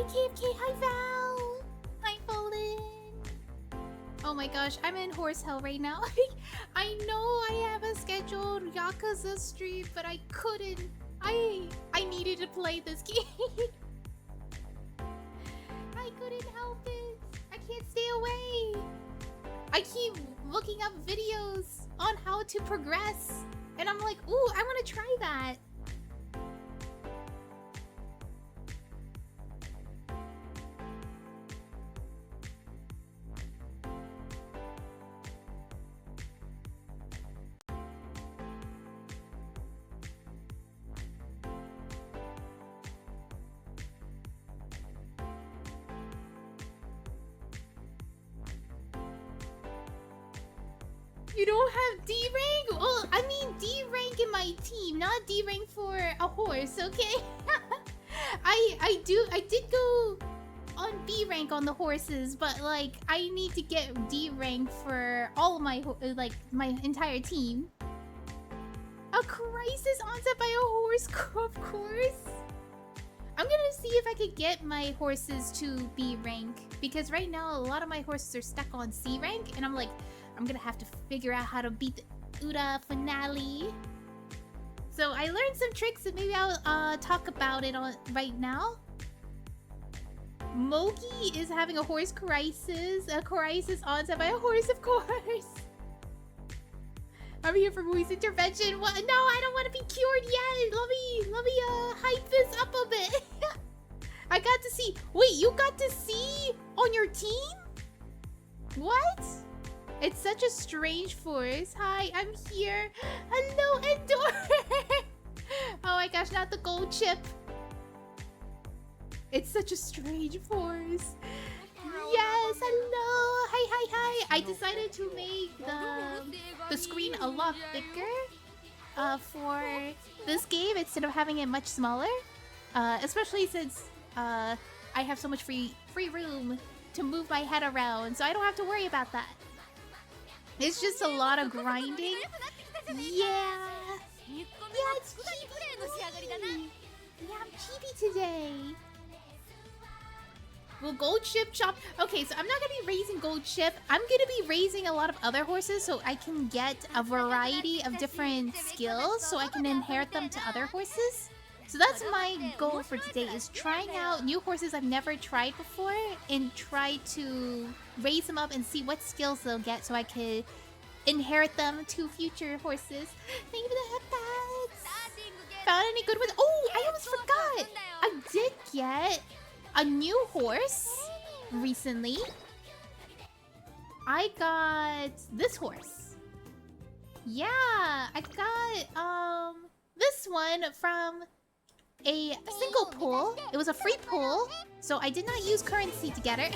Hi KFK, hi Val! Hi Fallen! Oh my gosh, I'm in horse hell right now. I know I have a scheduled Yakuza stream, but I couldn't. I needed to play this game. I couldn't help it. I can't stay away. I keep looking up videos on how to progress. And I'm like, ooh, I want to try that. You don't have D rank? Well, I mean D rank in my team, not D rank for a horse, okay? I did go on B rank on the horses, but like I need to get D rank for all of my my entire team. A crisis onset by a horse, of course. I'm gonna see if I could get my horses to B rank, because right now a lot of my horses are stuck on C rank, and I'm like, I'm gonna have to figure out how to beat the Uda finale. So I learned some tricks that maybe I'll talk about it right now. Mogi is having a horse crisis. A crisis onset by a horse, of course. I'm here for Mui's intervention. What? No, I don't want to be cured yet. Let me hype this up a bit. I got to see. Wait, you got to see on your team? What? It's such a strange force. Hi, I'm here. Hello, Endor. Oh my gosh, not the gold chip. It's such a strange force. Yes, hello. Hi. I decided to make the screen a lot bigger for this game instead of having it much smaller. Especially since I have so much free room to move my head around, so I don't have to worry about that. It's just a lot of grinding. Yeah, it's chibi. Yeah, I'm chibi today. Will gold chip chop? Okay, so I'm not gonna be raising gold chip. I'm gonna be raising a lot of other horses so I can get a variety of different skills so I can inherit them to other horses. So that's my goal for today, is trying out new horses I've never tried before and try to raise them up and see what skills they'll get so I could inherit them to future horses. Thank you for the headpats! Found any good ones? Oh, I almost forgot! I did get a new horse recently. I got this horse. Yeah, I got this one from a single pull. It was a free pull, so I did not use currency to get it.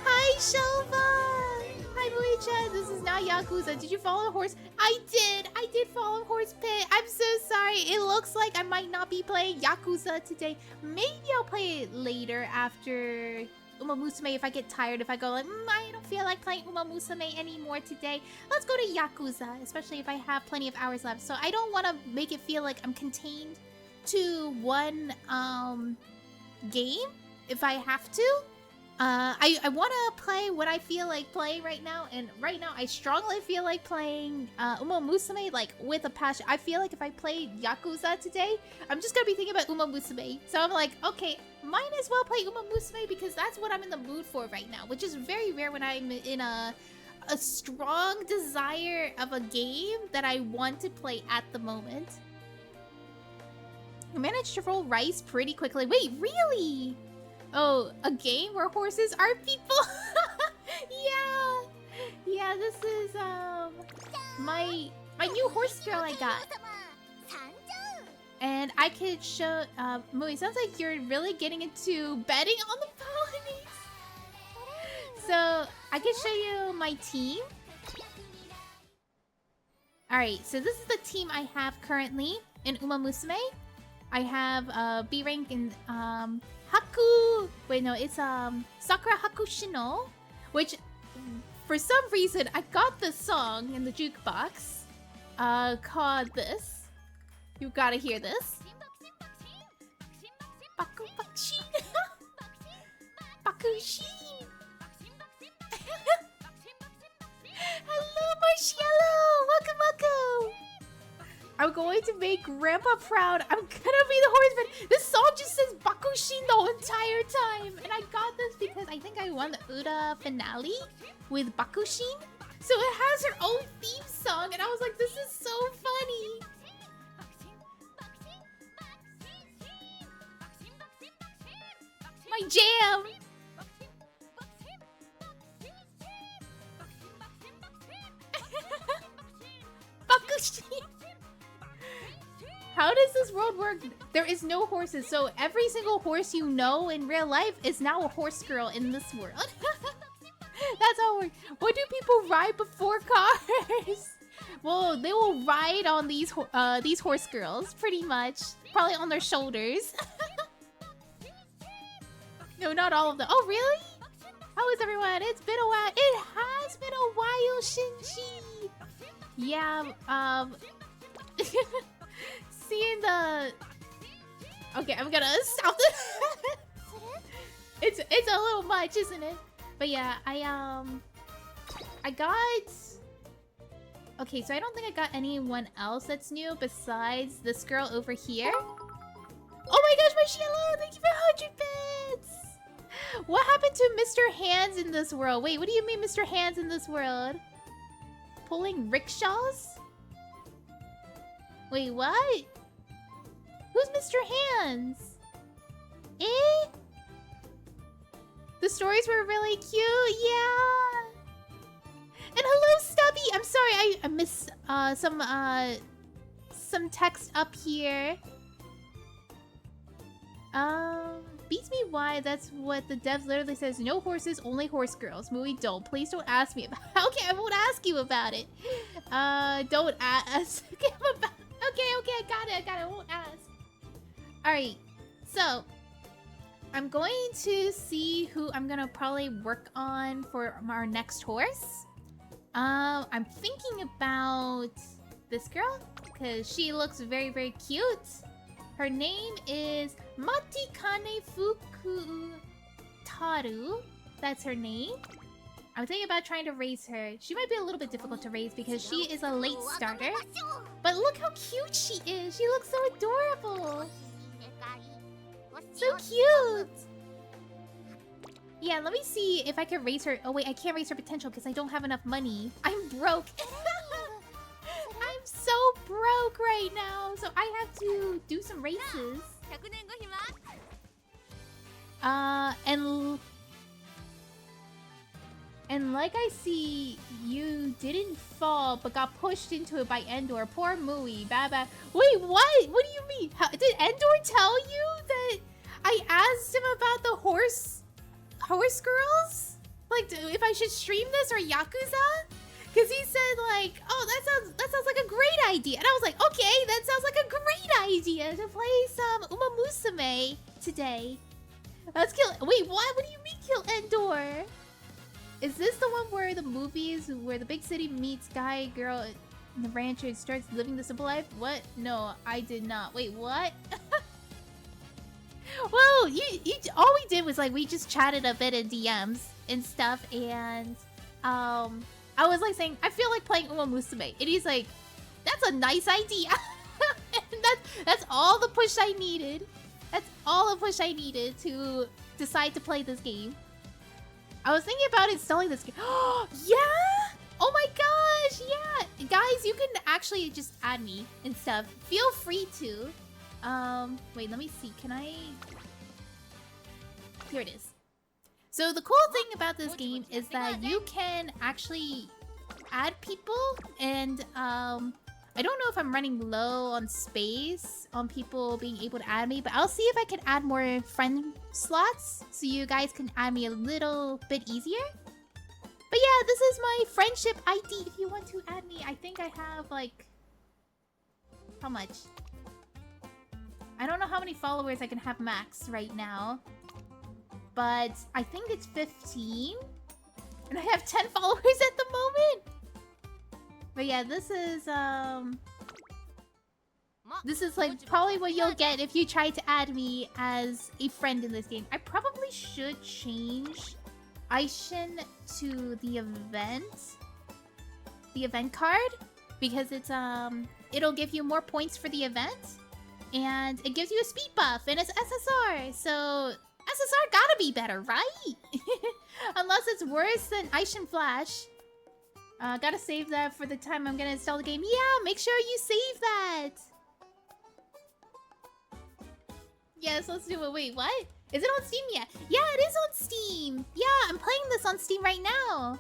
Hi, Shelva! Hi, Muicha. This is not Yakuza. Did you follow the horse? I did follow Horse Pit. I'm so sorry. It looks like I might not be playing Yakuza today. Maybe I'll play it later after Ume Musume if I get tired. If I go like, I don't feel like playing Ume Musume anymore today. Let's go to Yakuza, especially if I have plenty of hours left. So I don't want to make it feel like I'm contained to one game if I have to. I want to play what I feel like playing right now, and right now I strongly feel like playing Ume Musume like with a passion. I feel like if I play Yakuza today, I'm just gonna be thinking about Ume Musume. So I'm like, okay, might as well play Ume Musume because that's what I'm in the mood for right now, which is very rare when I'm in a strong desire of a game that I want to play at the moment. I managed to roll rice pretty quickly. Wait, really? Oh, a game where horses are people? Yeah, this is my new horse girl I got. And I could show Mui, sounds like you're really getting into betting on the ponies. So I can show you my team. Alright, so this is the team I have currently in Ume Musume. I have B rank in Haku. Wait, no, it's Sakura Hakushino, which for some reason I got this song in the jukebox called this. You gotta hear this. Bakushin! Hello, Marciello! Welcome, welcome! I'm going to make Grandpa proud. I'm gonna be the horseman. This song just says Bakushin the entire time. And I got this because I think I won the Uda finale with Bakushin. So it has her own theme song. And I was like, this is so funny. My jam. Bakushin. How does this world work? There is no horses, so every single horse you know in real life is now a horse girl in this world. That's how it works. What do people ride before cars? Well, they will ride on these horse girls, pretty much. Probably on their shoulders. No, not all of them. Oh, really? How is everyone? It's been a while. It has been a while, Shinji. Yeah, seeing the... Okay, I'm gonna stop this. It's a little much, isn't it? But yeah, I got... Okay, so I don't think I got anyone else that's new besides this girl over here. Oh my gosh, Marciello! Thank you for 100 bits! What happened to Mr. Hands in this world? Wait, what do you mean Mr. Hands in this world? Pulling rickshaws? Wait, what? Who's Mr. Hands? Eh? The stories were really cute, yeah! And hello, Stubby! I'm sorry, I missed some text up here. Beats me why that's what the devs literally says. No horses, only horse girls. Movie don't. Please don't ask me about it. Okay, I won't ask you about it. Don't ask. Okay, I got it. I won't ask. Alright, so I'm going to see who I'm gonna probably work on for our next horse. I'm thinking about this girl because she looks very, very cute. Her name is Matikane Fukutaru. That's her name. I'm thinking about trying to raise her. She might be a little bit difficult to raise because she is a late starter. But look how cute she is. She looks so adorable. So cute. Yeah, let me see if I can raise her. Oh wait, I can't raise her potential because I don't have enough money. I'm broke. I'm so broke right now, so I have to do some races. And like I see, you didn't fall but got pushed into it by Endor. Poor Mui. Bad. Wait, what? What do you mean? Did Endor tell you that I asked him about the horse girls? Like, if I should stream this or Yakuza? Because he said like, oh, that sounds like a great idea. And I was like, okay, that sounds like a great idea to play some Ume Musume today. Let's kill... Wait, what? What do you mean kill Endor? Is this the one where the movies where the big city meets guy, girl, and the rancher and starts living the simple life? What? No, I did not. Wait, what? Well, all we did was like we just chatted a bit in DMs and stuff, and I was like saying I feel like playing Ume Musume, and he's like, that's a nice idea. And that's all the push I needed. That's all the push I needed to decide to play this game. I was thinking about installing this game. Yeah! Oh my gosh, yeah! Guys, you can actually just add me and stuff. Feel free to. Wait, let me see. Can I... Here it is. So the cool thing about this game is that you can actually add people, and I don't know if I'm running low on space on people being able to add me, but I'll see if I can add more friend slots so you guys can add me a little bit easier. But yeah, this is my friendship ID if you want to add me. I think I have like... How much? I don't know how many followers I can have max right now. But I think it's 15. And I have 10 followers at the moment. But yeah, this is like probably what you'll get if you try to add me as a friend in this game. I probably probably should change Aishin to the event card, because it's it'll give you more points for the event, and it gives you a speed buff, and it's SSR, so SSR gotta be better, right? Unless it's worse than Aishin Flash. Gotta save that for the time I'm gonna install the game. Yeah, make sure you save that. Yes, let's do it. Wait, what? Is it on Steam yet? Yeah, it is on Steam. Yeah, I'm playing this on Steam right now.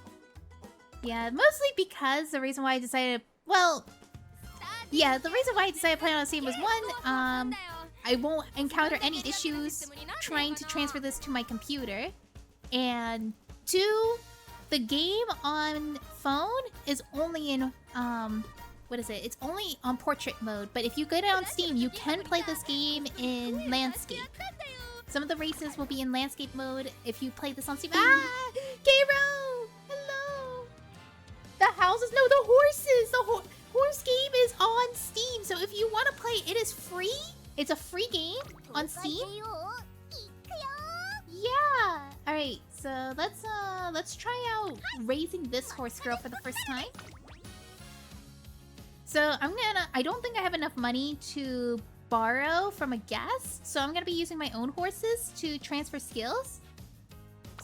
Yeah, mostly because the reason why I decided... Well, yeah, the reason why I decided to play it on Steam was one, I won't encounter any issues trying to transfer this to my computer. And two, the game on phone is only in, what is it? It's only on portrait mode, but if you get it on Steam, you can play this game in landscape. Some of the races will be in landscape mode if you play this on Steam. Ah! Cairo! Hello! The houses? No, the horses! The horse game is on Steam, so if you want to play, it is free. It's a free game on Steam. Yeah! Alright, so let's try out raising this horse girl for the first time. So I don't think I have enough money to borrow from a guest, so I'm gonna be using my own horses to transfer skills.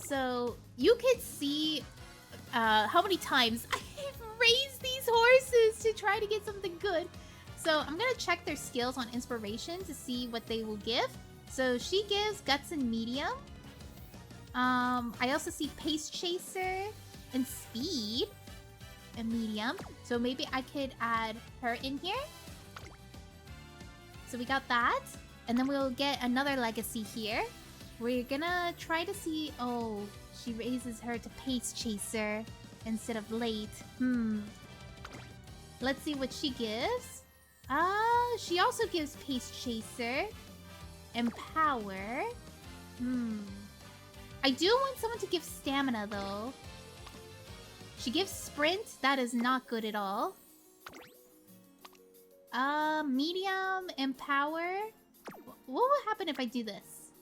So you can see how many times I've raised these horses to try to get something good. So I'm gonna check their skills on inspiration to see what they will give. So she gives guts and medium. I also see pace chaser and speed and medium. So maybe I could add her in here. So we got that. And then we'll get another legacy here. We're gonna try to see... Oh, she raises her to pace chaser instead of late. Let's see what she gives. She also gives pace chaser and power. I do want someone to give stamina though. She gives sprint. That is not good at all. Medium and power. What will happen if I do this?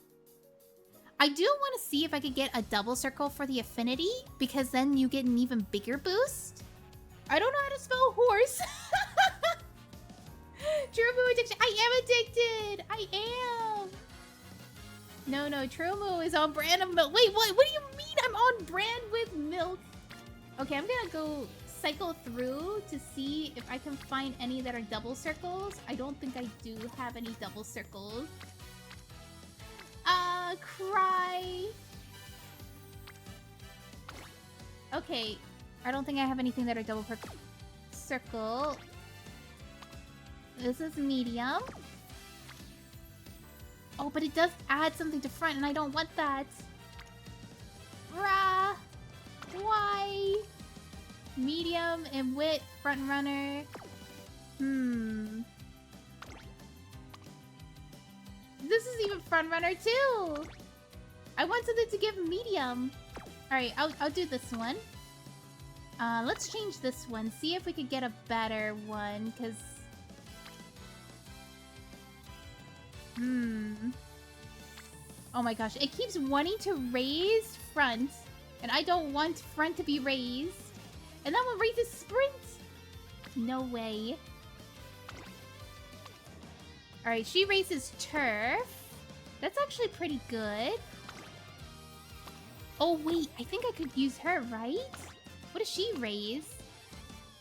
I do want to see if I could get a double circle for the affinity, because then you get an even bigger boost. I don't know how to spell horse. Trumu addiction. I am addicted. I am. No, Trumu is on brand of milk. Wait, what? What do you mean I'm on brand with milk? Okay, I'm gonna go cycle through to see if I can find any that are double circles. I don't think I do have any double circles. Cry. Okay, I don't think I have anything that are double circle. This is medium. Oh, but it does add something to front, and I don't want that. Bruh. Why? Medium and wit, front runner. This is even front runner too. I want something to give medium. Alright, I'll do this one. Let's change this one. See if we could get a better one, because... Oh my gosh, it keeps wanting to raise front, and I don't want front to be raised. And that one raises sprint! No way. Alright, she raises turf. That's actually pretty good. Oh wait, I think I could use her, right? What does she raise?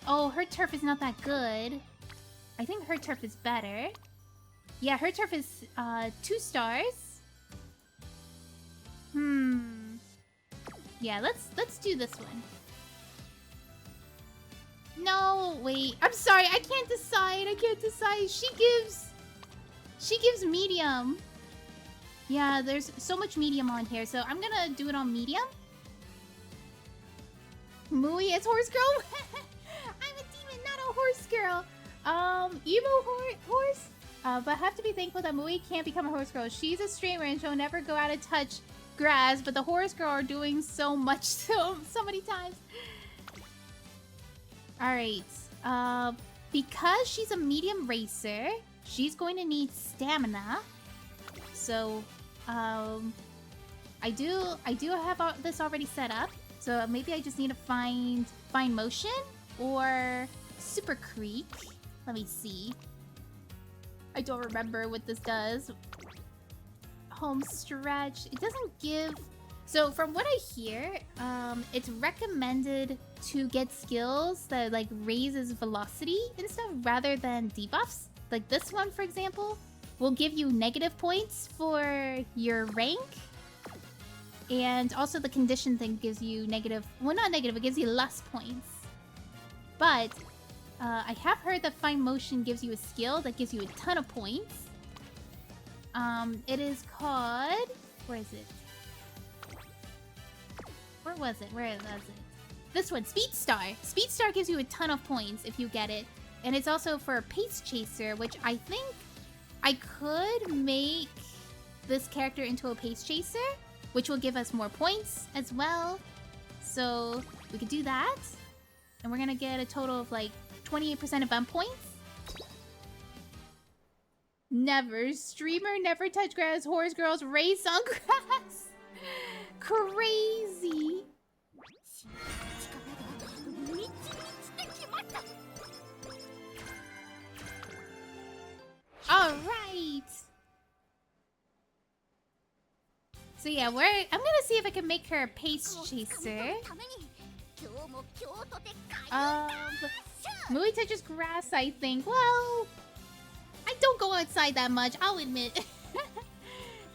Oh, her turf is not that good. I think her turf is better. Yeah, her turf is 2 stars. Yeah, let's do this one. No, wait. I'm sorry, I can't decide. She gives medium. Yeah, there's so much medium on here, so I'm gonna do it on medium. Mui as horse girl? I'm a demon, not a horse girl. Emo horse? But have to be thankful that Mui can't become a horse girl. She's a streamer and she'll never go out of touch grass, but the horse girl are doing so much so many times. Alright. Because she's a medium racer, she's going to need stamina. So, I do have this already set up. So maybe I just need to find Fine Motion or Super Creek. Let me see. I don't remember what this does. Home stretch. It doesn't give... So from what I hear, it's recommended to get skills that like raises velocity and stuff rather than debuffs. Like this one, for example, will give you negative points for your rank. And also the condition thing gives you negative... Well, not negative, it gives you less points. But I have heard that Fine Motion gives you a skill that gives you a ton of points. It is called... Where is it? Where was it? Where was it? This one, Speed Star. Speed Star gives you a ton of points if you get it. And it's also for a Pace Chaser, which I think I could make this character into a Pace Chaser, which will give us more points as well. So we could do that. And we're gonna get a total of like 28% event points. Never. Streamer never touch grass. Horse girls race on grass. Crazy. All right. So yeah, I'm gonna see if I can make her a Pace Chaser. Mui touches grass, I think. Well, I don't go outside that much, I'll admit.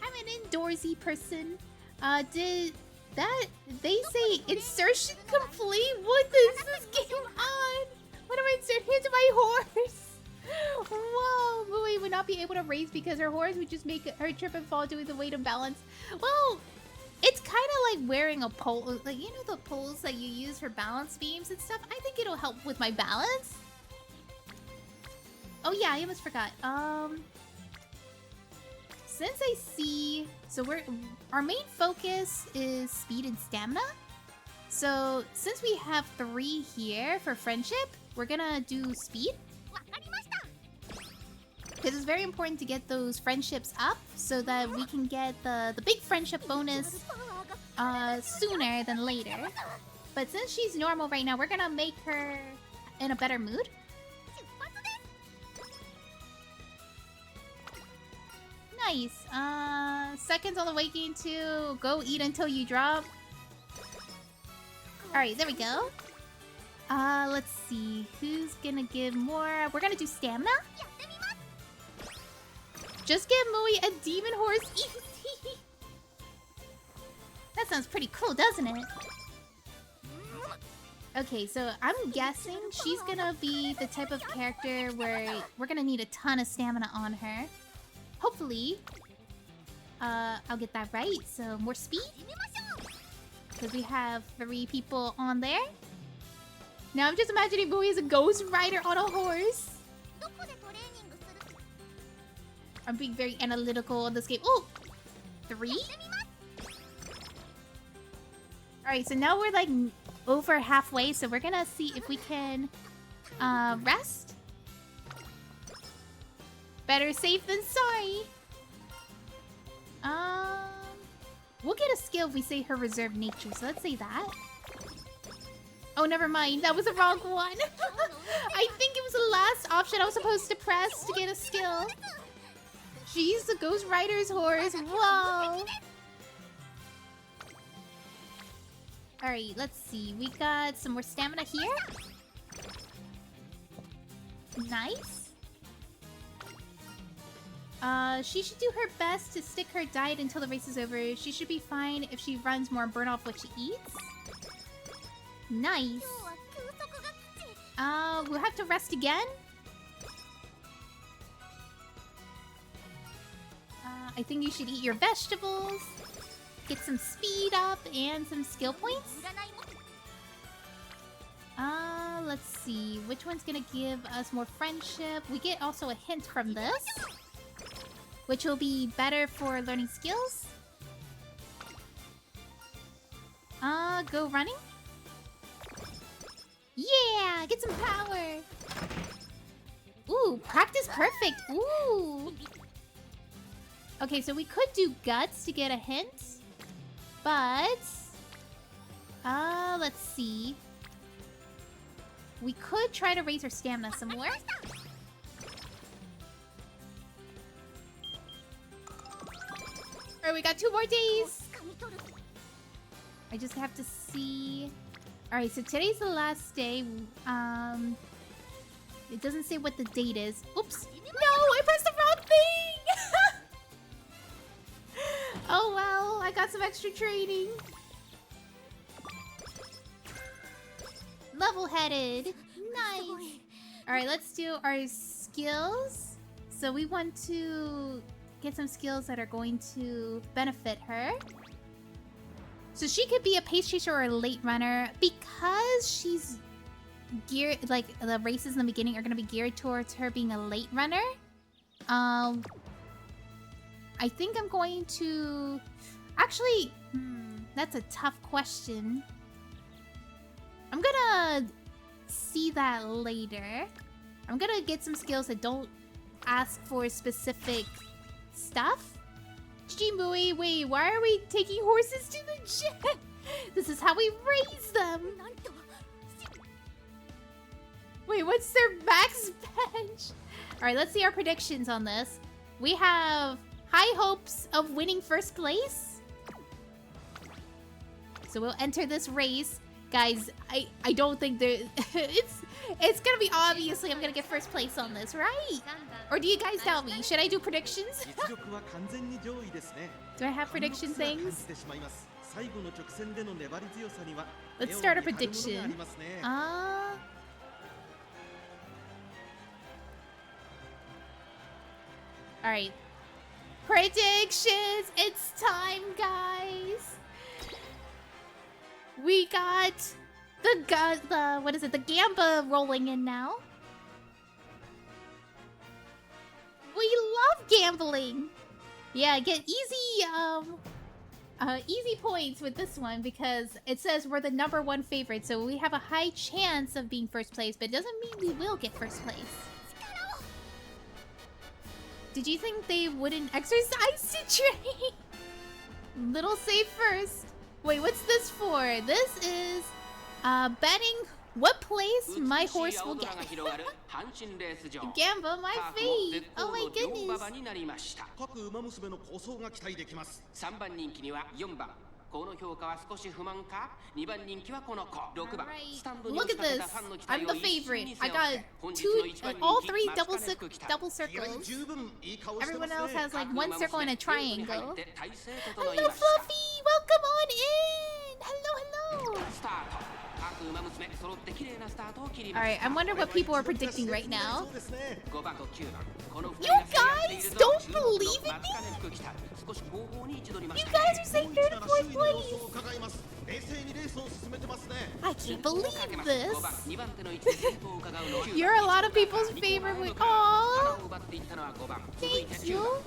I'm an indoorsy person. Did that... They say insertion complete? What is this game on? What am I inserting into my horse? Whoa, Mui would not be able to race because her horse would just make her trip and fall due to the weight and balance. Well, it's kind of like wearing a pole. Like, you know the poles that you use for balance beams and stuff? I think it'll help with my balance. Oh yeah, I almost forgot. Since I see... So our main focus is speed and stamina. So since we have 3 here for friendship, we're gonna do speed. Because it's very important to get those friendships up so that we can get the big friendship bonus sooner than later. But since she's normal right now, we're gonna make her in a better mood. Nice. Seconds on the waking to go eat until you drop. Alright, there we go. Let's see. Who's gonna give more? We're gonna do stamina. Just give Mui a demon horse easy. That sounds pretty cool, doesn't it? Okay, so I'm guessing she's gonna be the type of character where we're gonna need a ton of stamina on her. Hopefully, I'll get that right. So more speed. Because we have 3 people on there. Now I'm just imagining Mui as a ghost rider on a horse. I'm being very analytical on this game. Oh! 3? Alright, so now we're like over halfway, so we're gonna see if we can rest. Better safe than sorry. We'll get a skill if we say her reserved nature, so let's say that. Oh, never mind. That was the wrong one. I think it was the last option I was supposed to press to get a skill. She's the Ghost Rider's horse. Whoa. Alright, let's see. We got some more stamina here. Nice. She should do her best to stick her diet until the race is over. She should be fine if she runs more and burn off what she eats. Nice. We'll have to rest again. I think you should eat your vegetables. Get some speed up and some skill points. Let's see. Which one's gonna give us more friendship? We get also a hint from this, which will be better for learning skills. Go running. Yeah, get some power. Ooh, practice perfect. Ooh. Okay, so we could do guts to get a hint. But let's see. We could try to raise her stamina some more. Alright, we got 2 more days. I just have to see. Alright, so today's the last day. It doesn't say what the date is. Oops. No, I pressed the wrong thing! Oh well, I got some extra training. Level-headed. Nice. Alright, let's do our skills. So we want to get some skills that are going to benefit her. So she could be a pace chaser or a late runner because she's geared, like the races in the beginning are going to be geared towards her being a late runner. I think I'm going to... Actually, that's a tough question. I'm gonna see that later. I'm gonna get some skills that don't ask for specific stuff. Jimui, wait, why are we taking horses to the gym? This is how we raise them. Wait, what's their max bench? Alright, let's see our predictions on this. We have high hopes of winning first place. So we'll enter this race. Guys, I don't think there... it's gonna be obviously I'm gonna get first place on this, right? Or do you guys doubt me? Should I do predictions? Do I have prediction things? Let's start a prediction. Alright. Predictions! It's time, guys! We got the what is it? The Gamba rolling in now. We love gambling. Yeah, get easy easy points with this one because it says we're the #1 favorite, so we have a high chance of being first place, but it doesn't mean we will get first place. Did you think they wouldn't exercise to train? Little safe first. Wait, what's this for? This is betting what place my horse will get. Gamba, my fate. Oh my goodness. Alright, look at this. I'm the favorite. I got all 3 double circles. Everyone else has like 1 circle and a triangle. Hello, Fluffy. Welcome on in. Hello. Alright, I wonder what people are predicting right now. You guys don't believe in me? You guys are saying 3rd and 4th place. I can't believe this. You're a lot of people's favorite. Aww. Thank you.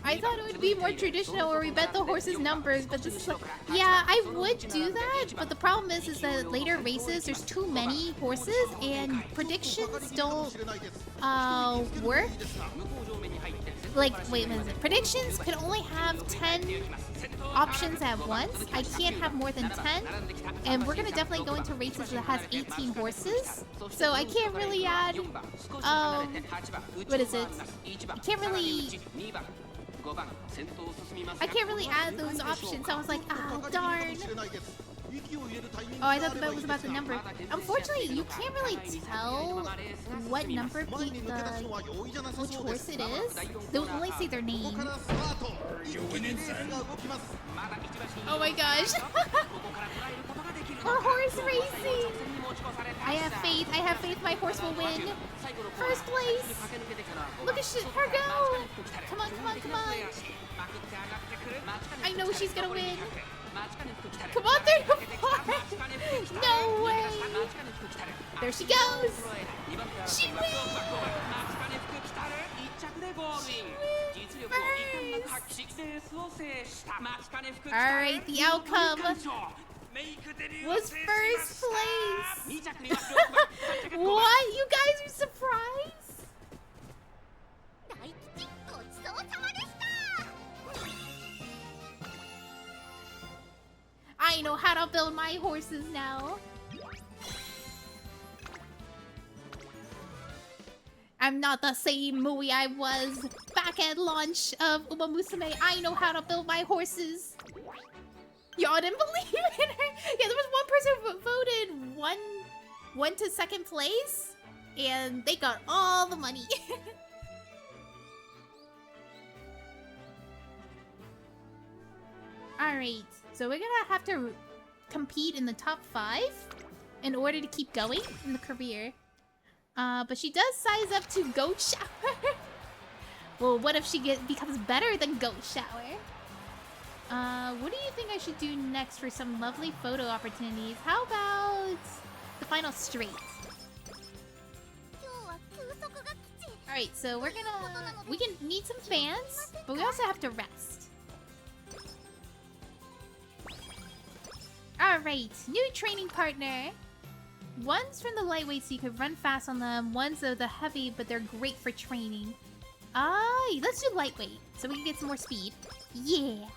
I thought it would be more traditional where we bet the horses' numbers, but this is like, yeah, I would do that, but the problem is that later races there's too many horses and predictions don't work. Like, wait a minute. Predictions can only have 10 options at once. I can't have more than 10. And we're gonna definitely go into races that has 18 horses. So I can't really add, what is it? I can't really add those options. I was like, ah, darn. Oh, I thought the bet was about the number. Unfortunately, you can't really tell what number which horse it is. They'll only say their name. Oh my gosh. We're horse racing. I have faith my horse will win. First place. Look at her go. Come on. I know she's gonna win. Come on, 3rd and 4th. No way. There she goes. She wins. Alright, the outcome was first place. What? You guys are surprised? I know how to build my horses now. I'm not the same Mui I was back at launch of Ume Musume. I know how to build my horses. Y'all didn't believe in her. Yeah, there was one person who voted one to second place, and they got all the money. Alright, so we're gonna have to compete in the top 5 in order to keep going in the career. But she does size up to Goat Shower. Well, what if she becomes better than Goat Shower? What do you think I should do next for some lovely photo opportunities? How about the final straight? Alright, so we can need some fans, but we also have to rest. Alright, new training partner. One's from the lightweight so you can run fast on them. One's of the heavy, but they're great for training. Let's do lightweight so we can get some more speed. Yeah!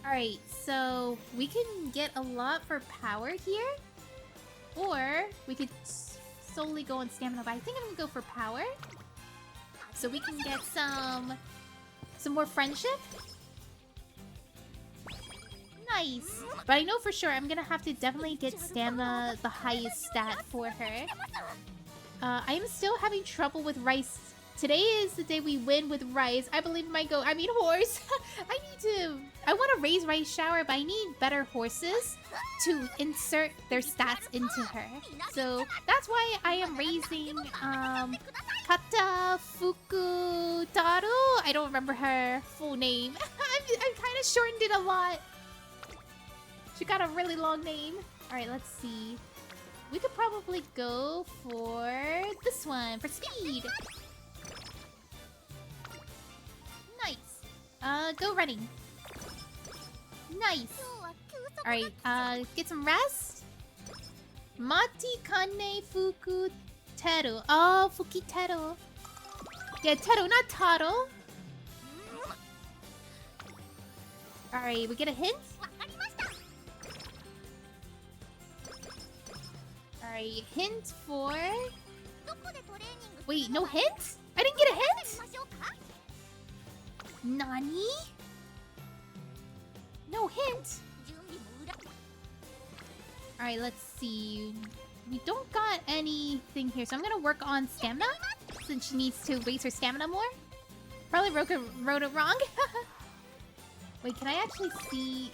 Alright, so we can get a lot for power here. Or we could solely go on stamina, but I think I'm gonna go for power. So we can get some more friendship. Nice! But I know for sure I'm gonna have to definitely get stamina the highest stat for her. I am still having trouble with Rice. Today is the day we win with Rice. I believe in my goat. I mean horse. I want to raise Rice Shower, but I need better horses to insert their stats into her. So that's why I am raising Kata Fukutaro. I don't remember her full name. I kind of shortened it a lot. She got a really long name. Alright, let's see. We could probably go for this one, for speed. Nice. Go running. Nice. Alright, get some rest. Mati Kane Fukuteru. Oh, Fukiteru. Yeah, Teru, not Taro. Alright, we get a hint? Alright, hint for... Wait, no hint? I didn't get a hint? Nani? No hint? Alright, let's see. We don't got anything here, so I'm gonna work on stamina, since she needs to raise her stamina more. Probably wrote it wrong. Wait, can I actually see...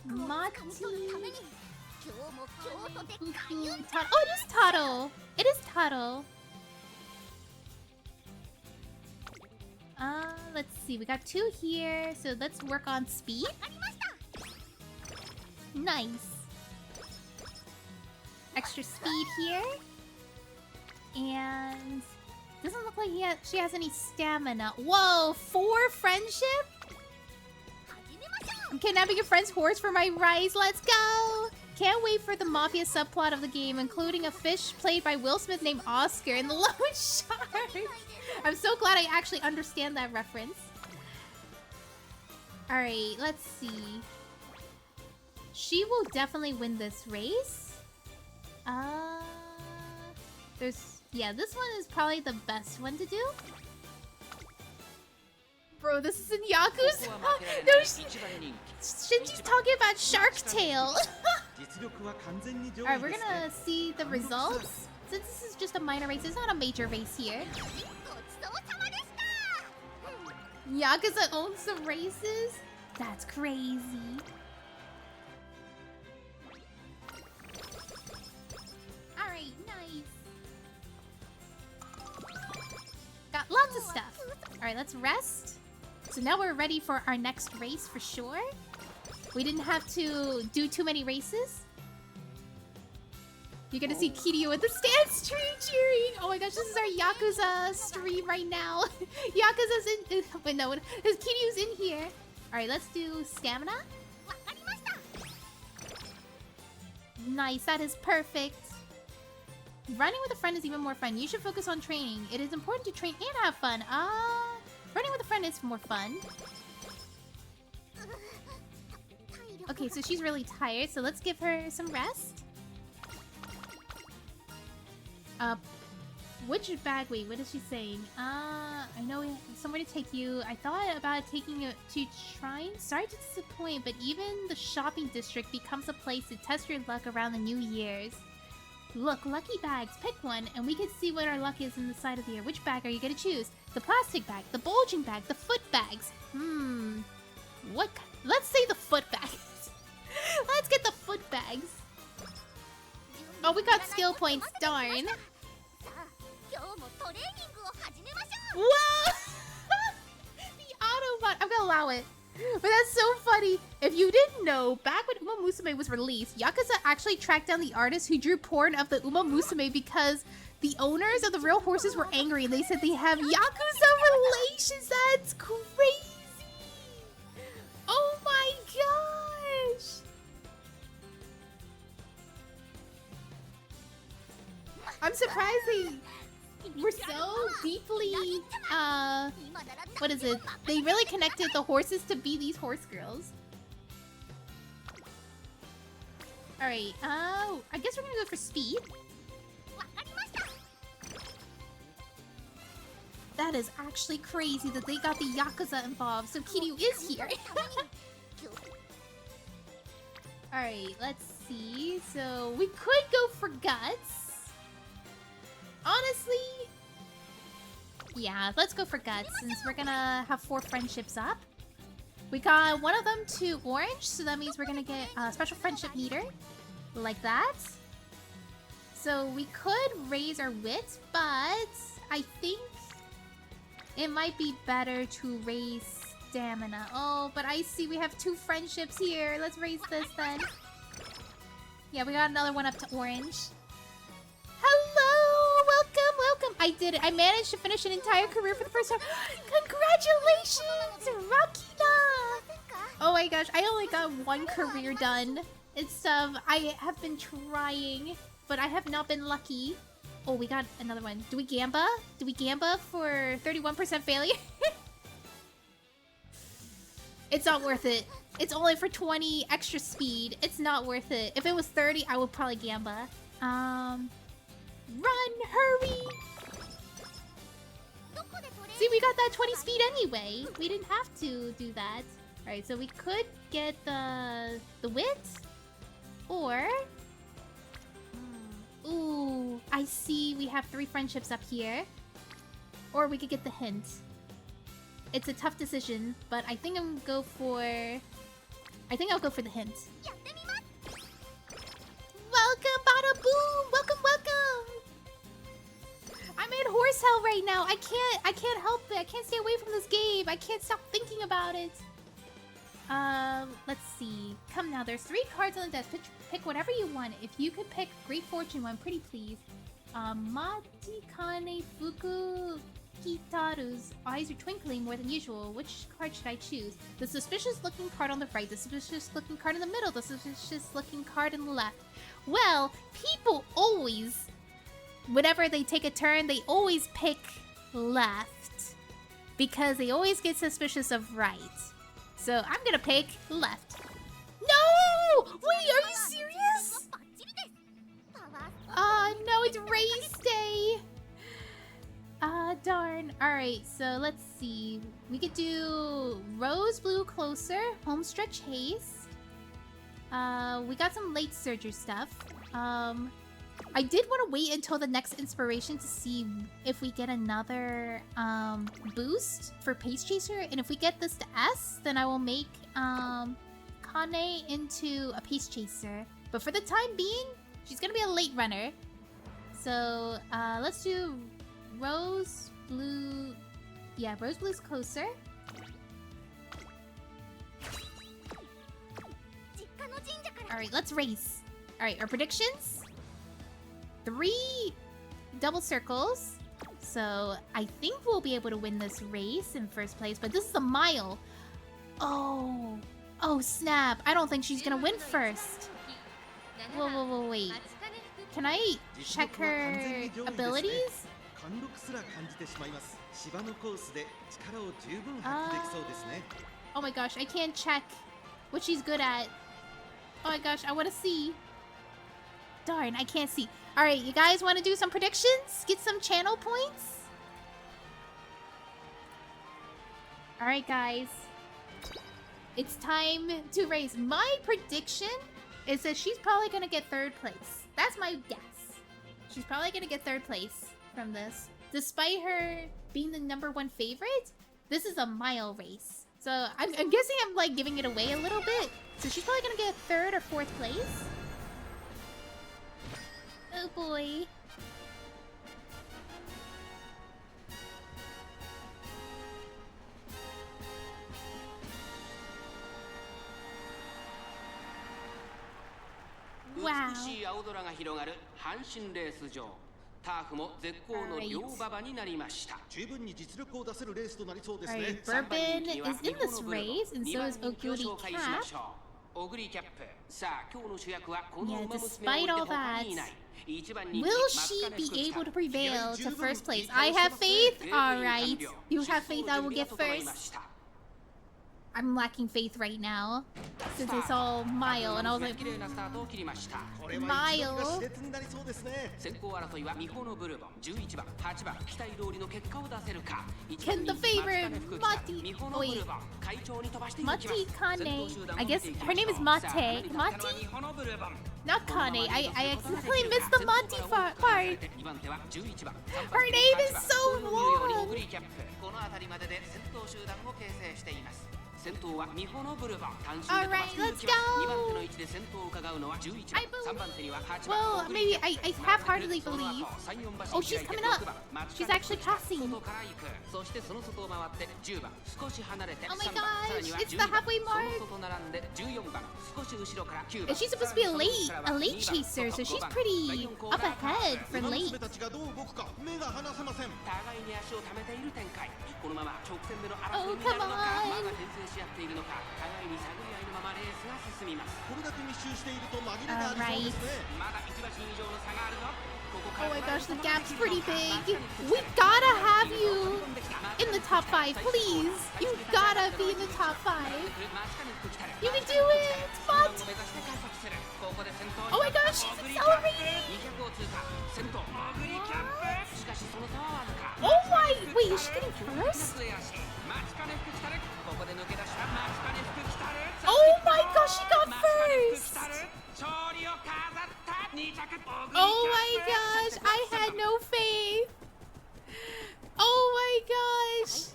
Mati... Oh, it is Taro! It is Taro! Let's see. We got 2 here, so let's work on speed. Nice. Extra speed here. And... doesn't look like she has any stamina. Whoa! 4 friendship? I'm kidnapping your friend's horse for my rice. Let's go! Can't wait for the mafia subplot of the game, including a fish played by Will Smith named Oscar and the loan shark. I'm so glad I actually understand that reference. Alright, let's see. She will definitely win this race. Yeah, this one is probably the best one to do. Bro, this is in Yakuza. No, Shinji's talking about Shark Tale. Alright, we're gonna see the results. Since this is just a minor race, it's not a major race here. Yakuza owns some races? That's crazy. Alright, nice. Got lots of stuff. Alright, let's rest. So now we're ready for our next race for sure. We didn't have to do too many races. You're gonna see Kiryu at the stand stream cheering. Oh my gosh, this is our Yakuza stream right now. Yakuza's in... Wait, no, Kiryu's in here. Alright, let's do stamina. Nice, that is perfect. Running with a friend is even more fun. You should focus on training. It is important to train and have fun. Running with a friend is more fun. Okay, so she's really tired, so let's give her some rest. Which bag? Wait, what is she saying? I know we have somewhere to take you. I thought about taking you to Shrine. Sorry to disappoint, but even the shopping district becomes a place to test your luck around the New Year's. Look, lucky bags. Pick one, and we can see what our luck is in the side of the year. Which bag are you gonna choose? The plastic bag, the bulging bag, the foot bags. What? Let's say the foot bags. Let's get the foot bags. Oh, we got skill points. Darn. Whoa! The Autobot. I'm gonna allow it. But that's so funny. If you didn't know, back when Ume Musume was released, Yakuza actually tracked down the artist who drew porn of the Ume Musume because the owners of the real horses were angry and they said they have Yakuza relations. That's crazy. Oh my gosh. I'm surprised they were so deeply, what is it? They really connected the horses to be these horse girls. Alright, I guess we're gonna go for speed. That is actually crazy that they got the Yakuza involved, so Kiryu is here. Alright, let's see. So, we could go for Guts. Honestly, yeah, let's go for Guts since we're gonna have 4 friendships up. We got one of them to orange, so that means we're gonna get a special friendship meter. Like that. So we could raise our wit, but I think it might be better to raise stamina. Oh, but I see we have 2 friendships here. Let's raise this then. Yeah, we got another one up to orange. Hello! Welcome, welcome! I did it. I managed to finish an entire career for the first time. Congratulations! Rakina! Oh my gosh, I only got 1 career done. It's I have been trying, but I have not been lucky. Oh, we got another one. Do we gamba? Do we gamba for 31% failure? It's not worth it. It's only for 20 extra speed. It's not worth it. If it was 30, I would probably gamba. Run! Hurry! See, we got that 20 speed anyway. We didn't have to do that. Alright, so we could get the wit. Or... Ooh, I see we have 3 friendships up here. Or we could get the hint. It's a tough decision, but I think I'm gonna go for... I think I'll go for the hint. Welcome, Bada Boom! Welcome, welcome! I'm in horse hell right now. I can't help it. I can't stay away from this game. I can't stop thinking about it. Let's see. Come now, there's 3 cards on the desk. Pick whatever you want. If you could pick Great Fortune one, pretty please. Matikane Fuku Kitaru's eyes are twinkling more than usual. Which card should I choose? The suspicious looking card on the right, the suspicious looking card in the middle, the suspicious looking card in the left. Well, people always, whenever they take a turn, they always pick left. Because they always get suspicious of right. So I'm gonna pick left. No! Wait, are you serious? No, it's race day. Darn. Alright, so let's see. We could do Rose Blue Closer, Homestretch Haste. We got some late surger stuff. I did want to wait until the next inspiration to see if we get another boost for Pace Chaser. And if we get this to S, then I will make Kane into a Pace Chaser. But for the time being, she's gonna be a late runner. So let's do Rose Blue. Yeah, Rose Blue's closer. Alright, let's race. Alright, our predictions? 3 double circles. So I think we'll be able to win this race in first place, but this is a mile. Oh. Oh, snap. I don't think she's gonna win first. Whoa, wait. Can I check her abilities? Oh my gosh, I can't check what she's good at. Oh my gosh, I want to see. Darn, I can't see. All right, you guys want to do some predictions? Get some channel points? All right, guys. It's time to raise. My prediction is that she's probably going to get 3rd place. That's my guess. She's probably going to get 3rd place from this. Despite her being the #1 favorite, this is a mile race. So I'm guessing I'm like giving it away a little bit. So she's probably going to get 3rd or 4th place. Oh boy. Wow. Alright, Bourbon is in this race, and so is Oguri Cap. Yeah, despite all that, will she be able to prevail to 1st place? I have faith? Alright. You have faith I will get 1st? I'm lacking faith right now. Since I saw Mile and I was like, Mile? Can the favorite Mati... Oh wait. Mati Kane. I guess her name is Mate. Mati? Not Kane. I accidentally missed the Mati part. Her name is so long. Alright, let's go! Well, maybe I half-heartedly believe. Oh, she's coming up! She's actually passing! Oh my gosh! It's the halfway mark! And she's supposed to be a late chaser, so she's pretty up ahead for late. Oh, come on! Alright. Oh my gosh, the gap's pretty big. We gotta have you in the top 5, please. You gotta be in the top 5. You can do it, Mati. Oh my gosh, she's accelerating. Oh my, wait, is she getting 1st? Oh my gosh, she got 1st! Oh my gosh, I had no faith. Oh my gosh.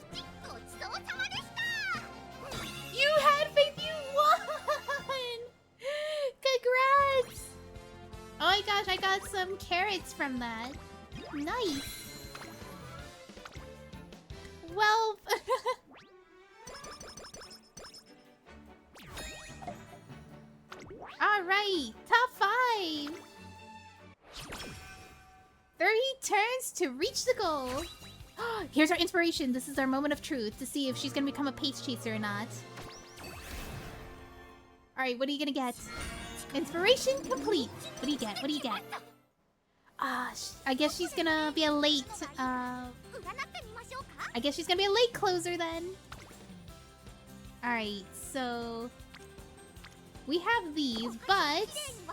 You had faith, you won! Congrats! Oh my gosh, I got some carrots from that. Nice. Well... Alright, top 5! 30 turns to reach the goal! Here's our inspiration. This is our moment of truth to see if she's gonna become a pace chaser or not. Alright, what are you gonna get? Inspiration complete! What do you get? What do you get? I guess she's gonna be a late, I guess she's gonna be a late closer then. Alright, so... we have these, but...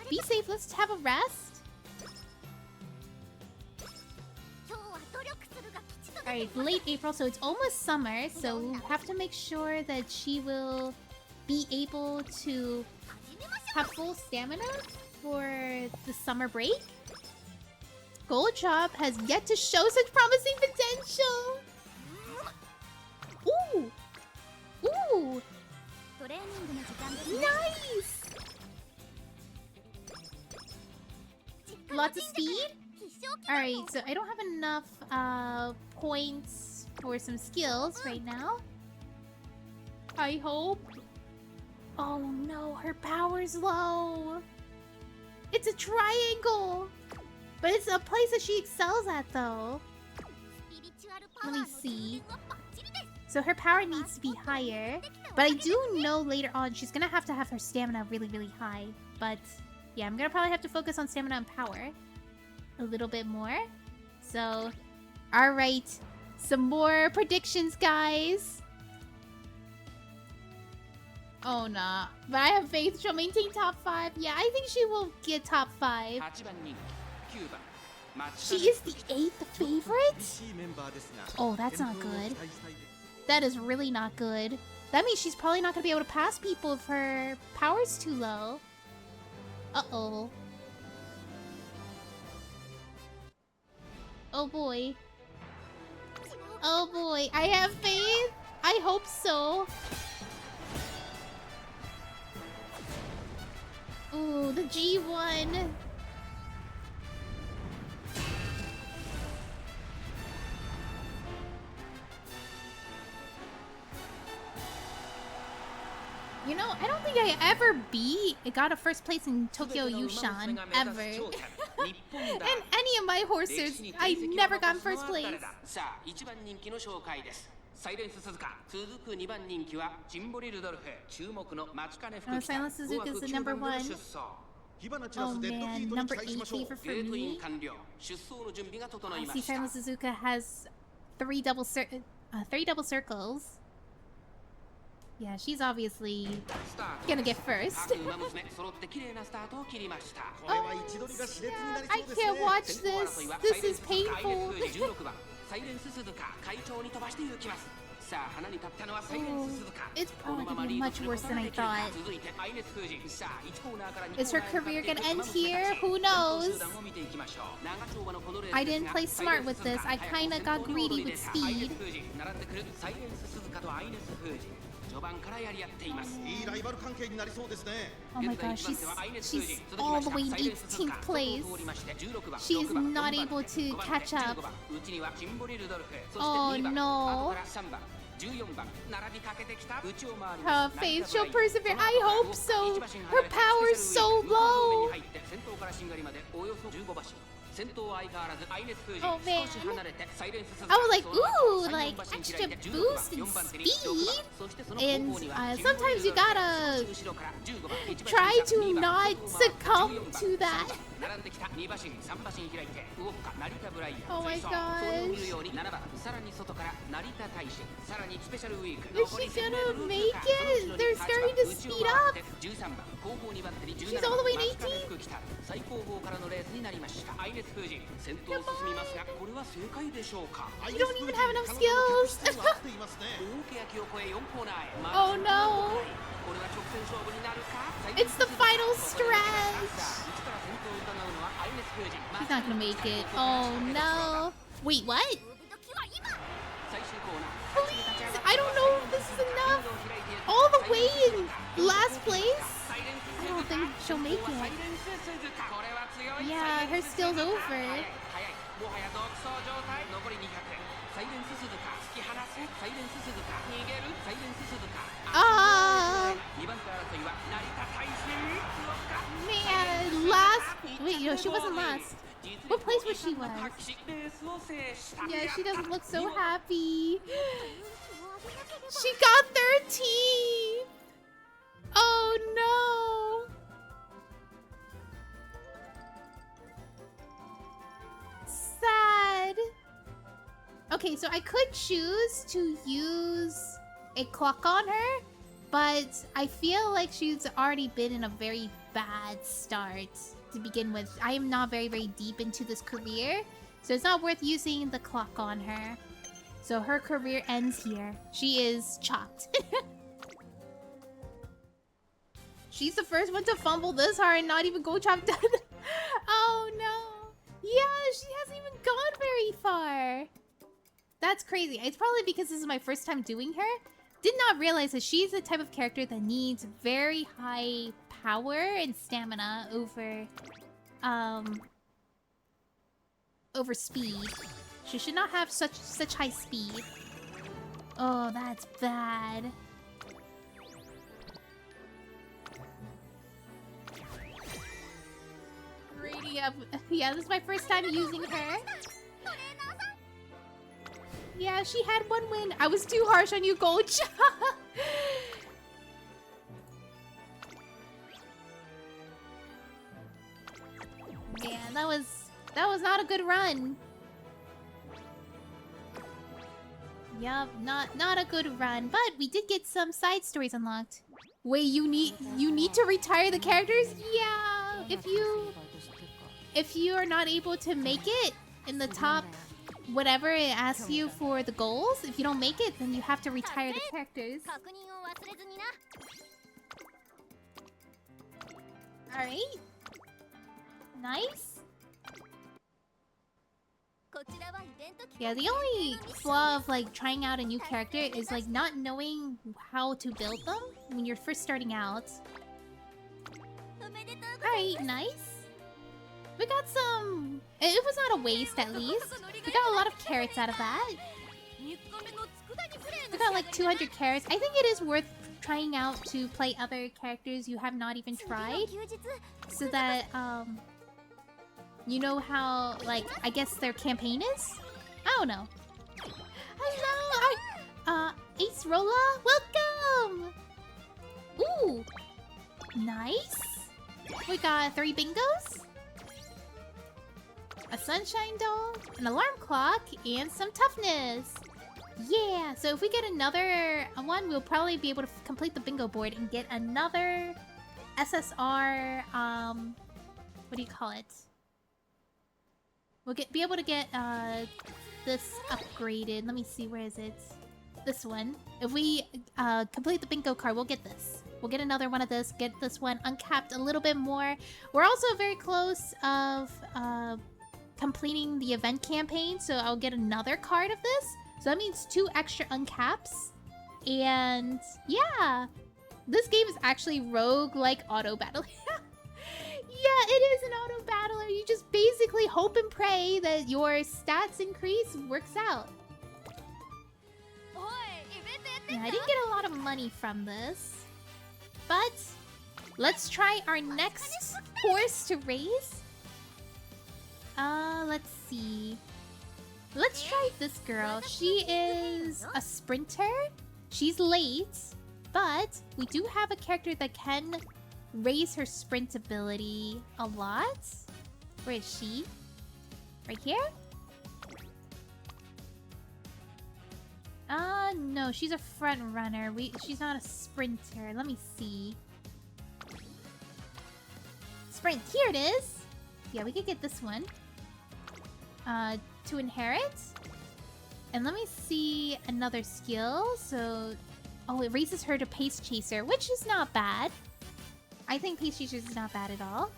be safe, let's have a rest. Alright, late April, so it's almost summer, so we'll have to make sure that she will be able to have full stamina for the summer break. Gold Chop has yet to show such promising potential! Ooh! Ooh! Nice! Lots of speed? Alright, so I don't have enough points for some skills right now. I hope. Oh no, her power's low. It's a triangle! But it's a place that she excels at though. Let me see. So her power needs to be higher. But I do know later on she's gonna have to have her stamina really, really high. But yeah, I'm gonna probably have to focus on stamina and power a little bit more. So, alright. Some more predictions, guys. Oh, nah. But I have faith she'll maintain top 5. Yeah, I think she will get top 5. She is the 8th favorite? Oh, that's not good. That is really not good. That means she's probably not going to be able to pass people if her power's too low. Uh-oh. Oh boy. Oh boy. I have faith. I hope so. Ooh, the G1. You know, I don't think I ever got a first place in Tokyo Yushan, ever. And any of my horses, I never got first place. Silent Suzuka is the number 1. Oh man, number 8 favorite for me. I see Silent Suzuka has 3 double circles. Yeah, she's obviously gonna get first. Oh, I can't watch this. This is painful. Oh, it's probably gonna be much worse than I thought. Is her career gonna end here? Who knows? I didn't play smart with this. I kinda got greedy with speed. Oh my gosh, she's all the way in 18th place. She is not able to catch up. Oh no. Her faith, she'll persevere. I hope so. Her power's so low. Oh man. I was like, ooh, like extra boost in speed. And sometimes you gotta try to not succumb to that. Oh my gosh. Is she gonna make it? They're starting to speed up. She's all the way in 18th. Come on. You don't even have enough skills. Oh no. It's the final stretch. He's not gonna make it. Oh no. Wait, what? Please, I don't know if this is enough. All the way in last place? I don't think she'll make it. Yeah, her skill's over. Man, last. Wait, no, she wasn't last. What place was she was? Yeah, she doesn't look so happy. She got 13. Oh no. Sad. Okay, so I could choose to use a clock on her, but I feel like she's already been in a very bad start to begin with. I am not very deep into this career, so it's not worth using the clock on her. So her career ends here. She is chopped. She's the first one to fumble this hard and not even go chop done. Oh no. Yeah, she hasn't even gone very far. That's crazy. It's probably because this is my first time doing her. Did not realize that she's the type of character that needs very high power and stamina over speed. She should not have such high speed. Oh, that's bad. Rating up. Yeah, this is my first time using her. Yeah, she had 1 win. I was too harsh on you, coach. Man, that was not a good run. Yup, not a good run, but we did get some side stories unlocked. Wait, you need to retire the characters? Yeah. If you are not able to make it in the top whatever it asks you for the goals, if you don't make it, then you have to retire the characters. Alright. Nice. Yeah, the only flaw of like trying out a new character is like not knowing how to build them when you're first starting out. Alright, nice. We got some... It was not a waste at least. We got a lot of carrots out of that. We got like 200 carrots. I think it is worth trying out to play other characters you have not even tried. So that, you know how, like, I guess their campaign is? I don't know. Hello! Ace Rolla, welcome! Ooh! Nice! We got 3 bingos. A sunshine dome, an alarm clock, and some toughness. Yeah, so if we get another one, we'll probably be able to complete the bingo board and get another SSR, what do you call it? We'll be able to get this upgraded. Let me see, where is it? This one. If we complete the bingo card, we'll get this. We'll get another one of this, get this one uncapped a little bit more. We're also very close of completing the event campaign, so I'll get another card of this. So that means 2 extra uncaps. And yeah, this game is actually rogue-like auto battle. Yeah, it is an auto battler. You just basically hope and pray that your stats increase works out. Yeah, I didn't get a lot of money from this. But let's try our next horse to raise. Let's see. Let's try this girl. She is a sprinter. She's late, but we do have a character that can raise her sprint ability a lot. Where is she? Right here? No, she's a front runner. She's not a sprinter. Let me see. Sprint, here it is. Yeah, we could get this one. To inherit. And let me see another skill. So, oh, it raises her to Pace Chaser, which is not bad. I think Pace Chaser is not bad at all.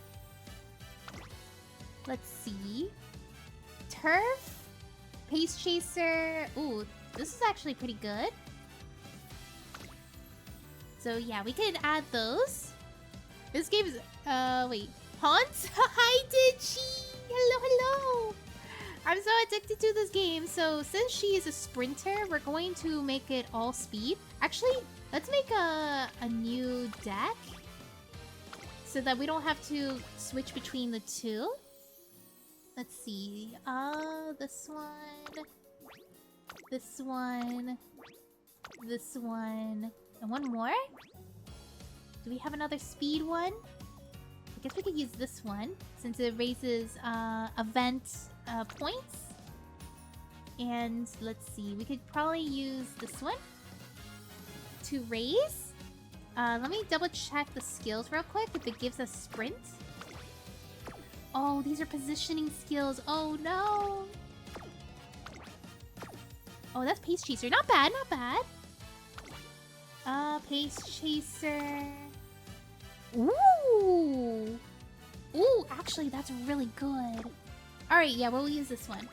Let's see. Turf, Pace Chaser. Ooh, this is actually pretty good. So yeah, we could add those. This game is, wait. Hans? Hi, Digi! Hello, hello! I'm so addicted to this game. So since she is a sprinter, we're going to make it all speed. Actually, let's make a new deck so that we don't have to switch between the two. Let's see. This one. This one. This one. And one more? Do we have another speed one? I guess we could use this one since it raises event points. And let's see, we could probably use this one to raise. Let me double check the skills real quick if it gives us sprint. Oh, these are positioning skills. Oh no. Oh, that's Pace Chaser. Not bad, not bad. Pace Chaser. Ooh! Ooh, actually, that's really good. Alright, yeah, we'll use this one.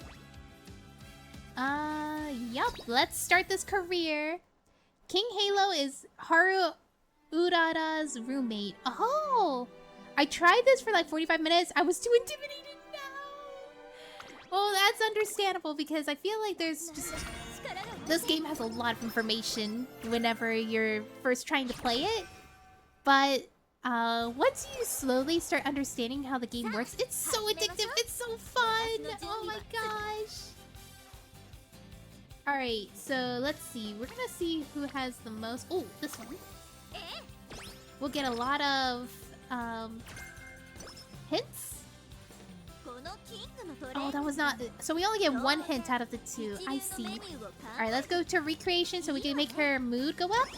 Yup. Let's start this career. King Halo is Haru Urara's roommate. Oh! I tried this for like 45 minutes. I was too intimidated. No! Well, that's understandable because I feel like there's just... This game has a lot of information whenever you're first trying to play it. But once you slowly start understanding how the game works, it's so addictive, it's so fun! Oh my gosh! Alright, so let's see. We're gonna see who has the most... Oh, this one. We'll get a lot of hints. Oh, that was not... So we only get one hint out of the two. I see. Alright, let's go to recreation so we can make her mood go up.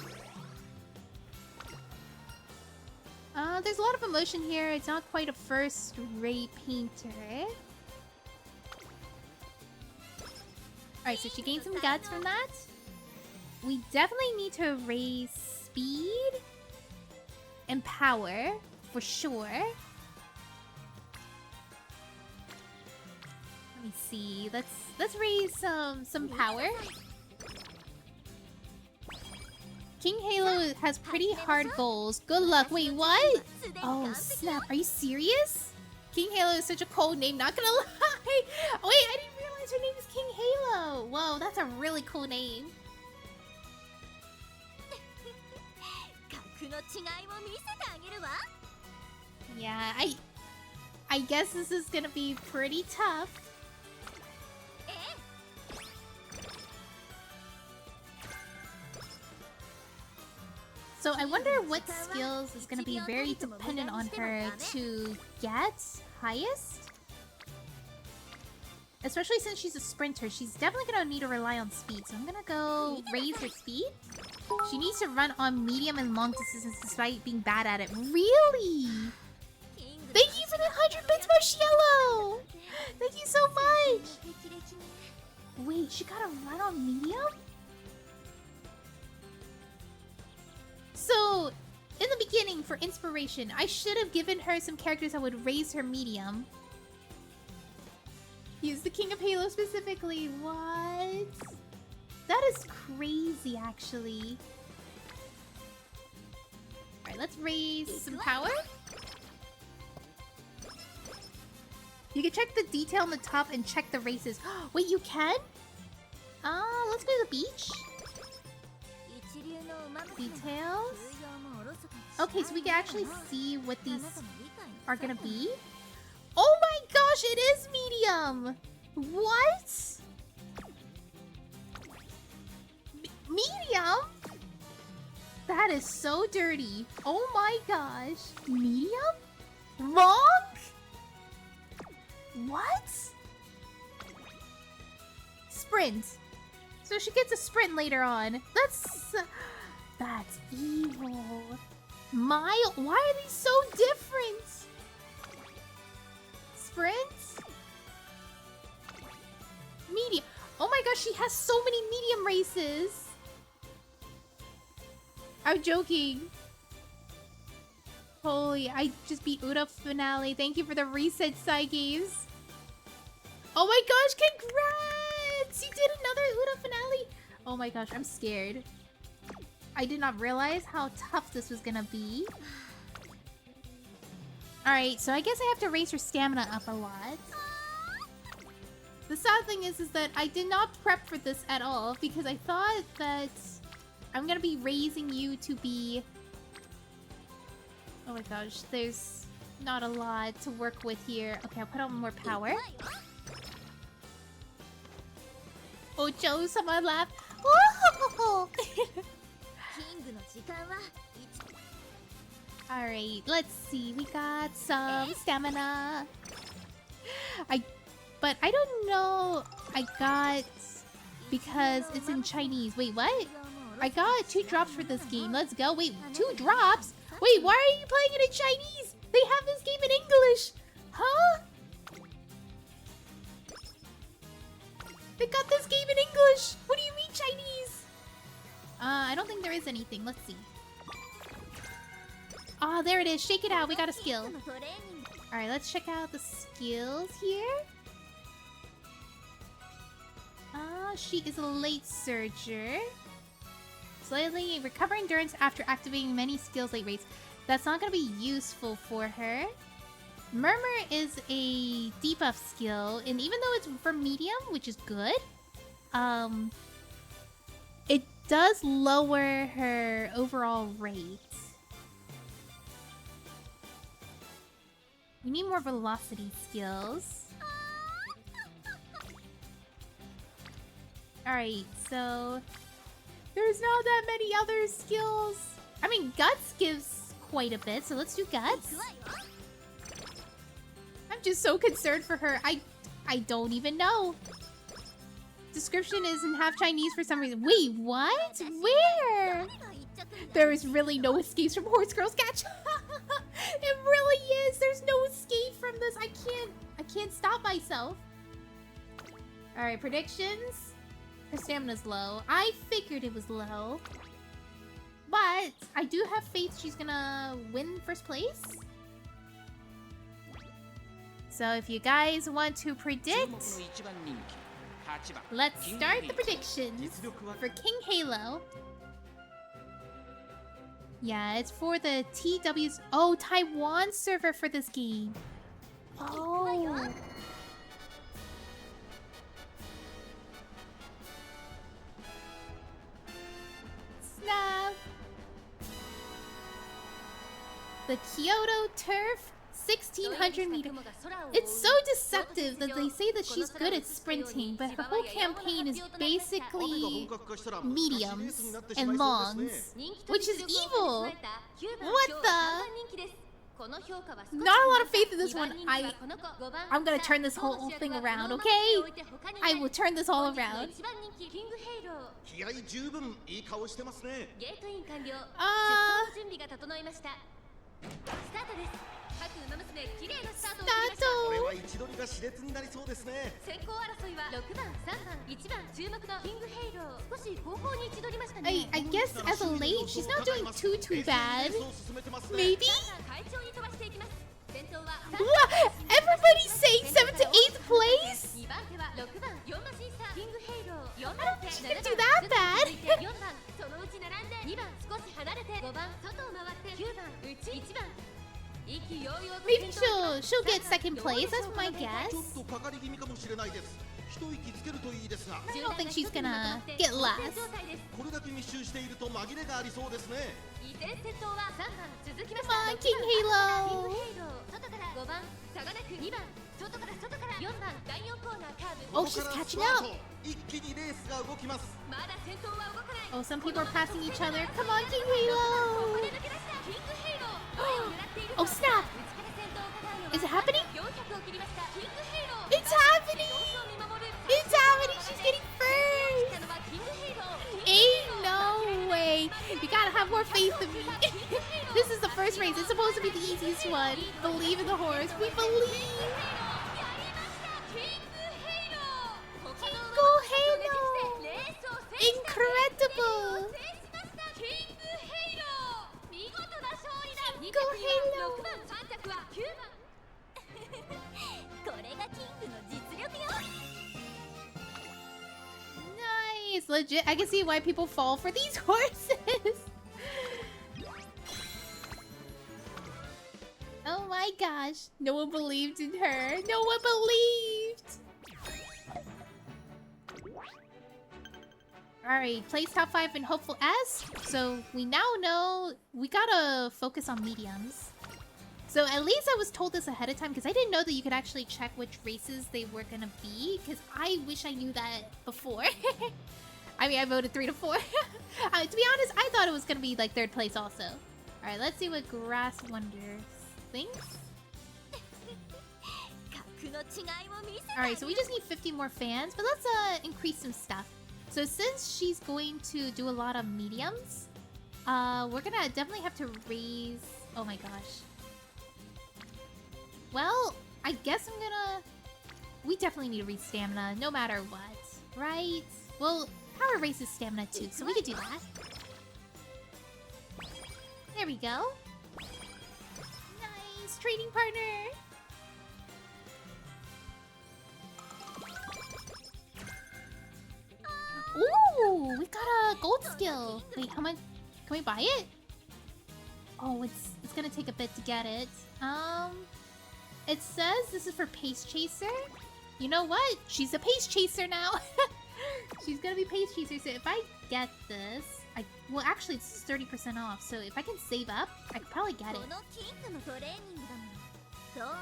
There's a lot of emotion here. It's not quite a first-rate painter. Alright, so she gained some guts from that. We definitely need to raise speed and power, for sure. Let me see. Let's raise some power. King Halo has pretty hard goals. Good luck. Wait, what? Oh, snap. Are you serious? King Halo is such a cold name, not gonna lie. Oh, wait, I didn't realize her name is King Halo. Whoa, that's a really cool name. Yeah, I guess this is gonna be pretty tough. So I wonder what skills is gonna be very dependent on her to get highest. Especially since she's a sprinter, she's definitely gonna need to rely on speed. So I'm gonna go raise her speed. She needs to run on medium and long distances despite being bad at it. Really? Thank you for the 100 bits, Marciello! Thank you so much! Wait, she gotta run on medium? So, in the beginning, for inspiration, I should have given her some characters that would raise her medium. Use the King of Halo specifically. What? That is crazy, actually. Alright, let's raise some power. You can check the detail on the top and check the races. Wait, you can? Let's go to the beach. Details. Okay, so we can actually see what these are gonna be. Oh my gosh, it is medium! What? Medium? That is so dirty. Oh my gosh. Medium? Long? What? Sprint. So she gets a sprint later on. That's evil. Mile? Why are these so different? Sprint? Medium. Oh my gosh, she has so many medium races. I'm joking. Holy, I just beat Uda finale. Thank you for the reset, Psyches. Oh my gosh, congrats! You did another Uda finale. Oh my gosh, I'm scared. I did not realize how tough this was gonna be. Alright, so I guess I have to raise her stamina up a lot. The sad thing is that I did not prep for this at all because I thought that I'm gonna be raising you to be... Oh my gosh, there's not a lot to work with here. Okay, I'll put on more power. Ocho, someone laugh. Alright, let's see. We got some stamina. But I don't know. I got... Because it's in Chinese. Wait, what? I got 2 drops for this game. Let's go. Wait, 2 drops? Wait, why are you playing it in Chinese? They have this game in English. Huh? They got this game in English. What do you mean Chinese? I don't think there is anything. Let's see. Ah, there it is. Shake it out. We got a skill. Alright, let's check out the skills here. She is a late surger. Slightly recover endurance after activating many skills late rates. That's not going to be useful for her. Murmur is a debuff skill, and even though it's for medium, which is good, it does lower her overall rate. We need more velocity skills. Alright, so... There's not that many other skills. I mean, Guts gives quite a bit, so let's do Guts. I'm just so concerned for her. I don't even know. Description is in half Chinese for some reason. Wait, what? Where? There is really no escapes from Horse Girls Catch. herself. Alright, predictions. Her stamina's low. I figured it was low. But I do have faith she's gonna win first place. So if you guys want to predict, let's start the predictions for King Halo. Yeah, it's for the TW's... Oh, Taiwan server for this game. Oh. Snap. The Kyoto Turf 1600 meter. It's so deceptive that they say that she's good at sprinting, but her whole campaign is basically mediums and longs, which is evil. What the? Not a lot of faith in this one. I'm gonna turn this whole thing around, okay? I will turn this all around. I guess as a late, she's not doing too bad. Maybe? What? Everybody's saying 7th to 8th place? I don't think she's gonna do that bad. Maybe she'll get 2nd place, that's my guess. I don't think she's gonna get last. Come on, King Halo! Oh, she's catching up! Oh, some people are passing each other. Come on, King Halo! Oh, snap! Is it happening? It's happening! It's happening! She's getting first! Ain't no way! You gotta have more faith in me. This is the first race. It's supposed to be the easiest one. Believe in the horse. We believe! Kingo Halo! Incredible! Kingo Halo! Nice! Legit, I can see why people fall for these horses! Oh my gosh, no one believed in her. No one believed! Alright, place top 5 in Hopeful S. So we now know we gotta focus on mediums. So at least I was told this ahead of time because I didn't know that you could actually check which races they were gonna be. Because I wish I knew that before. I mean, I voted 3 to 4. To be honest, I thought it was gonna be like 3rd place also. Alright, let's see what Grass Wonders thinks. Alright, so we just need 50 more fans, but let's increase some stuff. So since she's going to do a lot of mediums, we're gonna definitely have to raise... Oh my gosh. Well, I guess I'm gonna... We definitely need to raise stamina, no matter what, right? Well, power raises stamina too, so we could do that. There we go. Nice, trading partner! Ooh, we got a gold skill. Wait, how much? Can we buy it? Oh, it's gonna take a bit to get it. It says this is for Pace Chaser. You know what? She's a Pace Chaser now. She's gonna be Pace Chaser. So if I get this, well, actually it's 30% off. So if I can save up, I could probably get it. All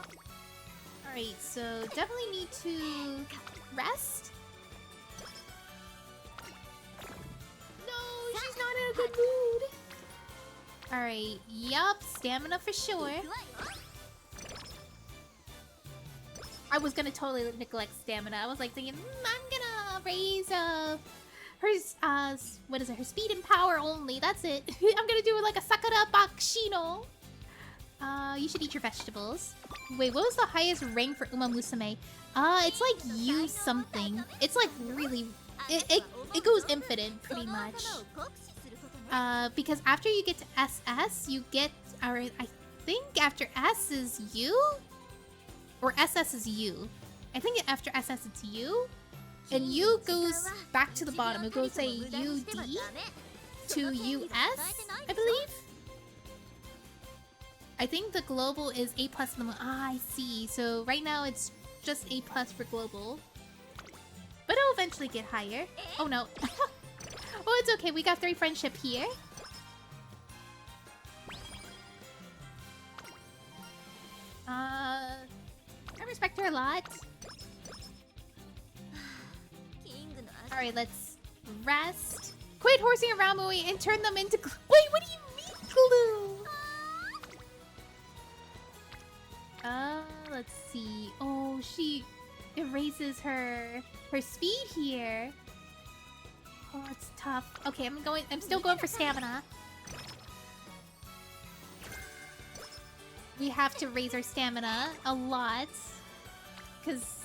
right, so definitely need to rest. She's not in a good mood. Alright, yup, stamina for sure. I was gonna totally neglect stamina. I was like thinking, I'm gonna raise her what is it? Her speed and power only. That's it. I'm gonna do like a Sakura Bakshino. You should eat your vegetables. Wait, what was the highest rank for Ume Musume? It's like U something. It's like really... It goes infinite, pretty much. Because after you get to SS, you get... I think after S is U? Or SS is U. I think after SS it's U. And U goes back to the bottom. It goes, say, UD to US, I believe? I think the global is A+ in the... I see. So right now it's just A+ for global. But it'll eventually get higher. Oh no. Oh, it's okay. We got 3 friendship here. I respect her a lot. Alright, let's rest. Quit horsing around, Mui, and turn them into glue. Wait, what do you mean glue? Let's see. Oh, she erases her speed here. Oh, it's tough. Okay, I'm still going for stamina. We have to raise our stamina a lot. Because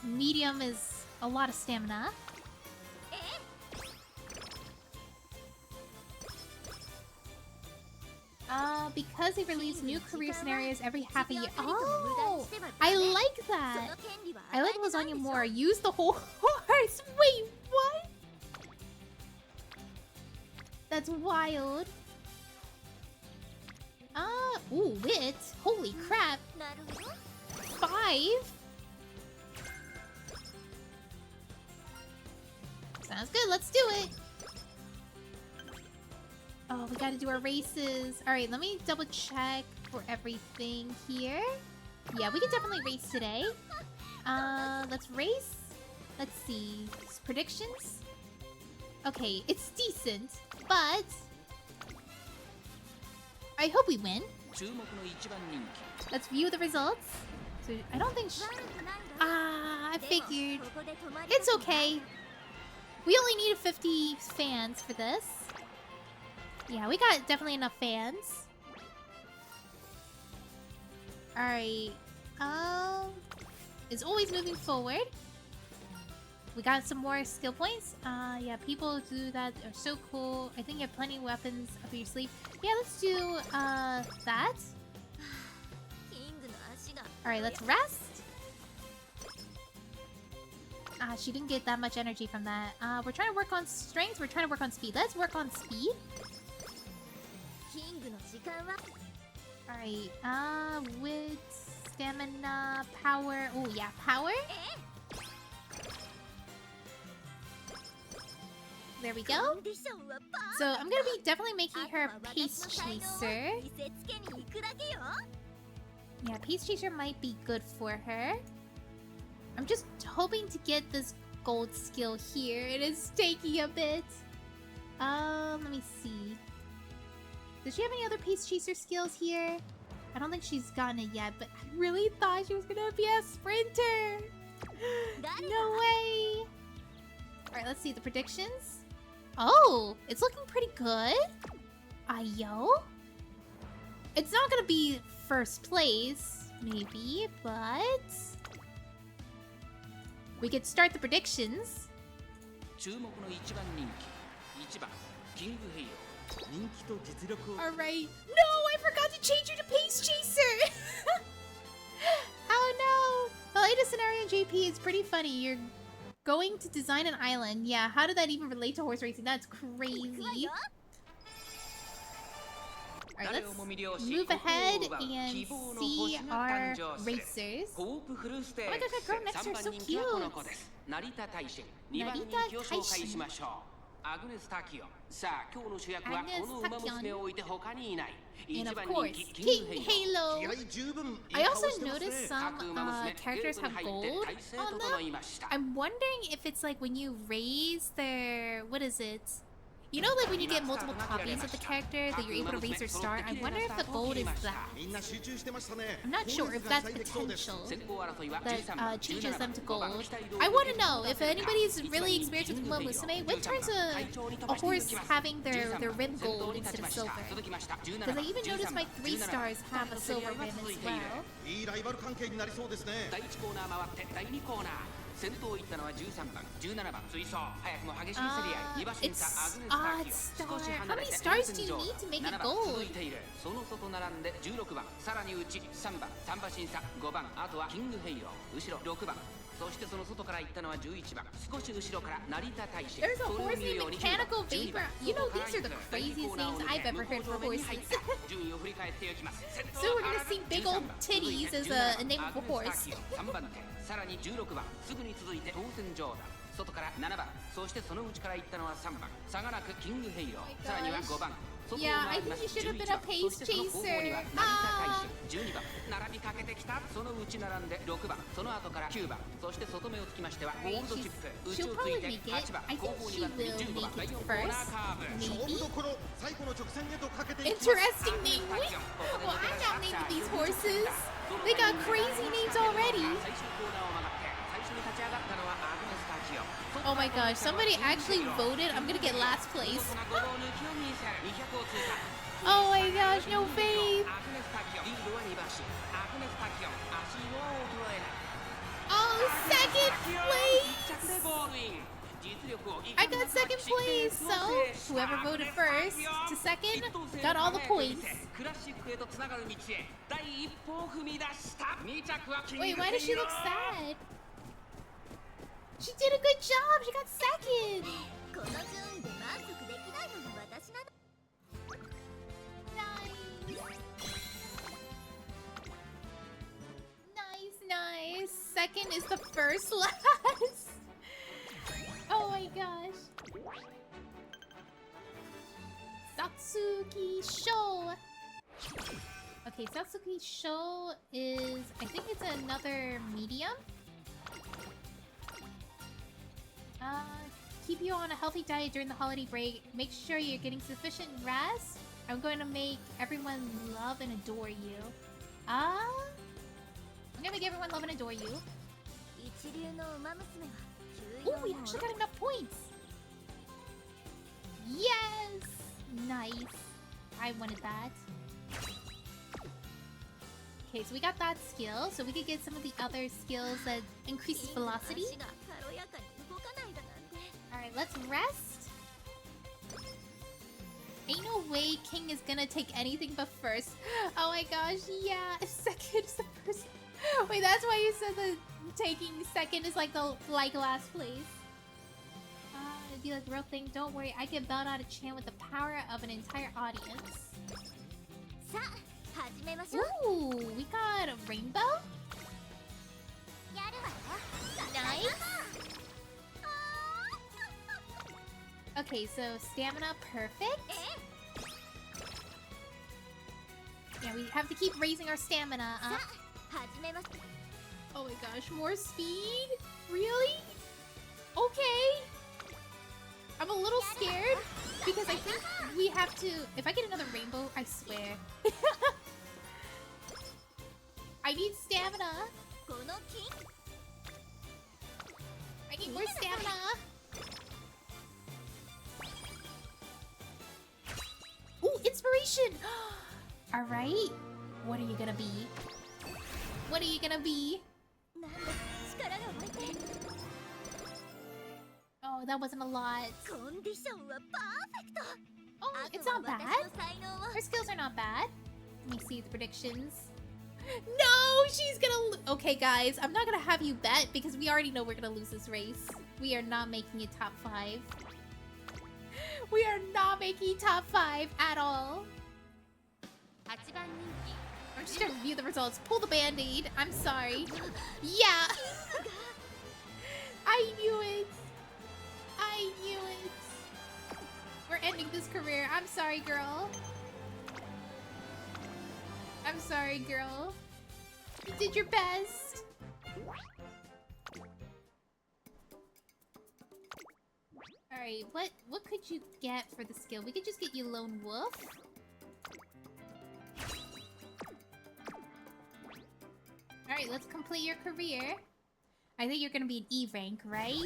medium is a lot of stamina. Because they release new career scenarios every half a year. Oh, I like that. I like lasagna more. Use the whole horse. Wait, what? That's wild. Ooh, wit. Holy crap. 5? Sounds good. Let's do it. Oh, we gotta do our races. Alright, let me double check for everything here. Yeah, we can definitely race today. Let's race. Let's see. Predictions? Okay, it's decent, but... I hope we win. Let's view the results. So, I don't think I figured. It's okay. We only needed 50 fans for this. Yeah, we got definitely enough fans. Alright. It's always moving forward. We got some more skill points. Yeah, people do that are so cool. I think you have plenty of weapons up your sleeve. Yeah, let's do, that. Alright, let's rest. She didn't get that much energy from that. We're trying to work on strength. We're trying to work on speed. Let's work on speed. Alright, with stamina, power. Oh, yeah, power. There we go. So I'm gonna be definitely making her a Pace Chaser. Yeah, Pace Chaser might be good for her. I'm just hoping to get this gold skill here. It is taking a bit. Let me see. Does she have any other Pace Chaser skills here? I don't think she's gotten it yet, but I really thought she was gonna be a sprinter. No way. Alright, let's see the predictions. Oh, it's looking pretty good. Ayo. It's not gonna be first place, maybe, but... we could start the predictions. Alright. No, I forgot to change her to Pace Chaser! Oh no! The latest scenario in JP is pretty funny. You're going to design an island. Yeah, how did that even relate to horse racing? That's crazy. Alright, let's move ahead and see our racers. Oh my gosh, that girl next to her is so cute! Narita Taishin. Agnes Takion. And of course, King Halo. I also noticed some characters have gold on them. I'm wondering if it's like when you raise their... what is it? You know, like when you get multiple copies of the character that you're able to raise their star? I wonder if the gold is that. I'm not sure if that's potential that changes them to gold. I want to know if anybody's really experienced with Ume Musume, what turns a horse having their rim gold instead of silver? Because I even noticed my 3 stars have a silver rim as well. 先頭を行ったのは13番、17番、追走。早くも激しい競り合い。2馬身差アグネスターキオ。少し離れて7番続いている。その外並んで16番、さらに内3番、3馬身差5番、あとはキングヘイロー。後ろ6番。そしてその外から行ったのは11番。少し後ろから成田大使。There's a horse named Mechanical Vapor. You know, these are the craziest names I've ever heard for horses. So we're gonna see big old titties as a name of a horse. 3番手。さらに16番、すぐに続いて当選上だ。外から7番、そしてその内から行ったのは3番、差がなくキングヘイロー。さらには5番。Yeah, I think you should have been a pace chaser. 12番、並びかけてきた。その内並んで6番、その後から9番、そして外目をつきましてはゴールドチップ。内をついて8番、後方には15番、第4コーナーカーブ。 Interesting name. Well, I'm not naming these horses. They got crazy names already. Oh my gosh, somebody actually voted. I'm gonna get last place. Oh my gosh, no faith. Oh, second place. I got second place, so whoever voted first to second got all the points. Wait, why does she look sad? She did a good job. She got second. Nice. Second is the first last. Oh my gosh. Satsuki Show. Okay, Satsuki Show is, I think it's another medium. Keep you on a healthy diet during the holiday break. Make sure you're getting sufficient rest. I'm going to make everyone love and adore you. I'm gonna make everyone love and adore you. Oh, we actually got enough points. Yes! Nice. I wanted that. Okay, so we got that skill. So we could get some of the other skills that increases velocity. Alright, let's rest. Ain't no way King is gonna take anything but first. Oh my gosh, yeah. Second is the first. Wait, that's why you said that taking second is like the last place. It'd be like the real thing. Don't worry, I can belt out a chant with the power of an entire audience. Ooh, we got a rainbow? Nice. Okay, so stamina perfect. Yeah, we have to keep raising our stamina up. Oh my gosh, more speed? Really? Okay. I'm a little scared because I think we have to... If I get another rainbow, I swear. I need stamina. I need more stamina. Ooh, inspiration! Alright. What are you gonna be? What are you gonna be? Oh, that wasn't a lot. Oh, it's not bad. Her skills are not bad. Let me see the predictions. No, she's gonna... Okay, guys, I'm not gonna have you bet because we already know we're gonna lose this race. We are not making it top 5. We are not making top 5 at all. I'm just gonna review the results. Pull the band-aid. I'm sorry. Yeah. I knew it. I knew it. We're ending this career. I'm sorry, girl. I'm sorry, girl. You did your best. Alright, what could you get for the skill? We could just get you Lone Wolf. Alright, let's complete your career. I think you're gonna be an E rank, right?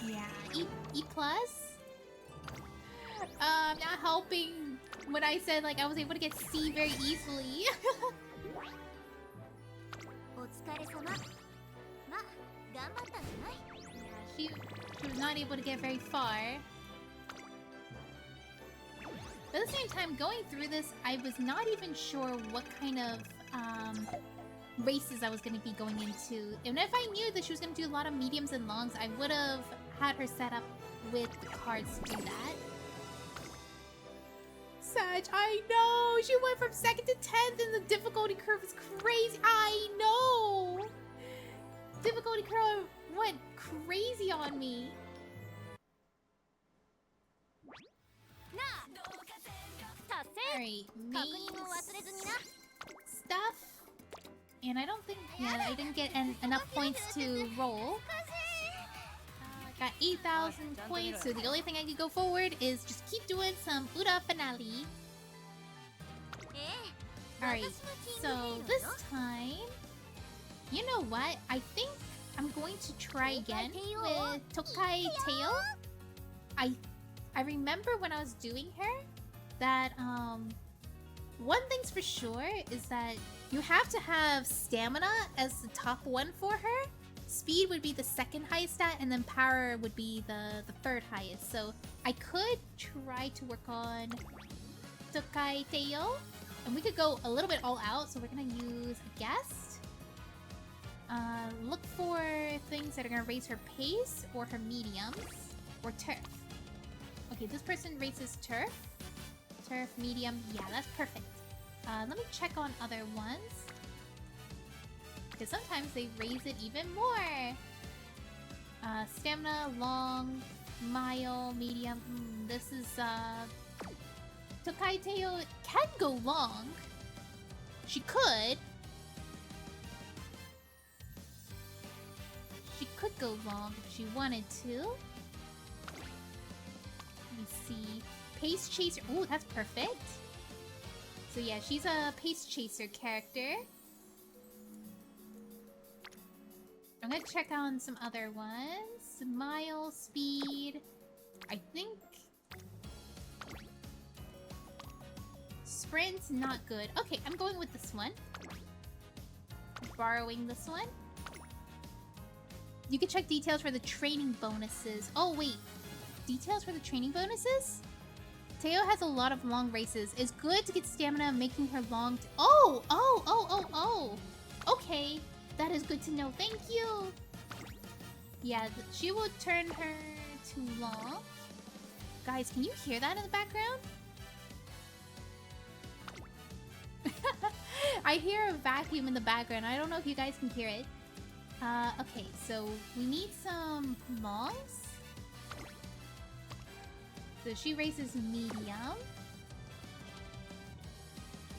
Yeah, E plus? Not helping when I said like I was able to get C very easily. Yeah, she was not able to get very far. But at the same time, going through this, I was not even sure what kind of races I was going to be going into. And if I knew that she was going to do a lot of mediums and longs, I would have had her set up with the cards to do that. Sag, I know! She went from 2nd to 10th and the difficulty curve is crazy! I know! Difficulty curve went crazy on me. Alright, main stuff. And I don't think, yeah, I didn't get enough points to roll. Got 8,000 points, so the only thing I can go forward is just keep doing some Uda finale. Alright, so this time, you know what? I think I'm going to try again with Tokai Teo. I remember when I was doing her that one thing's for sure is that you have to have stamina as the top one for her. Speed would be the 2nd highest stat, and then power would be the 3rd highest. So I could try to work on Tokai Teo, and we could go a little bit all out. So we're gonna use a guest. Look for things that are gonna raise her pace or her mediums or turf. Okay, this person raises turf. Turf, medium, yeah, that's perfect. Let me check on other ones. Because sometimes they raise it even more. Stamina, long, mile, medium. This is, Tokai Teo can go long. She could. She could go long if she wanted to. Let me see. Pace Chaser. Ooh, that's perfect. So yeah, she's a Pace Chaser character. I'm gonna check on some other ones. Mile, speed. I think... Sprint's not good. Okay, I'm going with this one. Borrowing this one. You can check details for the training bonuses. Oh, wait. Details for the training bonuses? Teo has a lot of long races. It's good to get stamina making her long... Oh! Okay. That is good to know. Thank you! Yeah, she will turn her too long. Guys, can you hear that in the background? I hear a vacuum in the background. I don't know if you guys can hear it. Okay, so we need some longs. So she races medium.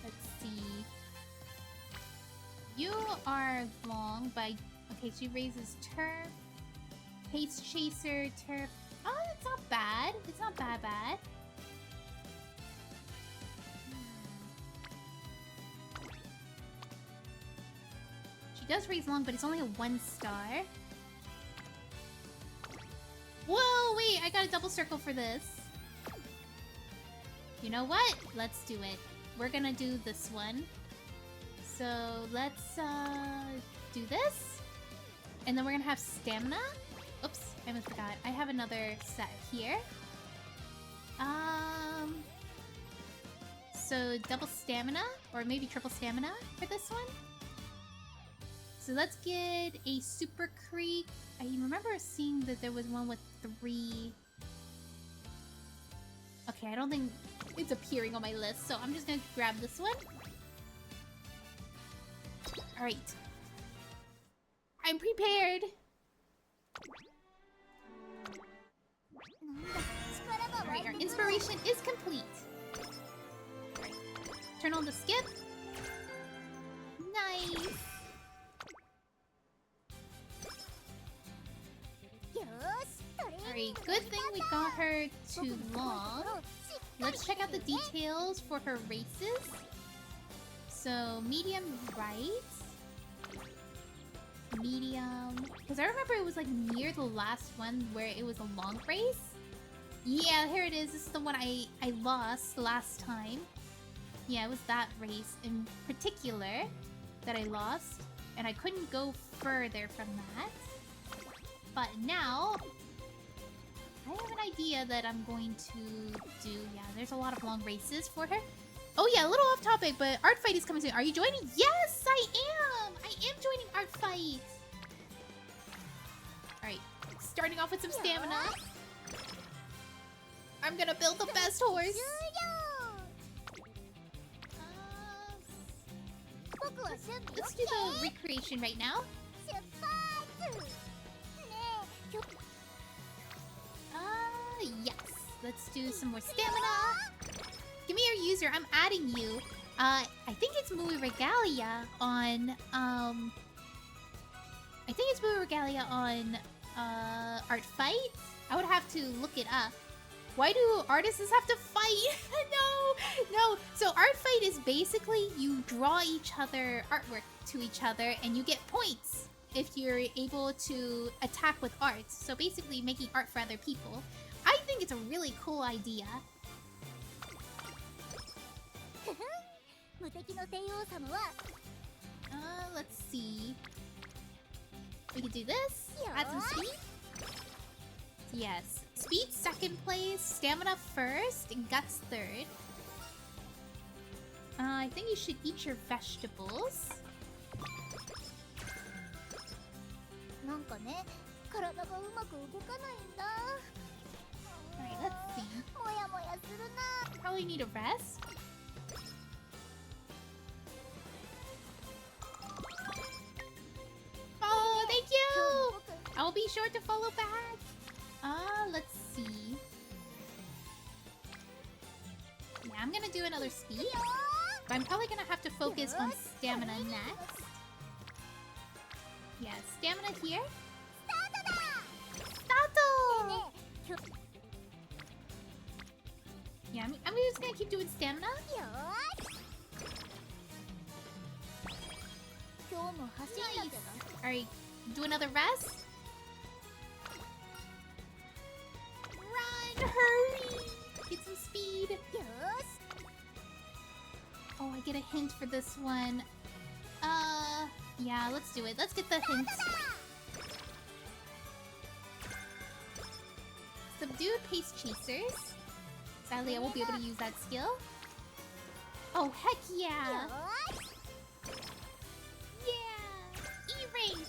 Let's see. You are long, but... Okay, she raises turf. Pace Chaser, turf. Oh, it's not bad. It's not bad. She does raise long, but it's only a 1-star. Whoa, wait, I got a double circle for this. You know what? Let's do it. We're gonna do this one. So let's do this. And then we're gonna have stamina. Oops, I almost forgot. I have another set here. So double stamina, or maybe triple stamina for this one. So let's get a Super Creek. I remember seeing that there was one with 3. Okay, I don't think it's appearing on my list, so I'm just gonna grab this one. Alright. I'm prepared! Alright, our inspiration is complete. Alright. Turn on the skip. Nice! Alright, good thing we got her too long. Let's check out the details for her races. So, medium right. Medium. Because I remember it was like near the last one where it was a long race. Yeah, here it is. This is the one I lost last time. Yeah, it was that race in particular that I lost. And I couldn't go further from that. But now, I have an idea that I'm going to do. Yeah, there's a lot of long races for her. Oh yeah, a little off topic, but Art Fight is coming soon. Are you joining? Yes, I am! I am joining Art Fight! Alright, starting off with some stamina. I'm gonna build the best horse. Let's do the recreation right now. Yes. Let's do some more stamina. Give me your user. I'm adding you. I think it's Mui Regalia on, Art Fight? I would have to look it up. Why do artists have to fight? No. So Art Fight is basically you draw each other artwork to each other and you get points if you're able to attack with art. So basically making art for other people. I think it's a really cool idea. Let's see. We can do this. Add some speed. Yes. Speed second place, stamina first, and guts third. I think you should eat your vegetables. Alright, let's see. Probably need a rest. Oh, thank you! I'll be sure to follow back. Let's see. Yeah, I'm gonna do another speed. But I'm probably gonna have to focus on stamina next. Yeah, stamina here. Stato! Yeah, I'm just gonna keep doing stamina. Nice. Alright, do another rest. Run! Hurry! Get some speed. Oh, I get a hint for this one. Yeah, let's do it. Let's get the hint. Subdue Pace Chasers. Sadly, I won't be able to use that skill. Oh, heck yeah! Yeah! E-rank!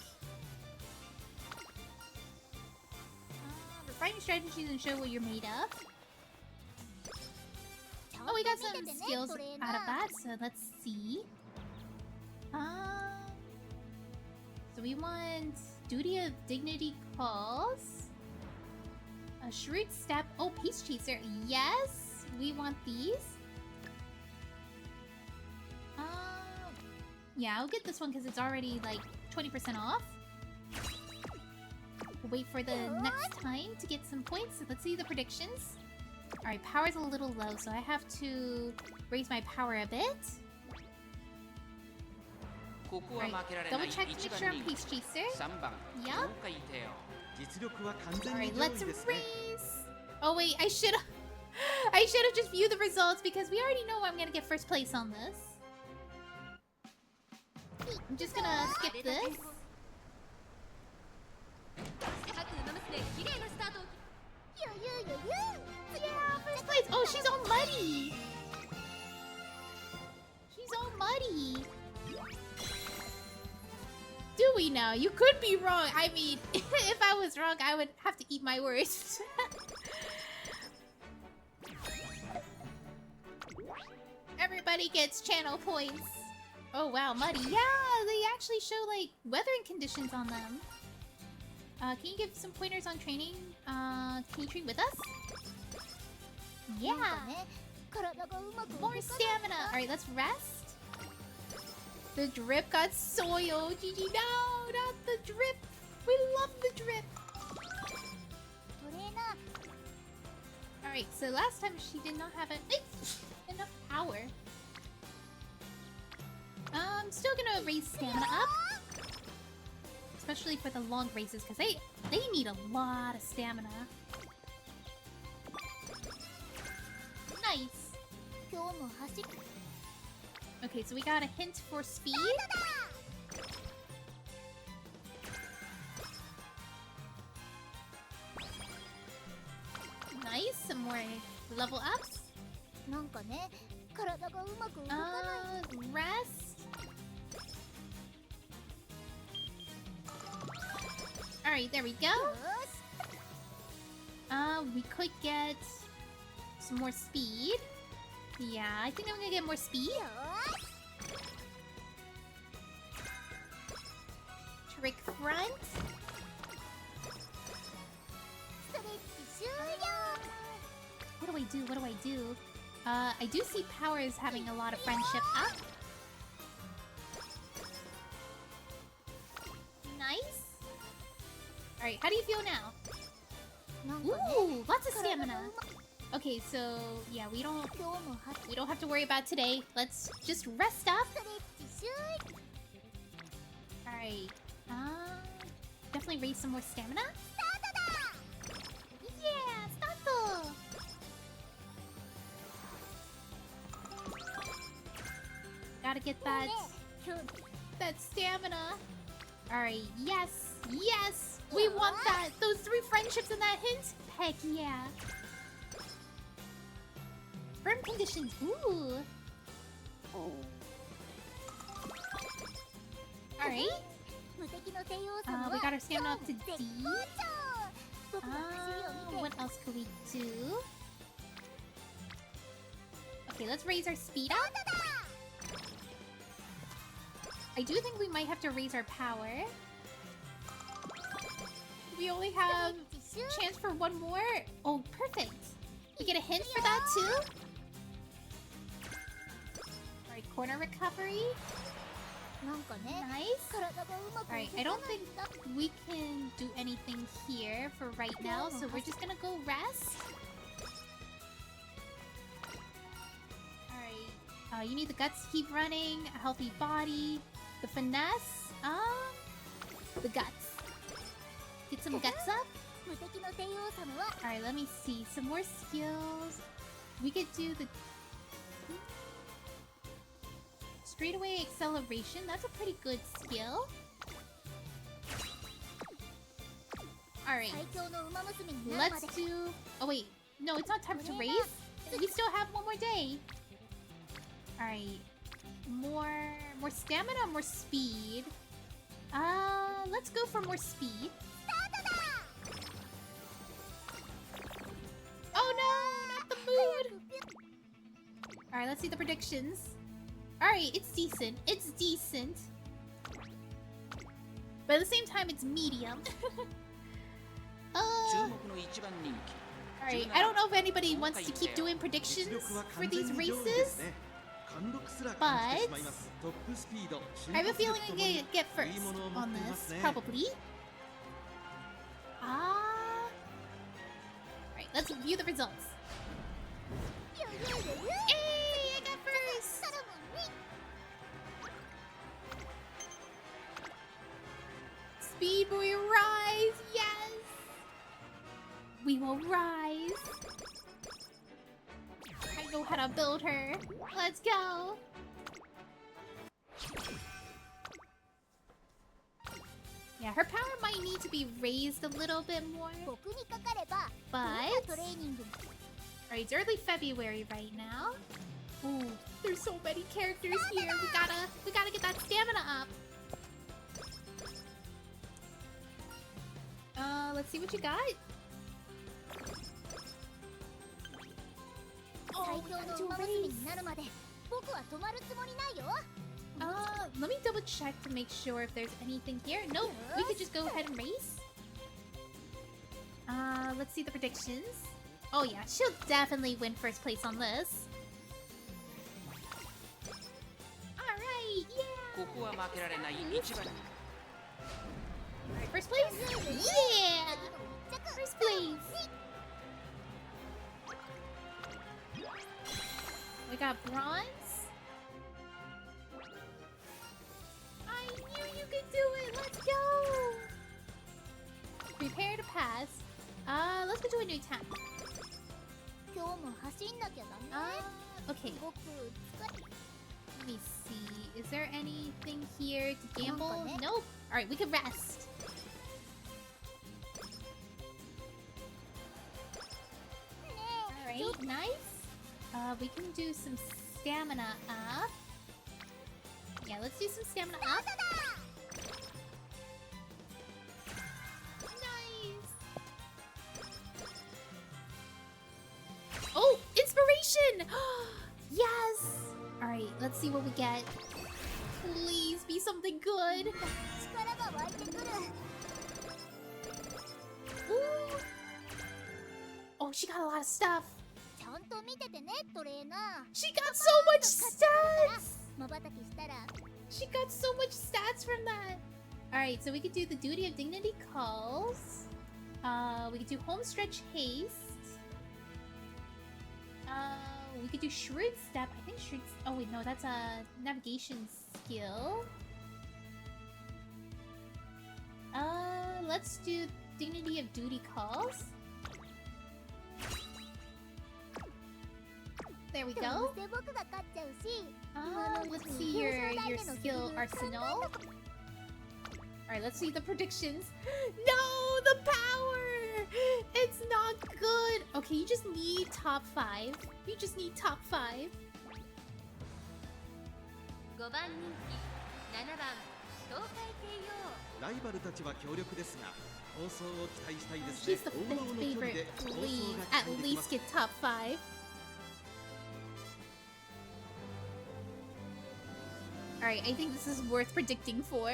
Refine your strategies and show what you're made of. Oh, we got some skills out of that, so let's see. So we want Duty of Dignity Calls. A Shrewd Step. Oh, Pace Chaser. Yes! We want these. Yeah, I'll get this one because it's already like 20% off. We'll wait for the next time to get some points. So let's see the predictions. Alright, power's a little low, so I have to raise my power a bit. Right, double check to make sure I'm Pace Chaser. Yup. Alright, let's race. Oh wait, I should have just viewed the results because we already know I'm gonna get first place on this. I'm just gonna skip this. Yeah, first place. Oh, she's all muddy. She's all muddy. Do we know? You could be wrong. I mean, if I was wrong, I would have to eat my words. Everybody gets channel points. Oh wow, muddy. Yeah, they actually show like weathering conditions on them. Can you give some pointers on training? Can you train with us? Yeah. More stamina. Alright, let's rest. The drip got soiled. GG, no, not the drip. We love the drip. Alright, so last time she did not have enough power. I'm still gonna raise stamina up. Especially for the long races, because they need a lot of stamina. Nice! Okay, so we got a hint for speed. Nice, some more level ups. Rest. Alright, there we go. We could get some more speed. Yeah, I think I'm gonna get more speed. Trick front. What do I do? What do I do? I do see Power is having a lot of friendship up. Nice. Alright, how do you feel now? Ooh, lots of stamina. Okay, so yeah, we don't have to worry about today. Let's just rest up. Alright. Definitely raise some more stamina. Yeah, start. Gotta get that stamina. Alright, yes, yes! We want that! Those 3 friendships and that hint? Heck yeah. Firm conditions, ooh. Alright. We got our stamina up to D. What else could we do? Okay, let's raise our speed up. I do think we might have to raise our power. We only have chance for 1 more. Oh, perfect. We get a hint for that too. Alright, corner recovery. Nice. Alright, I don't think we can do anything here for right now, so we're just gonna go rest. Alright, you need the guts to keep running, a healthy body, the finesse, the guts. Get some guts up. Alright, let me see. Some more skills. We could do the straightaway acceleration. That's a pretty good skill. Alright. Let's do... Oh wait. No, it's not time to race. We still have 1 more day. Alright. More stamina, more speed. Let's go for more speed. Oh no, not the mood. Alright, let's see the predictions. Alright, it's decent. It's decent. But at the same time, it's medium. Alright, I don't know if anybody wants to keep doing predictions for these races. But I have a feeling I'm gonna get first on this, probably. Alright, let's view the results. Hey, I got first! Speed boy rise, yes! We will rise! I know how to build her. Let's go! Yeah, her power might need to be raised a little bit more. But... Alright, it's early February right now. Ooh, there's so many characters here. We gotta get that stamina up. Let's see what you got. Oh, we gotta do a race. Let me double check to make sure if there's anything here. Nope, we could just go ahead and race. Let's see the predictions. Oh yeah, she'll definitely win first place on this. Alright, yeah! Alright, first place? Yeah! First place! We got bronze. I knew you could do it. Let's go. Prepare to pass. Let's go to a new tab. Okay. Let me see. Is there anything here to gamble? Nope. Alright, we can rest. Alright, nice. We can do some stamina up. Yeah, let's do some stamina up. Nice. Oh, inspiration! Yes! Alright, let's see what we get. Please be something good. Ooh. Oh, she got a lot of stuff. She got so much stats! She got so much stats from that. Alright, so we could do the Duty of Dignity calls. We could do Homestretch Haste. We could do Shrewd Step. I think Shrewd... Oh wait, no, that's a navigation skill. Let's do Dignity of Duty calls. There we go. Let's see your skill arsenal. Alright, let's see the predictions. No, the power! It's not good. Okay, you just need top 5. You just need top 5. She's the favorite. Please, at least get top 5. Alright, I think this is worth predicting for.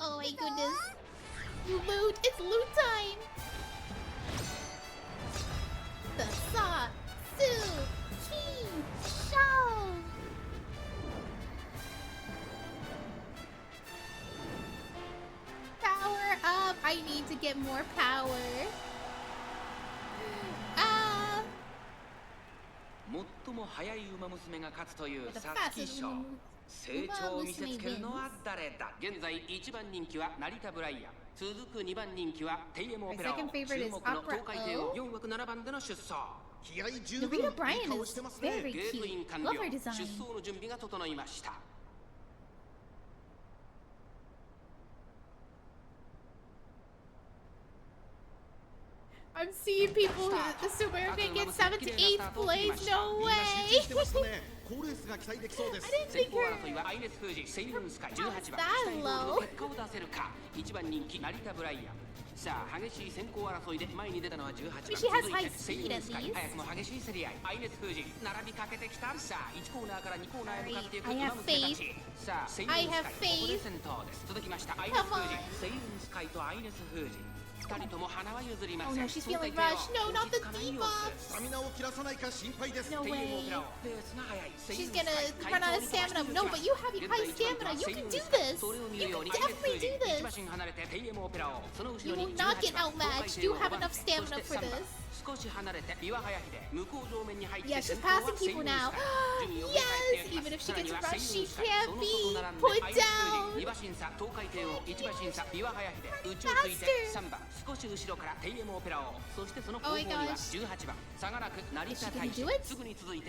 Oh my goodness. Loot! It's loot time! The Sa, Su, Ki, Shao! Power up! I need to get more power. 最も速い馬娘が勝つという皐月賞。成長を見せつけるのは誰だ。現在1番人気は成田ブライアン、続く2番人気はテイエムオペラオ、注目の東海帝王4枠7番での出走。気合十分いい顔してますね。ゲートイン完了。出走の準備が整いました。I'm seeing people assuming we're gonna get 7th to 8th place. No way! I didn't think her that low. さあ激しい先行争いで前に出たのは18番。 She has high speed at least. 早くも激しい競り合い。アイネス・フージ並びかけてきた。さあ1コーナーから2コーナーへ向かっていく I have faith. さあセイウンスカイここで先頭です。続きましたアイネス・フージ、セイウンスカイとアイネス・フージ。2人とも花は譲りません。 Oh no, she's feeling rushed. No, not the debuff. スタミナを切らさないか心配です。 No way. ペースが速い。 She's gonna run out of stamina. No, but you have high stamina. You can do this. You can definitely do this. You will not get outmatched. You have enough stamina for this. Yeah, she's passing people now. Yes, even if she gets rushed, she can't be put down. Faster. Oh my gosh. Is she gonna do it?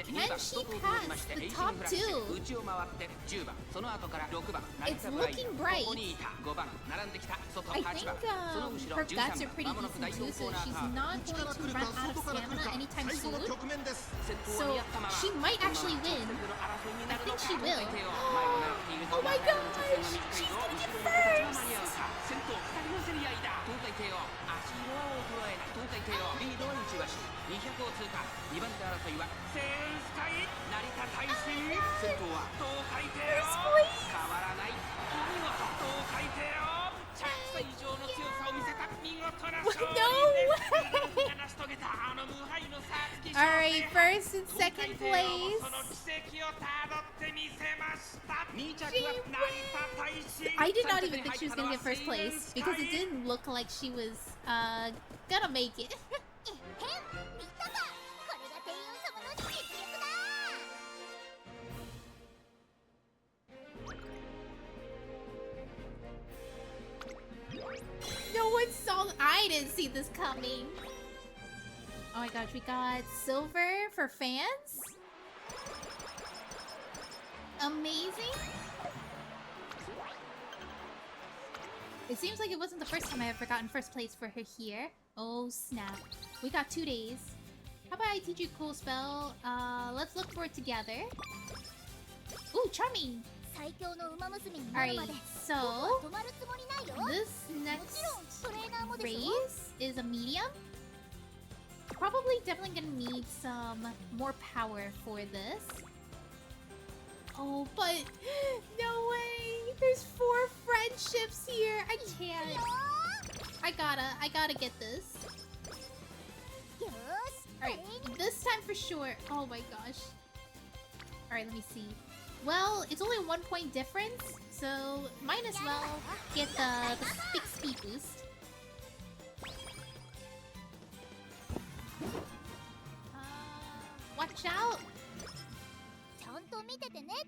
Can she pass the top 2? It's looking bright. I think her guts are pretty decent too, so she's not going to run out of stamina anytime soon. So she might actually win. I think she will. Oh my gosh! She's gonna get first! Alright, first and second place. I did not even think she was gonna get first place because it didn't look like she was gonna make it. No one saw. I didn't see this coming. Oh my gosh, we got silver for fans. Amazing. It seems like it wasn't the first time I ever gotten first place for her here. Oh snap. We got 2 days. How about I teach you a cool spell? Let's look for it together. Ooh, charming! Alright, so this next race is a medium. Probably definitely gonna need some more power for this. Oh, but no way! There's 4 friendships here. I can't. I gotta get this. Alright, this time for sure. Oh my gosh. Alright, let me see. Well, it's only a 1 point difference, so might as well get the big speed boost. Watch out!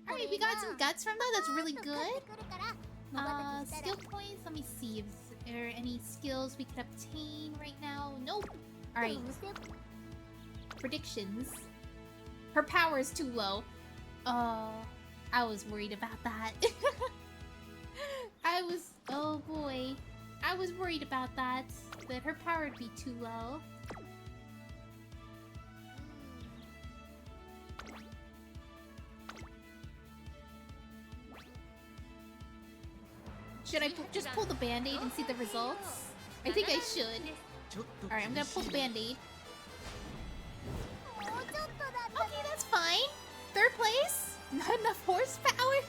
Alright, we got some guts from that. That's really good. Skill points. Let me see if there are any skills we could obtain right now. Nope. Alright. Predictions. Her power is too low. I was worried about that. Oh boy. I was worried about that. That her power would be too low. Should I just pull the band-aid and see the results? I think I should. Alright, I'm gonna pull the band-aid. Okay, that's fine. 3rd place? Not enough horsepower?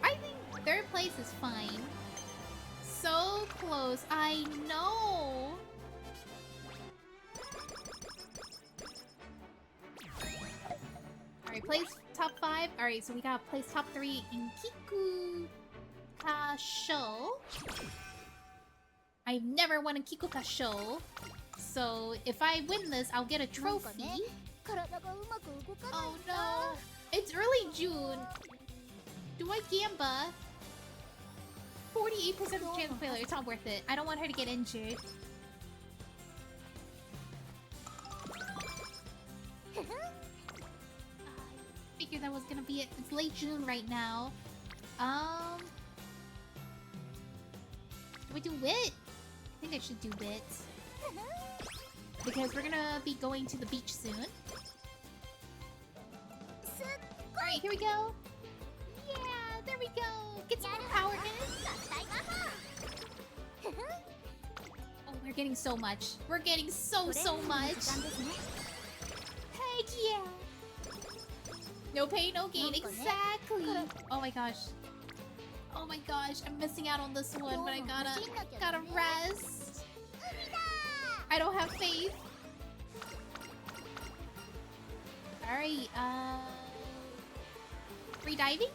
I think 3rd place is fine. So close. I know. Alright, place top 5. Alright, so we gotta place top 3 in Kiku Show. I've never won a Kikuka Show, so if I win this, I'll get a trophy. Oh no! It's early June. Do I gamba? 48% of chance of failure. It's not worth it. I don't want her to get injured. I figured that was gonna be it. It's late June right now. Do we do wit? I think I should do wit. Because we're gonna be going to the beach soon. Alright, here we go. Yeah, there we go. Get some more power in. Oh, we're getting so much. We're getting so much. Heck yeah. No pain, no gain. Exactly. Oh my gosh. Oh my gosh, I'm missing out on this one, but I gotta rest. I don't have faith. Alright, free diving?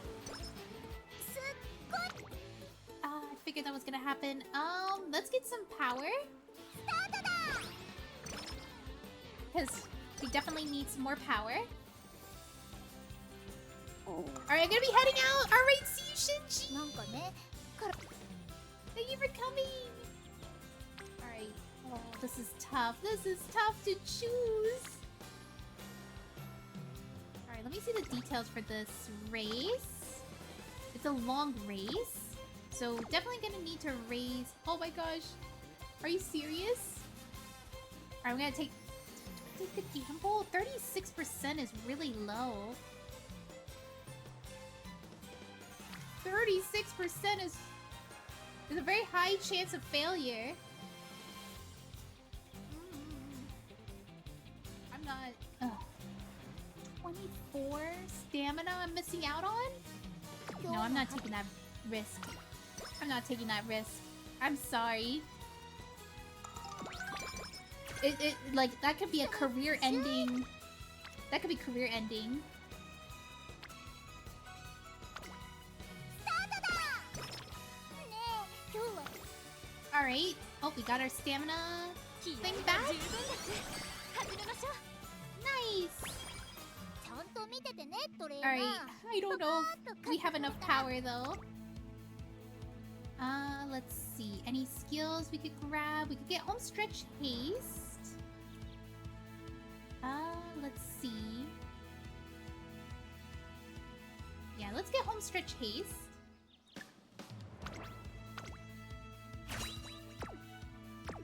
I figured that was gonna happen. Let's get some power. Because we definitely need some more power. Alright, I'm gonna be heading out! Alright, see you, Shinji! Thank you for coming! Alright. Oh, this is tough. This is tough to choose! Alright, let me see the details for this race. It's a long race. So, definitely gonna need to raise... Oh my gosh. Are you serious? Alright, I'm gonna take the gamble. 36% is really low. 36% is a very high chance of failure. I'm not... 24 stamina I'm missing out on? No, I'm not taking that risk. I'm not taking that risk. I'm sorry. Like, that could be a career ending. That could be career ending. Alright. Oh, we got our stamina. thing back. Nice. Alright, I don't know if we have enough power though. Let's see. Any skills we could grab? We could get Homestretch Haste. Let's see. Yeah, let's get Homestretch Haste.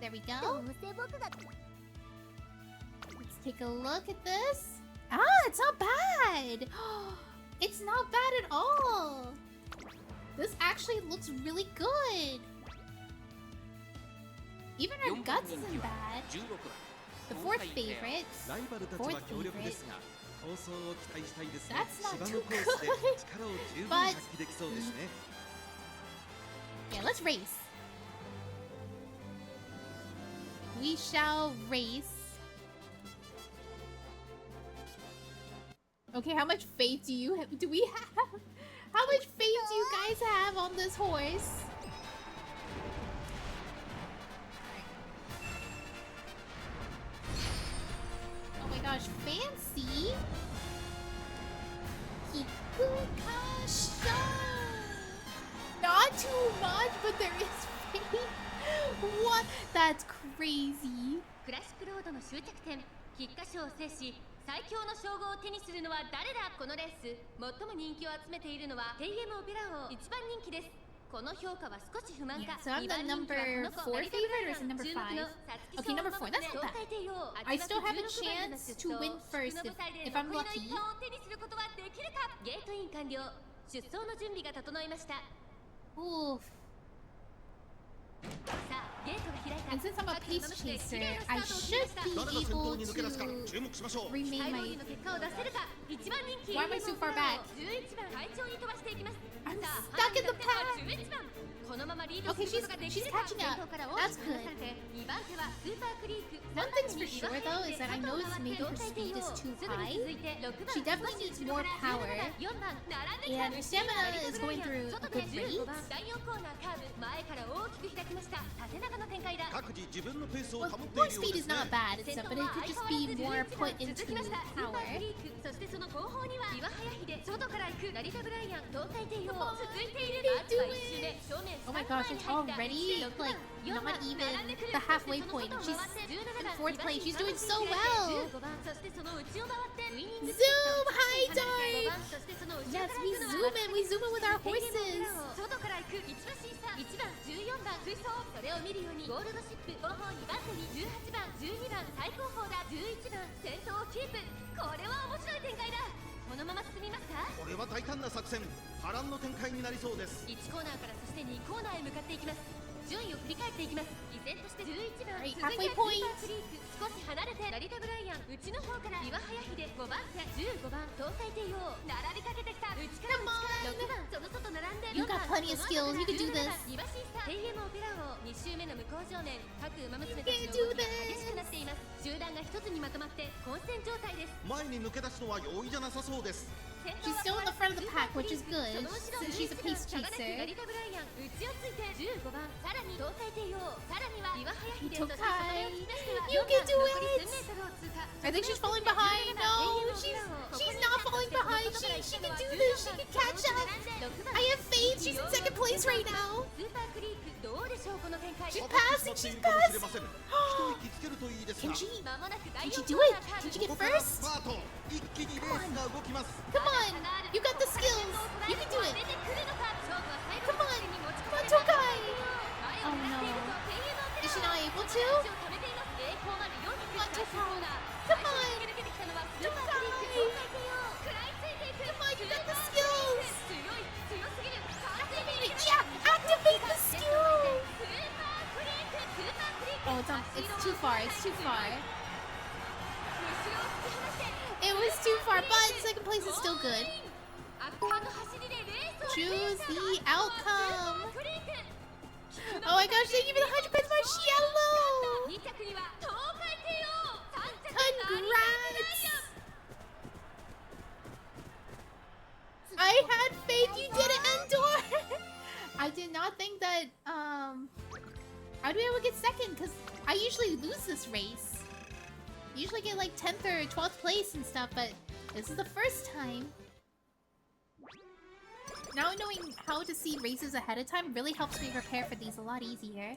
There we go. Let's take a look at this. Ah, it's not bad! It's not bad at all! This actually looks really good! Even our guts isn't bad. The fourth favorite. Fourth favorite. That's not too good! But... yeah, let's race. We shall race. Okay, how much faith do we have? How much faith do you guys have on this horse? Oh my gosh, fancy! Kikukasho! Not too much, but there is faith. What? That's crazy. 最強の称号を手にするのは誰だ。このレース最も人気を集めているのはテイエムオペラ王一番人気です。この評価は少し不満か。 So I'm the number 4 favorite or is it number 5? Okay, number 4. That's not bad. I still have a chance to win first if I'm lucky. ゲートイン完了。出走の準備が整いました。 Oof. And since I'm a pace chaser, I should be able to remain my... Why am I so far back? I'm stuck in the pack! Okay, she's catching up. That's good. One thing's for sure though is that I know it's maybe her speed is too high. She definitely needs more power. And her stamina is going through a good rate. Well, more speed is not bad, but it could just be more put into power. Oh my gosh, it's already like not even the halfway point. She's in 4th place. She's doing so well. Zoom! Hi, Dark! Yes, we zoom in. We zoom in with our horses. Alright, halfway point. Come on! You got plenty of skills. You can do this. You can do this. 集団が一つにまとまって混戦状態です。 前に抜け出すのは容易じゃなさそうです。 She's still in the front of the pack, which is good, since she's a pace chaser. Tokai, you can do it! I think she's falling behind. No, she's not falling behind. She can do this. She can catch up. I have faith. She's in 2nd place right now. She's passing. She's passing. Can she do it? Can she get first? Come on. You got the skills. You can do it. Come on. Come on, Tokai. Oh no. Is she not able to? Come on, Tokai. Come on. Tokai. Come on, you got the skills. Yeah, activate the skills. Oh, it's too far. It's too far. It was too far, but 2nd place is still good. Choose the outcome. Oh my gosh, thank you for the 100 bits, Marciello! Congrats! I had faith you did it, Endor! I did not think that, I How do I get second? Because I usually lose this race. I usually get like 10th or 12th place and stuff, but this is the first time. Now knowing how to see races ahead of time really helps me prepare for these a lot easier.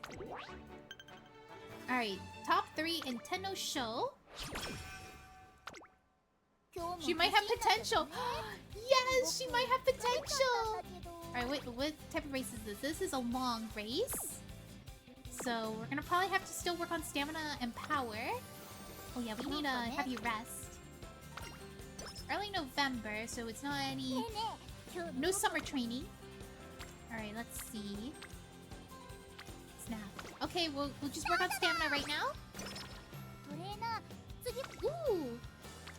Alright, top 3 Nintendo Show. She might have potential. Yes, she might have potential. Alright, wait, what type of race is this? This is a long race. So we're gonna probably have to still work on stamina and power. Oh yeah, we need a heavy rest. It's early November, so it's not any... No summer training. Alright, let's see. Snap. Okay, we'll just work on stamina right now. Ooh!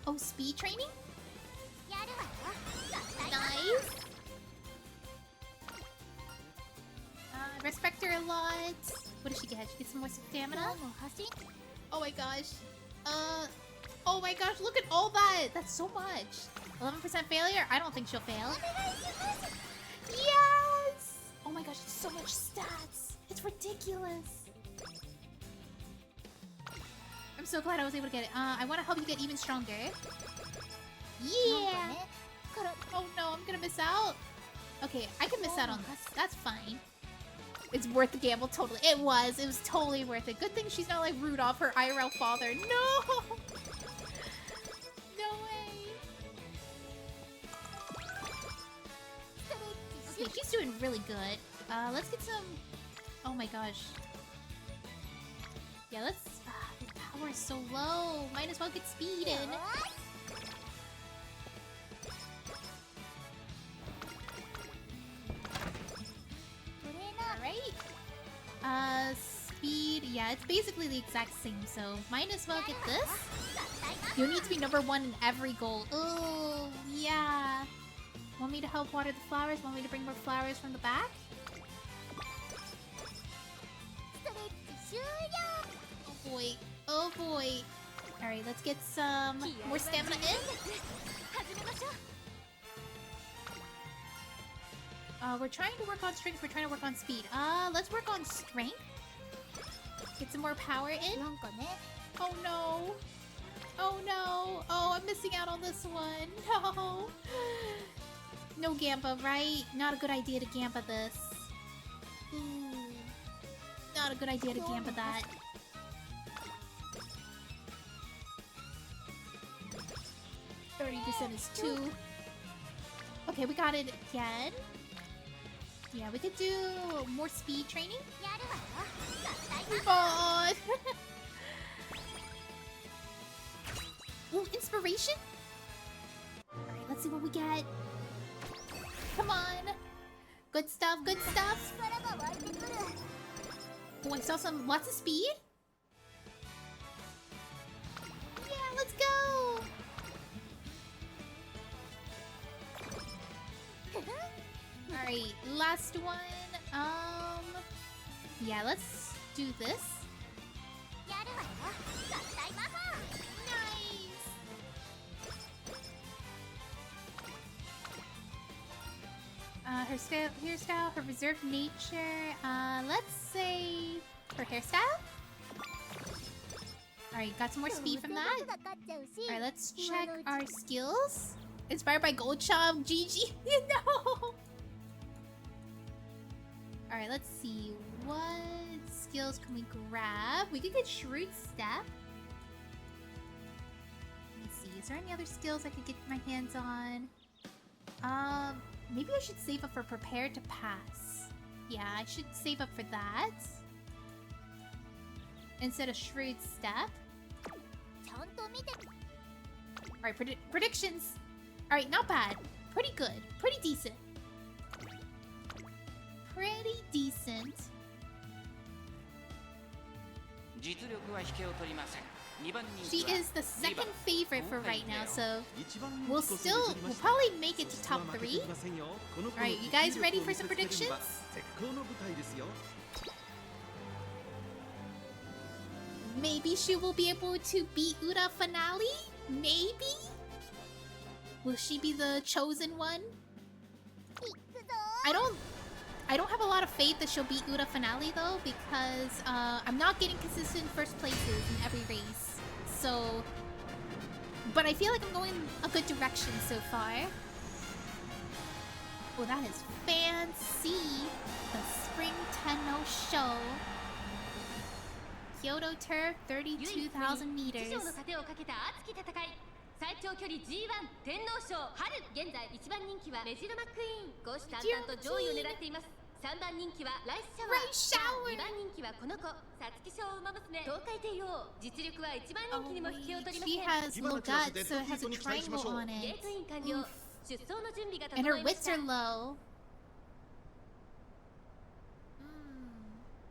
Oh, speed training? Nice! Respect her a lot. What does she get? She gets some more stamina? Oh my gosh. Oh my gosh, look at all that! That's so much. 11% failure? I don't think she'll fail. Yes! Oh my gosh, it's so much stats. It's ridiculous. I'm so glad I was able to get it. I want to help you get even stronger. Yeah! Oh no, I'm gonna miss out. Okay, I can miss out on this. That's fine. It's worth the gamble, totally. It was totally worth it. Good thing she's not like Rudolph, her IRL father. No! No way. Okay, she's doing really good. Let's get some... Oh my gosh. Yeah, let's... the power is so low. Might as well get speed in. Alright. Speed. Yeah, it's basically the exact same, so might as well get this. You need to be number 1 in every goal. Oh, yeah. Want me to help water the flowers? Want me to bring more flowers from the back? Oh boy. Oh boy. Alright, let's get some more stamina in. We're trying to work on strength, we're trying to work on speed. Let's work on strength. Get some more power in. Oh no. Oh no. Oh, I'm missing out on this one. No. No Gampa, right? Not a good idea to Gampa this. Ooh. Not a good idea to Gampa that. %, is 2. Okay, we got it again. Yeah, we could do more speed training. God. Ooh, inspiration? Alright, let's see what we get. Come on. Good stuff, good stuff. Oh, I saw lots of speed. Yeah, let's go. Alright, last one. Yeah, let's do this. Nice! Her hairstyle, her reserved nature. Let's say her hairstyle. Alright, got some more speed from that. Alright, let's check our skills. Inspired by Goldchomp, GG. No! Alright, let's see. What skills can we grab? We could get Shrewd Step. Let me see. Is there any other skills I could get my hands on? Maybe I should save up for Prepared to Pass. Yeah, I should save up for that. Instead of Shrewd Step. Alright, predictions. Alright, not bad. Pretty good. Pretty decent. Pretty decent. She is the second favorite for right now, so we'll probably make it to top 3. Alright, you guys ready for some predictions? Maybe she will be able to beat Ura finale? Maybe? Will she be the chosen one? I don't have a lot of faith that she'll beat Uda finale though, because I'm not getting consistent first places in every race. So, but I feel like I'm going a good direction so far. Oh, that is fancy. The Spring Tenno Show. Kyoto Turf, 32,000 meters. 最長距離 G1 天皇賞春現在1番人気はメジロマックイーン虎視眈々と上位を狙っています3番人気はライスシャワー2番人気はこの子皐月賞馬娘東海帝王実力は1番人気にも引けを取りません She has no guts, so it has a triangle on ゲ it. ートイン完了出走の準備が And 整 her いま wits した are low.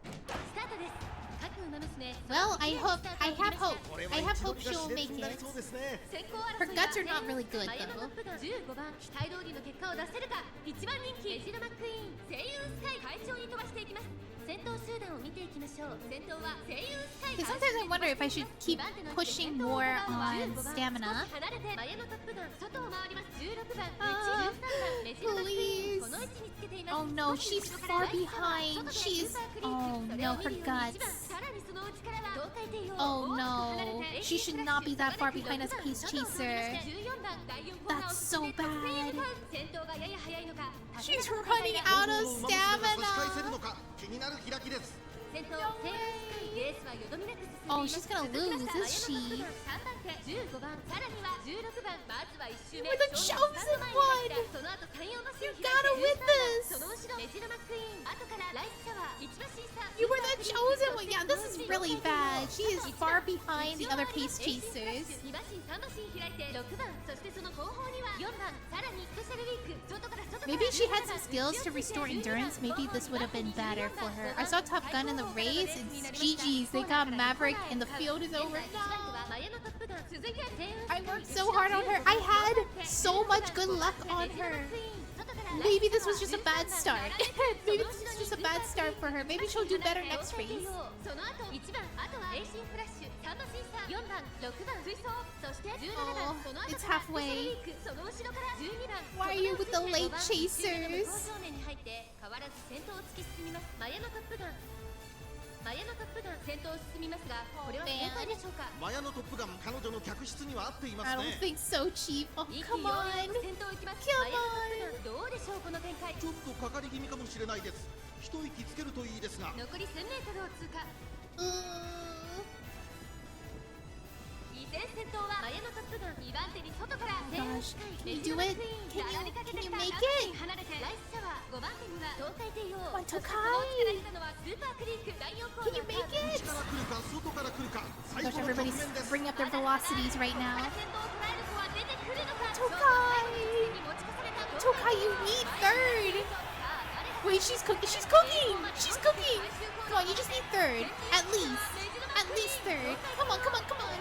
スタートです各馬娘 Well, I have hope. I have hope she'll make it. 先行 Her 争い guts are not really good マヤのト though. ップガン15番期待通りの結果を出せるか1番人気メジロマックイーン声優スカイ快調に飛ばしていきます先頭集団を見ていきましょう先頭は声優スカイ Because sometimes I wonder if I should keep pushing more on stamina. 離れてマヤのトップガン外を回ります16番 Ah, 13番メジロマックイーン please. この位置につけています Oh no, she's far behind. She's... Oh no, her guts. さらにその内からは東海帝王 Oh no, she should not be that far behind as Pace Chaser. That's so bad. She's running out of 差し返せる stamina. のか気になる開きです Oh, she's gonna lose, is she? You were the chosen one. You gotta win this. You were the chosen one. Yeah, this is really bad. She is far behind the other Pace Chasers. Maybe if she had some skills to restore endurance, maybe this would have been better for her. I saw Top Gun in the race, it's GG's. They got Maverick and the field is over. No. I worked so hard on her. I had so much good luck on her. Maybe this was just a bad start. Maybe this was just a bad start for her. Maybe she'll do better next race. Oh, it's halfway. Why are you with the late chasers? マヤのトップガン先頭を進みますがこれは正解でしょうかマヤのトップガン彼女の客室には合っていま I す don't ね think so, Chief. Oh, 一気 come 4 on. 先頭行きます Come マヤのトップガンどうでしょうこの展開ちょっとかかり気味かもしれないです一息つけるといいですが残り 1000m を通過 依然先頭はマヤのトップガン2番手に外から Gosh, can you do it? Can you make it? 離れてライスシャワー5番手には東海帝王 Come on, そして Tokai. その内から出たのはスーパークリーク第4コー Can ナ you ー make 内 it? から来るか外から来るか最 Gosh, 後の局 everybody's 面です bringing up their velocities right ここ now. から先頭を捉える子は出てくるのか Tokai! に持ち越された Tokai, you need third! Wait, she's cooking! She's cooking! She's cooking! Come on, you just need third. At least. At least third. Come on, come on, come on.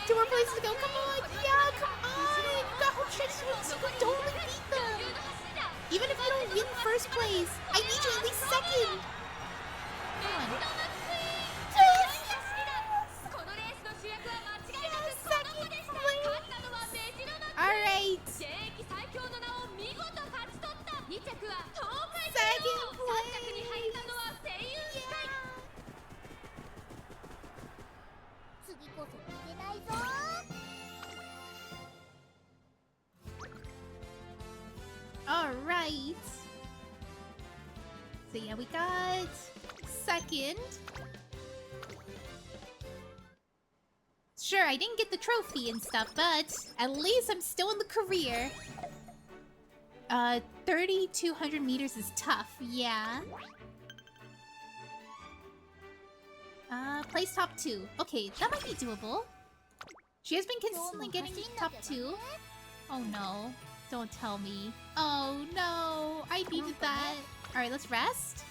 2 more places to go. Come on. Yeah, come on. You got home stretch wins. You can totally beat them. Even if you don't win first place, I need you at least second. Come on. Yes! このレースの主役は間違いなく Yes, この子でした second place. 勝ったのはメジロマック Alright. 現役最強の名を見事勝ち取った2着は東海 Second 帝王 place. 3着に入ったのは声優スカイ Alright. So yeah, we got second. Sure, I didn't get the trophy and stuff, but at least I'm still in the career. 3,200 meters is tough, yeah. Place top 2. Okay, that might be doable. She has been consistently getting top 2. Oh no. Don't tell me. Oh no. I needed that. Alright, let's rest.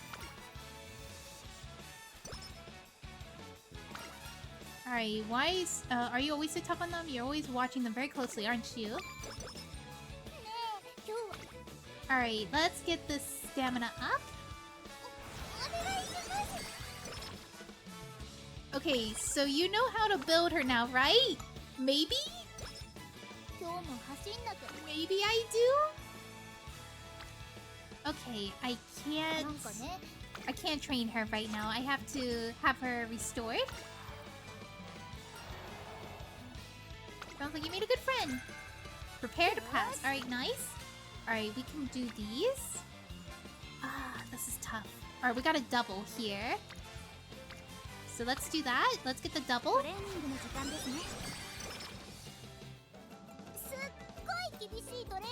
Alright, why is... are you always so tough on them? You're always watching them very closely, aren't you? Alright, let's get this stamina up. Okay, so you know how to build her now, right? Maybe? Maybe I do? Okay, I can't train her right now. I have to have her restored. Sounds like you made a good friend. Prepare to pass. Alright, nice. Alright, we can do these. Ah, this is tough. Alright, we got a double here. So let's do that. Let's get the double.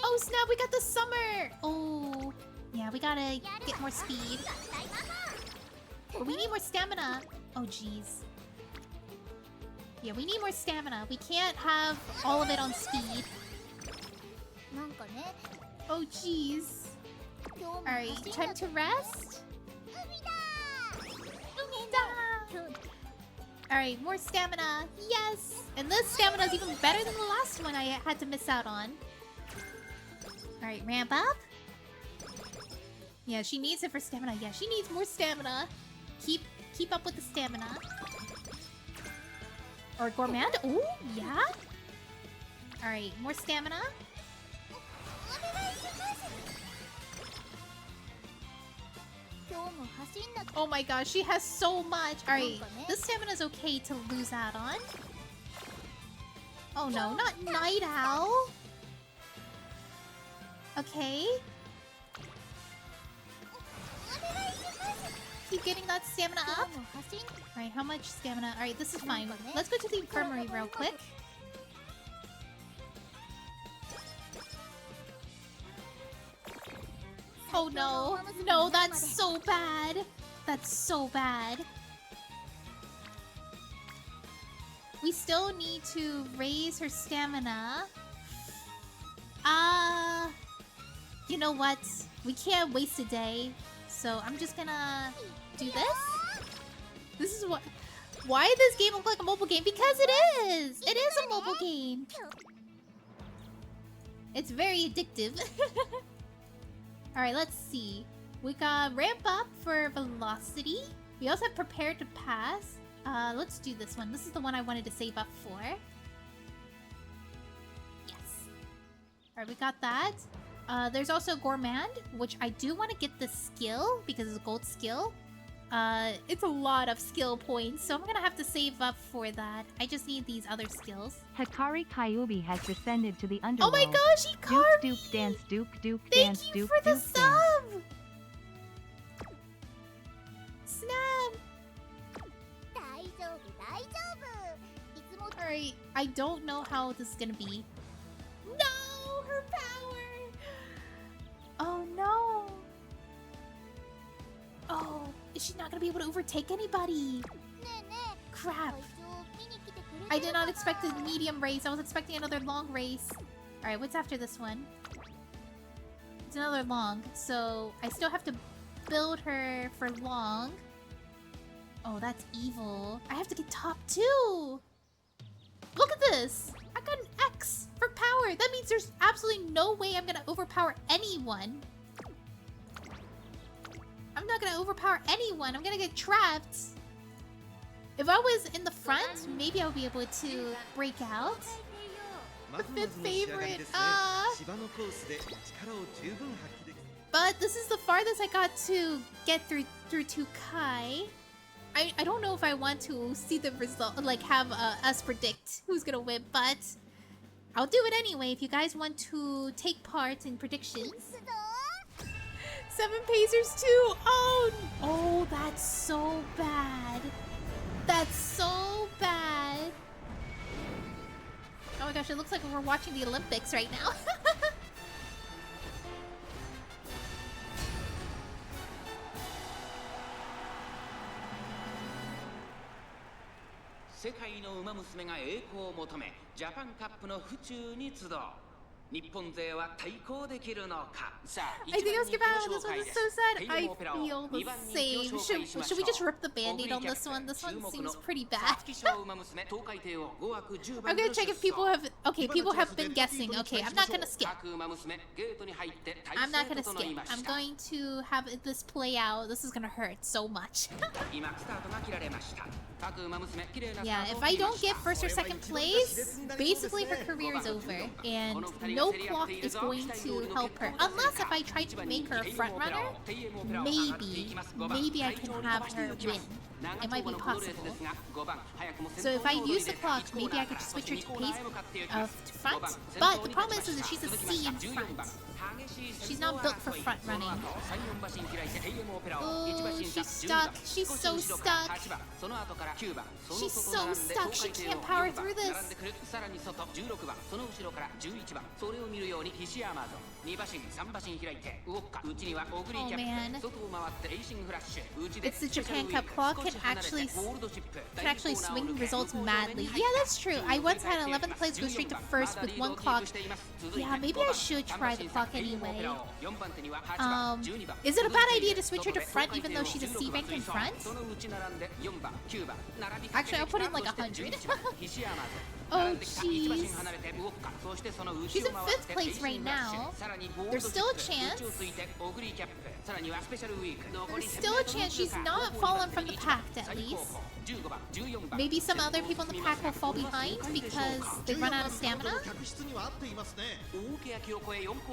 Oh snap, we got the summer! Oh, yeah, we gotta get more speed. But we need more stamina. Oh jeez. Yeah, we need more stamina. We can't have all of it on speed. Oh jeez. Alright, time to rest. Alright, more stamina. Yes! And this stamina is even better than the last one I had to miss out on. Alright, ramp up. Yeah, she needs it for stamina. Yeah, she needs more stamina. Keep up with the stamina. Or gourmand? Oh, yeah? Alright, more stamina. Oh my gosh, she has so much. Alright, this stamina is okay to lose out on. Oh no, not Night Owl. Okay. Keep getting that stamina up. Alright, how much stamina? Alright, this is fine. Let's go to the infirmary real quick. Oh no. No, that's so bad. That's so bad. We still need to raise her stamina. You know what? We can't waste a day. So I'm just gonna do this. This is what... Why does this game look like a mobile game? Because it is! It is a mobile game. It's very addictive. Alright, let's see. We got ramp up for velocity. We also have prepare to pass. Let's do this one. This is the one I wanted to save up for. Yes. Alright, we got that. There's also gourmand, which I do want to get the skill because it's a gold skill. It's a lot of skill points, so I'm gonna have to save up for that. I just need these other skills. Hikari Kyuubi has descended to the underworld. Oh my gosh, Hikari! Duke dance, Duke Thank dance, you Duke for the dance. sub! Snap! Alright, I don't know how this is gonna be. No! Her power! Oh no! Oh, is she not gonna be able to overtake anybody? Crap. I did not expect a medium race. I was expecting another long race. Alright, what's after this one? It's another long. So, I still have to build her for long. Oh, that's evil. I have to get top 2! Look at this! I got an X for power! That means there's absolutely no way I'm gonna overpower anyone. I'm not gonna overpower anyone. I'm gonna get trapped. If I was in the front, maybe I'll be able to break out. The 5th favorite. But this is the farthest I got to get through to Kai. I don't know if I want to see the result, like have us predict who's gonna win, but I'll do it anyway if you guys want to take part in predictions. 7 Pacers too! Oh, that's so bad. That's so bad. Oh my gosh, it looks like we're watching the Olympics right now. 世界の馬娘が栄光を求めジャパンカップの府中に集う日本勢は対抗できるのかさあ I think Oscar Bauer, this one is so sad. I feel the same. Should we just rip the band-aid on this one? This one seems pretty bad. I'm gonna check if people have... Okay, people have been guessing. Okay, I'm not gonna skip. I'm not gonna skip. I'm going to have this play out. This is gonna hurt so much. Yeah, if I don't get first or second place, basically her career is over. And no clock is going to help her. Unless if I try to make her a front runner, maybe I can have her win. It might be possible. So if I use the clock, maybe I could just switch her to pace to front. But the problem is that she's a C in front. She's not built for front running. Ooh, she's stuck. She's so stuck. She's so stuck. She can't power through this. Oh man. It's the Japan Cup. Clock can actually swing results madly. Yeah, that's true. I once had 11th place go straight to first with one clock. Yeah, maybe I should try the clock anyway. Is it a bad idea to switch her to front even though she's a C rank in front? Actually, I'll put in like 100. Oh jeez. She's in 5th place right now. There's still a chance. There's still a chance she's not fallen from the pack at least. Maybe some other people in the pack will fall behind because they run out of stamina.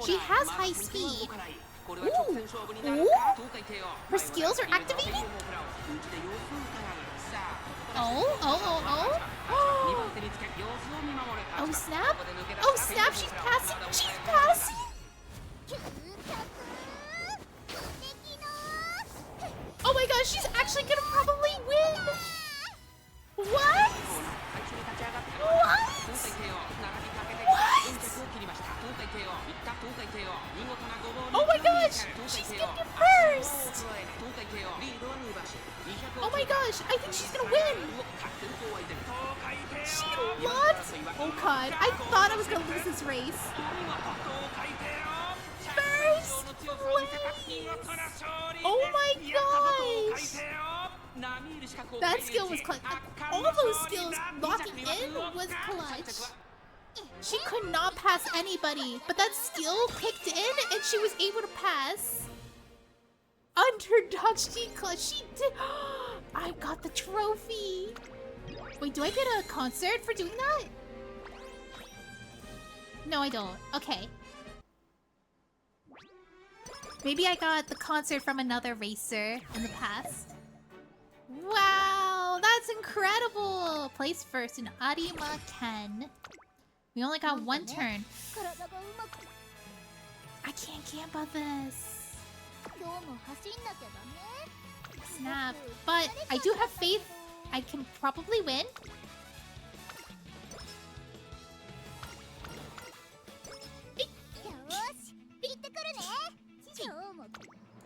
She has high speed. Ooh. Ooh. Her skills are activating? Oh. Oh snap! Oh snap! She's passing! She's passing! Oh my gosh! She's actually gonna probably win! What? Oh my gosh! She's getting it first! Oh my gosh! I think she's gonna win! She lost? Oh god, I thought I was gonna lose this race. First place! Oh my gosh! That skill was clutch. All those skills locking in was clutch. She could not pass anybody, but that skill kicked in and she was able to pass. Underdog she clutch. She did. I got the trophy. Wait, do I get a concert for doing that? No, I don't. Okay. Maybe I got the concert from another racer in the past. Wow, that's incredible! Place first in Arima Ken. We only got one turn. I can't camp on this. Snap. But I do have faith I can probably win.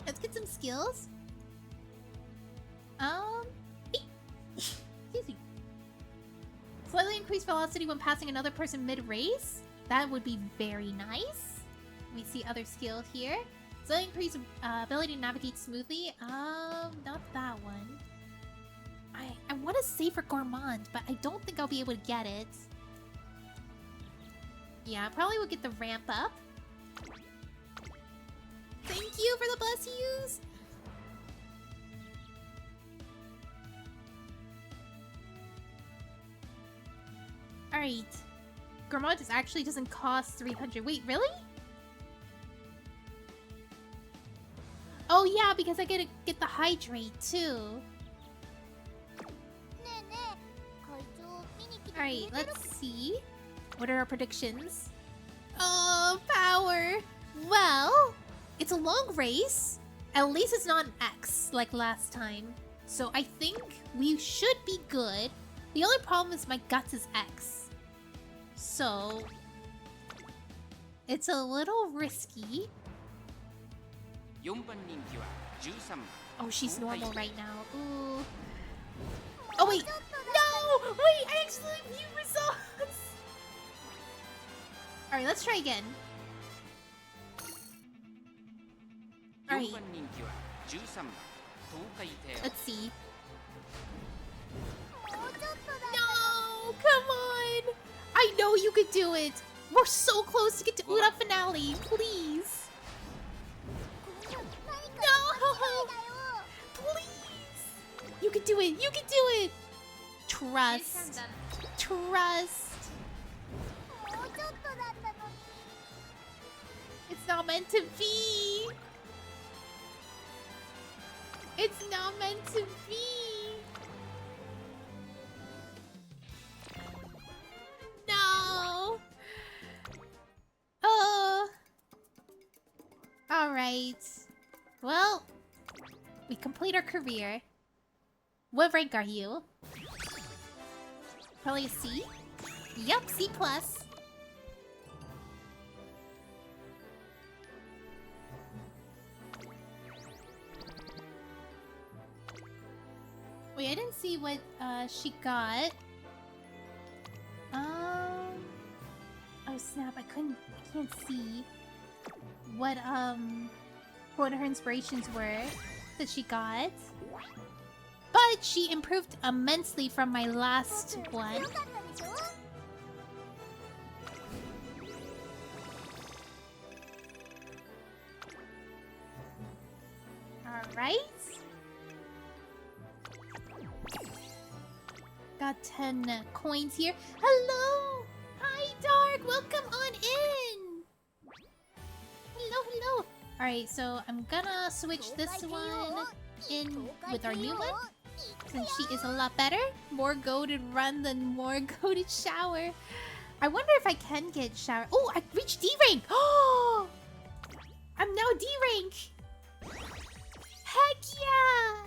Let's get some skills. Excuse me. Slightly increased velocity when passing another person mid-race. That would be very nice. Let me see other skill here. Slightly increased ability to navigate smoothly. Not that one. I want to say for Gourmand, but I don't think I'll be able to get it. Yeah, I probably will get the ramp up. Thank you for the bless yous. Alright. Gourmand just actually doesn't cost 300. Wait, really? Oh yeah, because I get to get the hydrate too. Alright, let's see. What are our predictions? Oh, power! Well, it's a long race. At least it's not an X like last time. So I think we should be good. The only problem is my guts is X. So it's a little risky. Oh, she's normal right now. Ooh. Oh wait! No! Wait, I actually viewed results! Alright, let's try again. Alright. Let's see. No! Come on! I know you could do it! We're so close to get to Uda finale! Please! No! Please! You can do it! You can do it! Trust. Trust. not meant to be. It's not meant to be. No. Oh. All right. Well, we complete our career. What rank are you? Probably a C? Yup, C+. Wait, I didn't see what she got. Oh snap, I can't see what her inspirations were that she got. But she improved immensely from my last one. Alright. Got 10 coins here. Hello! Hi, Dark! Welcome on in! Hello, hello! Alright, so I'm gonna switch this one in with our new one. Since she is a lot better. More goaded run than more goaded shower. I wonder if I can get shower. Oh, I reached D rank! Oh! I'm now D rank! Heck yeah!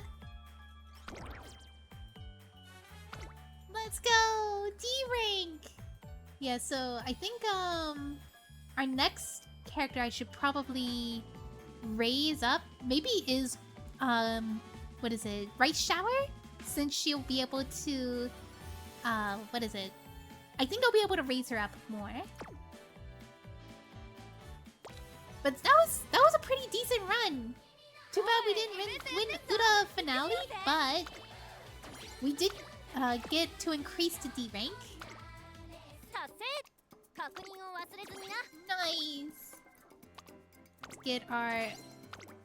Let's go! D rank! Yeah, so I think our next character I should probably raise up maybe is what is it? Rice Shower? Since she'll be able to what is it? I think I'll be able to raise her up more. But that was a pretty decent run. Too bad we didn't win Uda finale, but we did get to increase to D rank. Nice. Let's get our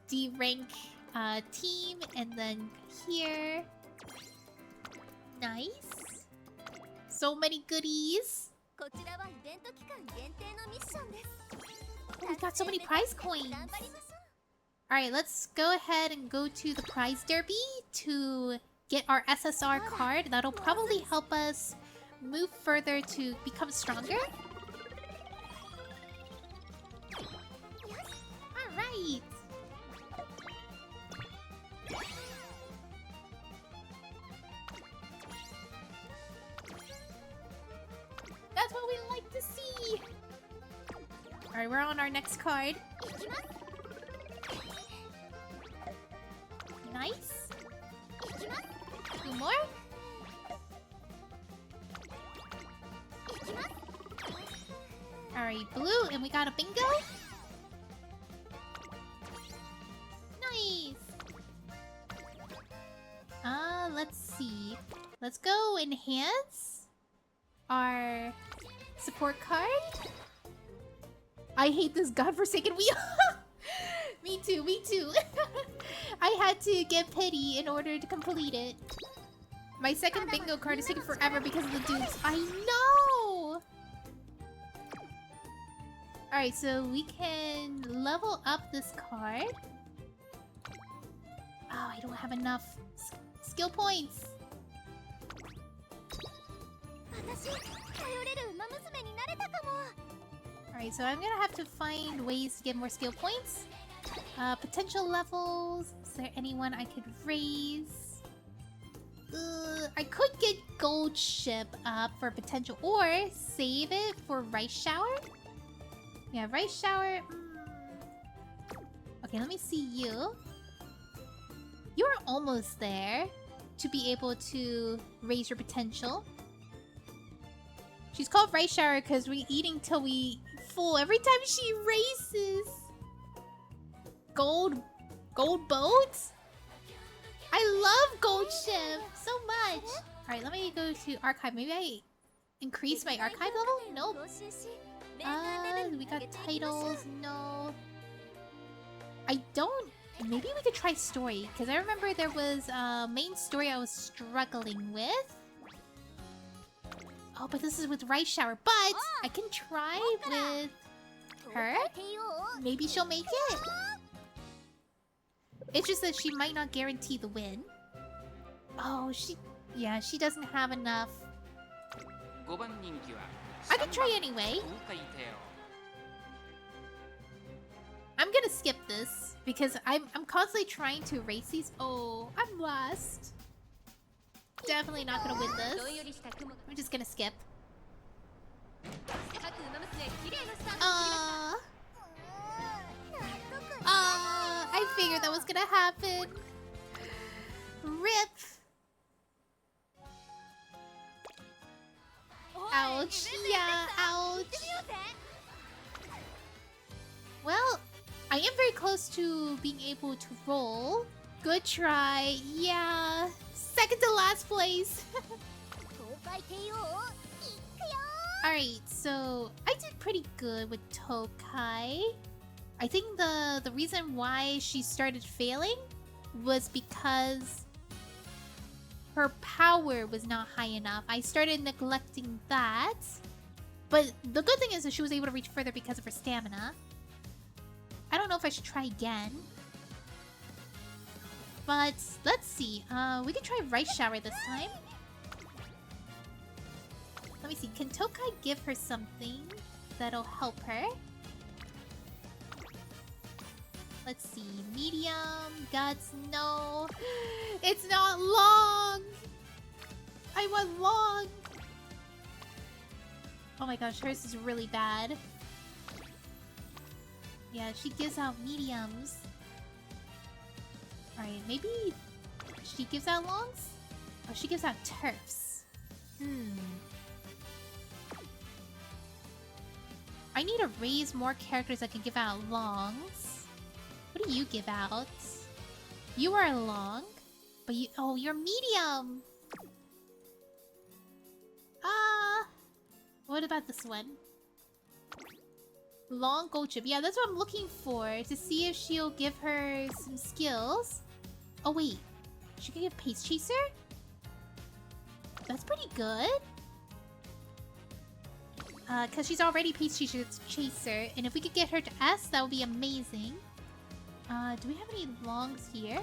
D rank team and then here. Nice. So many goodies. Oh, we got so many prize coins. Alright, let's go ahead and go to the prize derby to get our SSR card. That'll probably help us move further to become stronger. Alright. That's what we like to see. Alright, we're on our next card. Nice. 2 more. Alright, blue, and we got a bingo. Nice. Let's see. Let's go enhance our support card. I hate this godforsaken wheel. Me too, me too. I had to get pity in order to complete it. My second bingo card is taking forever because of the dupes. I know! Alright, so we can level up this card. Oh, I don't have enough skill points. Alright, so I'm gonna have to find ways to get more skill points. Potential levels. Is there anyone I could raise? I could get Gold Ship up for potential, or save it for Rice Shower. Yeah, Rice Shower. Okay, let me see you. You're almost there to be able to raise your potential. She's called Rice Shower because we're eating till we full every time she races. Gold boats? I love Gold Ship so much. Alright, let me go to archive. Maybe I increase my archive level? Nope. We got titles. No. I don't. Maybe we could try story, because I remember there was a main story I was struggling with. Oh, but this is with Rice Shower. But I can try with her. maybe she'll make it. It's just that she might not guarantee the win. Oh, yeah, she doesn't have enough. I can try anyway. I'm gonna skip this because I'm constantly trying to race these. Oh, I'm last. Definitely not gonna win this. I'm just gonna skip. I figured that was gonna happen. Rip. Ouch. Yeah, ouch. Well, I am very close to being able to roll. Good try. Yeah. Second to last place. Alright, so I did pretty good with Tokai. I think the reason why she started failing was because her power was not high enough. I started neglecting that. But the good thing is that she was able to reach further because of her stamina. I don't know if I should try again. But let's see. We can try Rice Shower this time. Let me see. Can Tokai give her something that'll help her? Let's see. Medium, guts, no. It's not long. I want long. Oh my gosh, hers is really bad. Yeah, she gives out mediums. Alright, maybe she gives out longs? Oh, she gives out turfs. I need to raise more characters that can give out longs. What do you give out? You are long, but you're medium. What about this one? Long gold chip. Yeah, that's what I'm looking for, to see if she'll give her some skills. Oh wait, she can give Pace Chaser? That's pretty good. Cause she's already Pace Chaser, and if we could get her to S, that would be amazing. Do we have any longs here?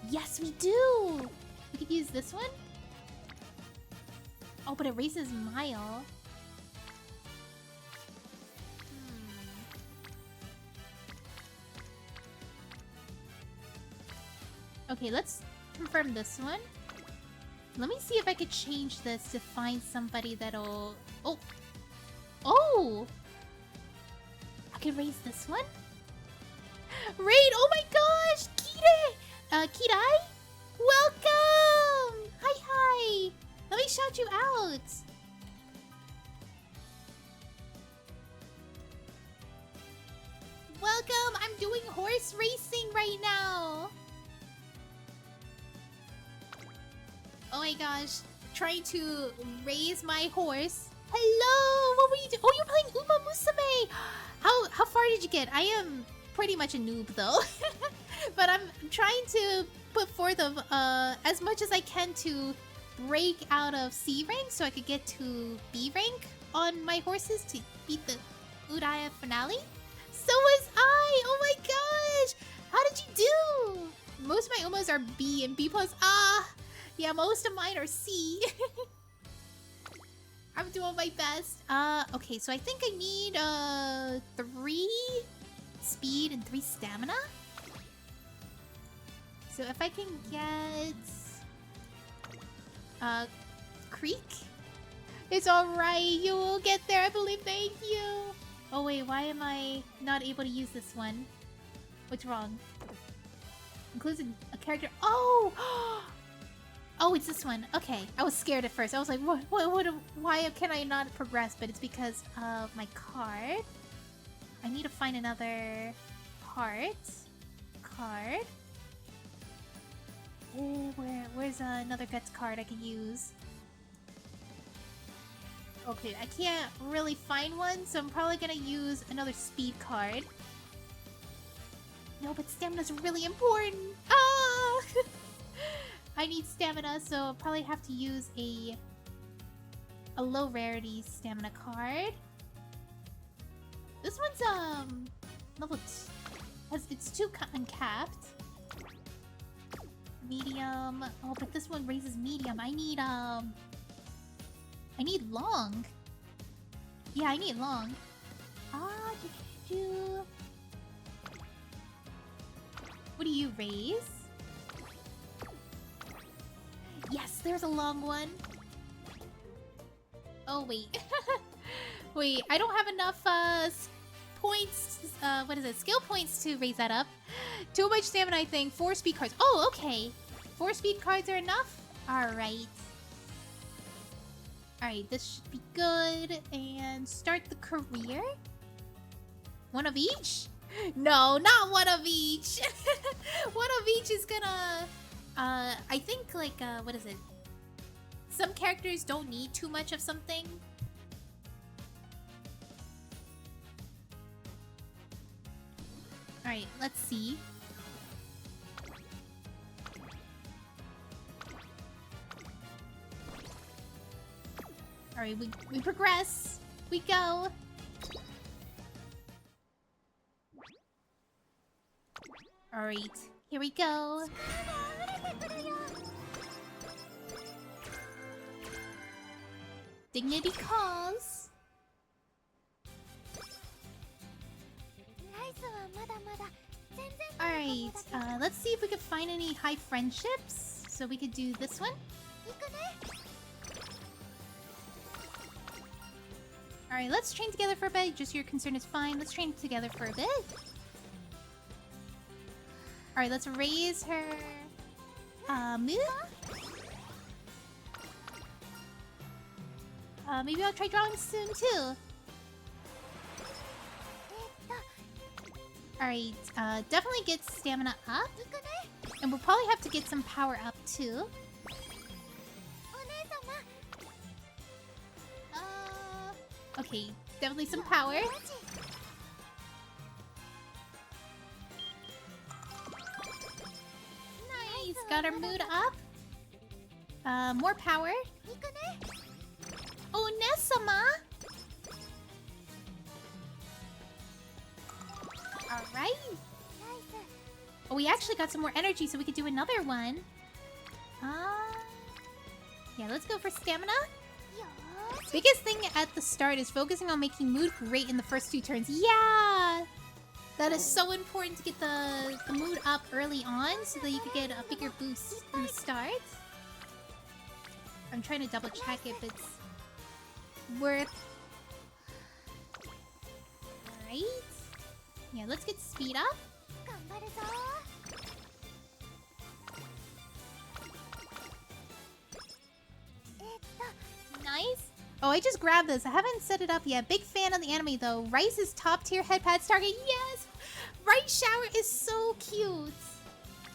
Yes, we do! We could use this one? Oh, but it raises Mile. Okay, let's confirm this one. Let me see if I could change this to find somebody that'll... Oh! Oh! I can raise this one? Raid! Oh my gosh! Kire! Kirai? Welcome! Hi, hi! Let me shout you out! Welcome! I'm doing horse racing right now! Oh my gosh. Trying to raise my horse. Hello! What were you doing? Oh, you're playing Ume Musume! How far did you get? I am pretty much a noob though. But I'm trying to put forth of as much as I can to break out of C rank so I could get to B rank on my horses to beat the Uraya finale. So was I! Oh my gosh! How did you do? Most of my Umas are B and B+. Yeah, most of mine are C. I'm doing my best. Okay, so I think I need 3 speed and 3 stamina. So if I can get Creek, it's alright. You will get there, I believe. Thank you. Oh wait, why am I not able to use this one? What's wrong? Includes a character. Oh! Oh, it's this one. Okay, I was scared at first. I was like, what, why can I not progress? But it's because of my card. I need to find another part. Card. Where's another guts card I can use? Okay, I can't really find one, so I'm probably gonna use another speed card. No, but stamina's really important. Ah! I need stamina, so I'll probably have to use a low rarity stamina card. This one's level 2. It's 2 uncapped. Medium. Oh, but this one raises medium. I need long. Yeah, I need long. What do you raise? Yes, there's a long one. Oh, wait. Wait, I don't have enough points. What is it? Skill points to raise that up. Too much stamina, I think. 4 speed cards. Oh, okay. 4 speed cards are enough? Alright. Alright, this should be good. And start the career. One of each? No, not one of each. One of each is gonna... I think, like, what is it? Some characters don't need too much of something. Alright, let's see. Alright, we progress. We go. Alright, here we go. Dignity calls. Alright, let's see if we can find any high friendships. So we could do this one. Alright, let's train together for a bit. Just your concern is fine. Let's train together for a bit. Alright, let's raise her move. Maybe I'll try drawing soon too. Alright, definitely get stamina up. And we'll probably have to get some power up too. Okay, definitely some power. Nice, got our mood up. More power. Oh, Nesama! Alright. Oh, we actually got some more energy, so we could do another one. Yeah, let's go for stamina. Biggest thing at the start is focusing on making mood great in the first 2 turns. Yeah! That is so important to get the mood up early on so that you could get a bigger boost in the start. I'm trying to double check if it's worth... Alright. Yeah, let's get speed up. Nice. Oh, I just grabbed this. I haven't set it up yet. Big fan of the anime though. Rice's top tier headpad target. Yes! Rice Shower is so cute.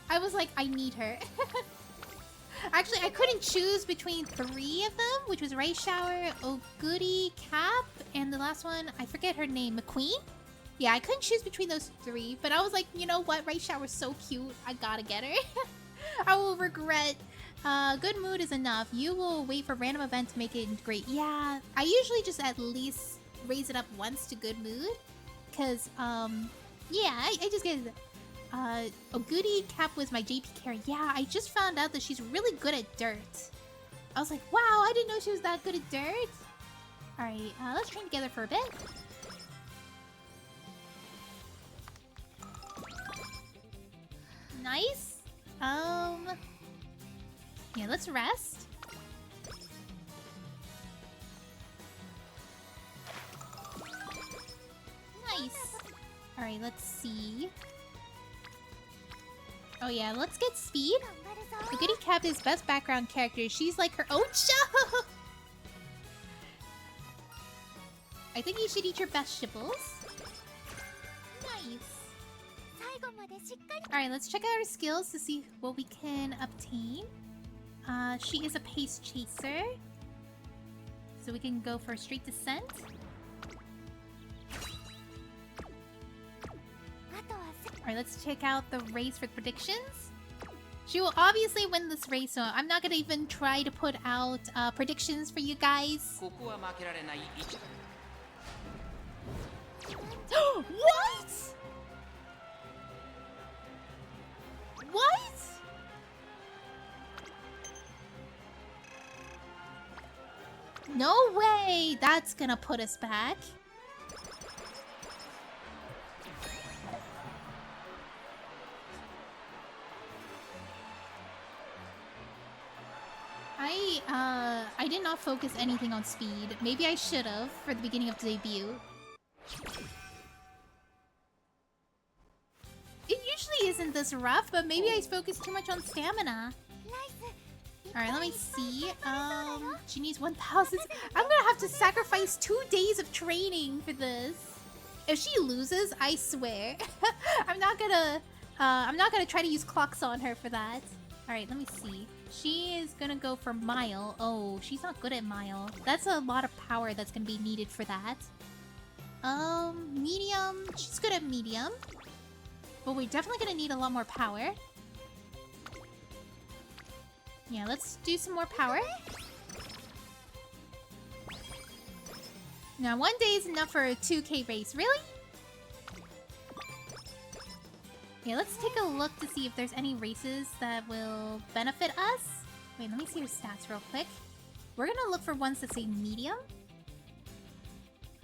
I was like, I need her. Actually, I couldn't choose between 3 of them, which was Rice Shower, Oguri, Cap, and the last one, I forget her name, McQueen? Yeah, I couldn't choose between those 3, but I was like, you know what? Rice Shower's so cute. I gotta get her. I will regret. Good mood is enough. You will wait for random event to make it great. Yeah, I usually just at least raise it up once to good mood. Because, yeah, I just get... Oguri Cap was my JP carry. Yeah, I just found out that she's really good at dirt. I was like, wow, I didn't know she was that good at dirt. Alright, let's train together for a bit. Nice. Yeah, let's rest. Nice. Alright, let's see. Oh yeah, let's get speed. The Goody Cap is best background character. She's like her own show. I think you should eat your vegetables. Nice. Alright, let's check out her skills to see what we can obtain. She is a pace chaser. So we can go for straight descent. Alright, let's check out the race for predictions. She will obviously win this race, so I'm not gonna even try to put out predictions for you guys. No way! That's gonna put us back. I did not focus anything on speed. Maybe I should have for the beginning of the debut. It usually isn't this rough, but maybe I focused too much on stamina. Alright, let me see. She needs 1,000. I'm gonna have to sacrifice 2 days of training for this. If she loses, I swear. I'm not gonna try to use clocks on her for that. Alright, let me see. She is gonna go for Mile. Oh, she's not good at Mile. That's a lot of power that's gonna be needed for that. Medium. She's good at Medium. But we're definitely gonna need a lot more power. Yeah, let's do some more power. Now, 1 day is enough for a 2K race. Really? Yeah, let's take a look to see if there's any races that will benefit us. Wait, let me see her stats real quick. We're gonna look for ones that say medium.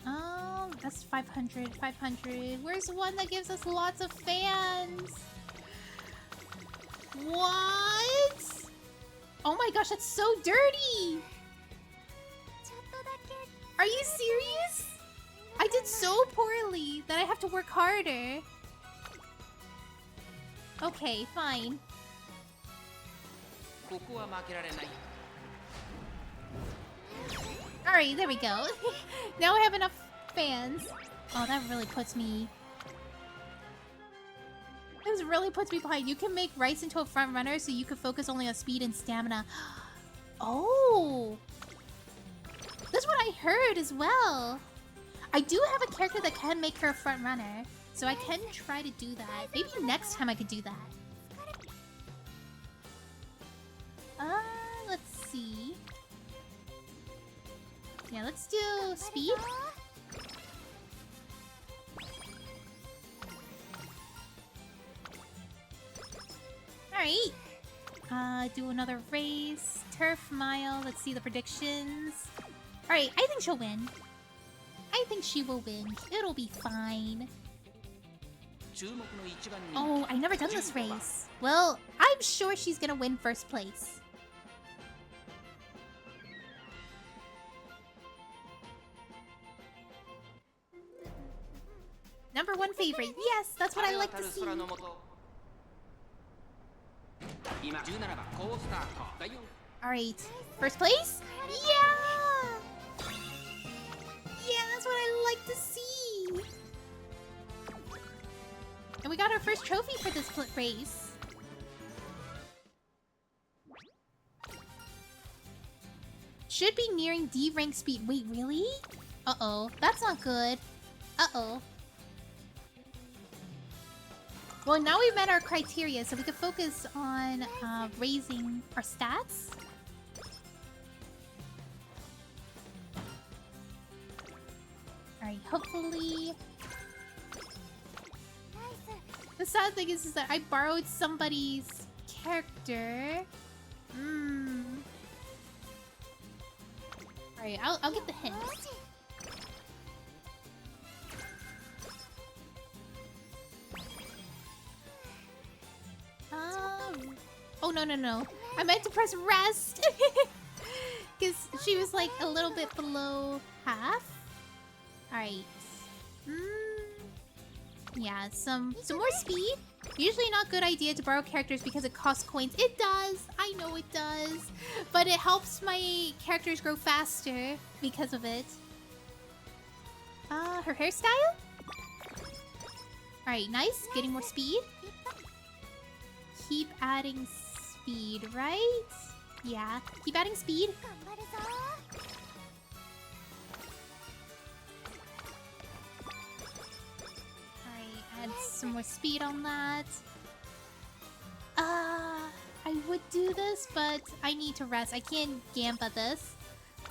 Oh, that's 500, 500. Where's one that gives us lots of fans? What? Oh my gosh, that's so dirty! Are you serious? I did so poorly that I have to work harder. Okay, fine. Alright, there we go. Now I have enough fans. Oh, that really puts me... This really puts me behind. You can make Rice into a front runner so you can focus only on speed and stamina. Oh! That's what I heard as well. I do have a character that can make her a front runner. So I can try to do that. Maybe next time I could do that. Let's see. Yeah, let's do speed. Alright. Do another race. Turf Mile. Let's see the predictions. Alright, I think she'll win. I think she will win. It'll be fine. Oh, I never done this race. Well, I'm sure she's gonna win first place. Number 1 favorite. Yes, that's what I like to see. Alright, first place? Yeah! Yeah, that's what I like to see. And we got our first trophy for this race. Should be nearing D rank speed. Wait, really? Uh-oh. That's not good. Uh-oh. Well, now we've met our criteria, so we can focus on raising our stats. Alright, hopefully... The sad thing is that I borrowed somebody's character. Alright, I'll get the hint. Oh, no. I meant to press rest. Because she was like a little bit below half. Alright. Yeah, some more speed. Usually not good idea to borrow characters because it costs coins. It does. I know it does. But it helps my characters grow faster because of it. Her hairstyle? Alright, nice. Getting more speed. Keep adding speed, right? Yeah, keep adding speed. Alright, add some more speed on that. I would do this, but I need to rest. I can't gamp at this.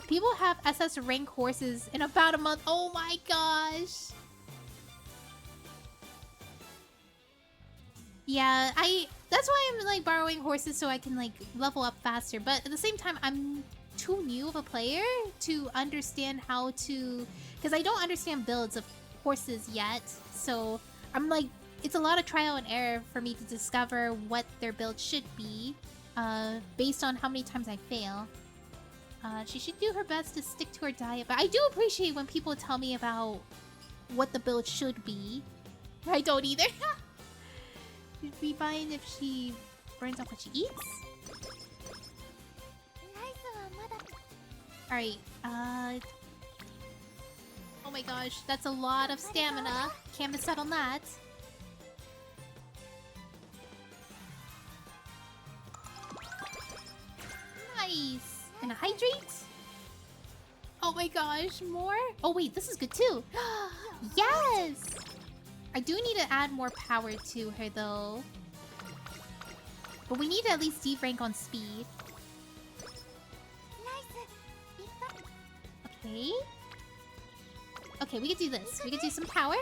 People have SS rank horses in about a month. Oh my gosh. Yeah, that's why I'm like borrowing horses so I can like level up faster. But at the same time, I'm too new of a player to understand how to... Because I don't understand builds of horses yet. So I'm like, it's a lot of trial and error for me to discover what their build should be based on how many times I fail. She should do her best to stick to her diet, but I do appreciate when people tell me about what the build should be. I don't either. Should be fine if she burns off what she eats. Alright, oh my gosh, that's a lot of stamina. Can't miss out on that. Nice! And a hydrate? Oh my gosh, more? Oh wait, this is good too. Yes! I do need to add more power to her though. But we need to at least D-rank on speed. Okay. Okay, we can do this. We can do some power.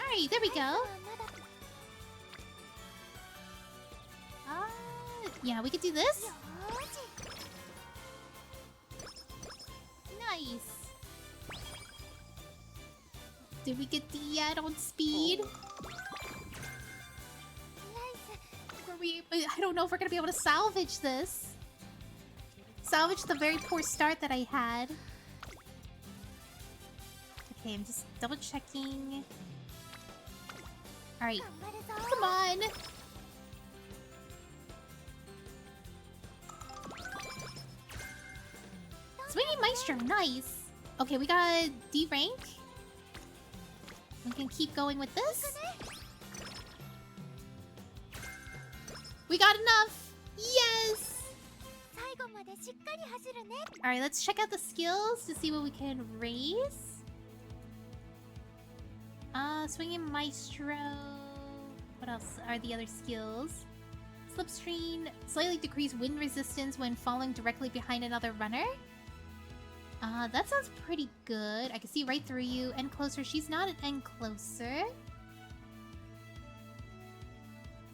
Alright, there we go. Yeah, we could do this. Nice. Did we get the add-on speed? I don't know if we're gonna be able to salvage this. Salvage the very poor start that I had. Okay, I'm just double checking. Alright. Come on! Swinging Maestro, nice! Okay, we got D rank. We can keep going with this. We got enough! Yes! Alright, let's check out the skills to see what we can raise. Swinging Maestro. What else are the other skills? Slipstream. Slightly decrease wind resistance when falling directly behind another runner. That sounds pretty good. I can see right through you. End closer. She's not an end closer.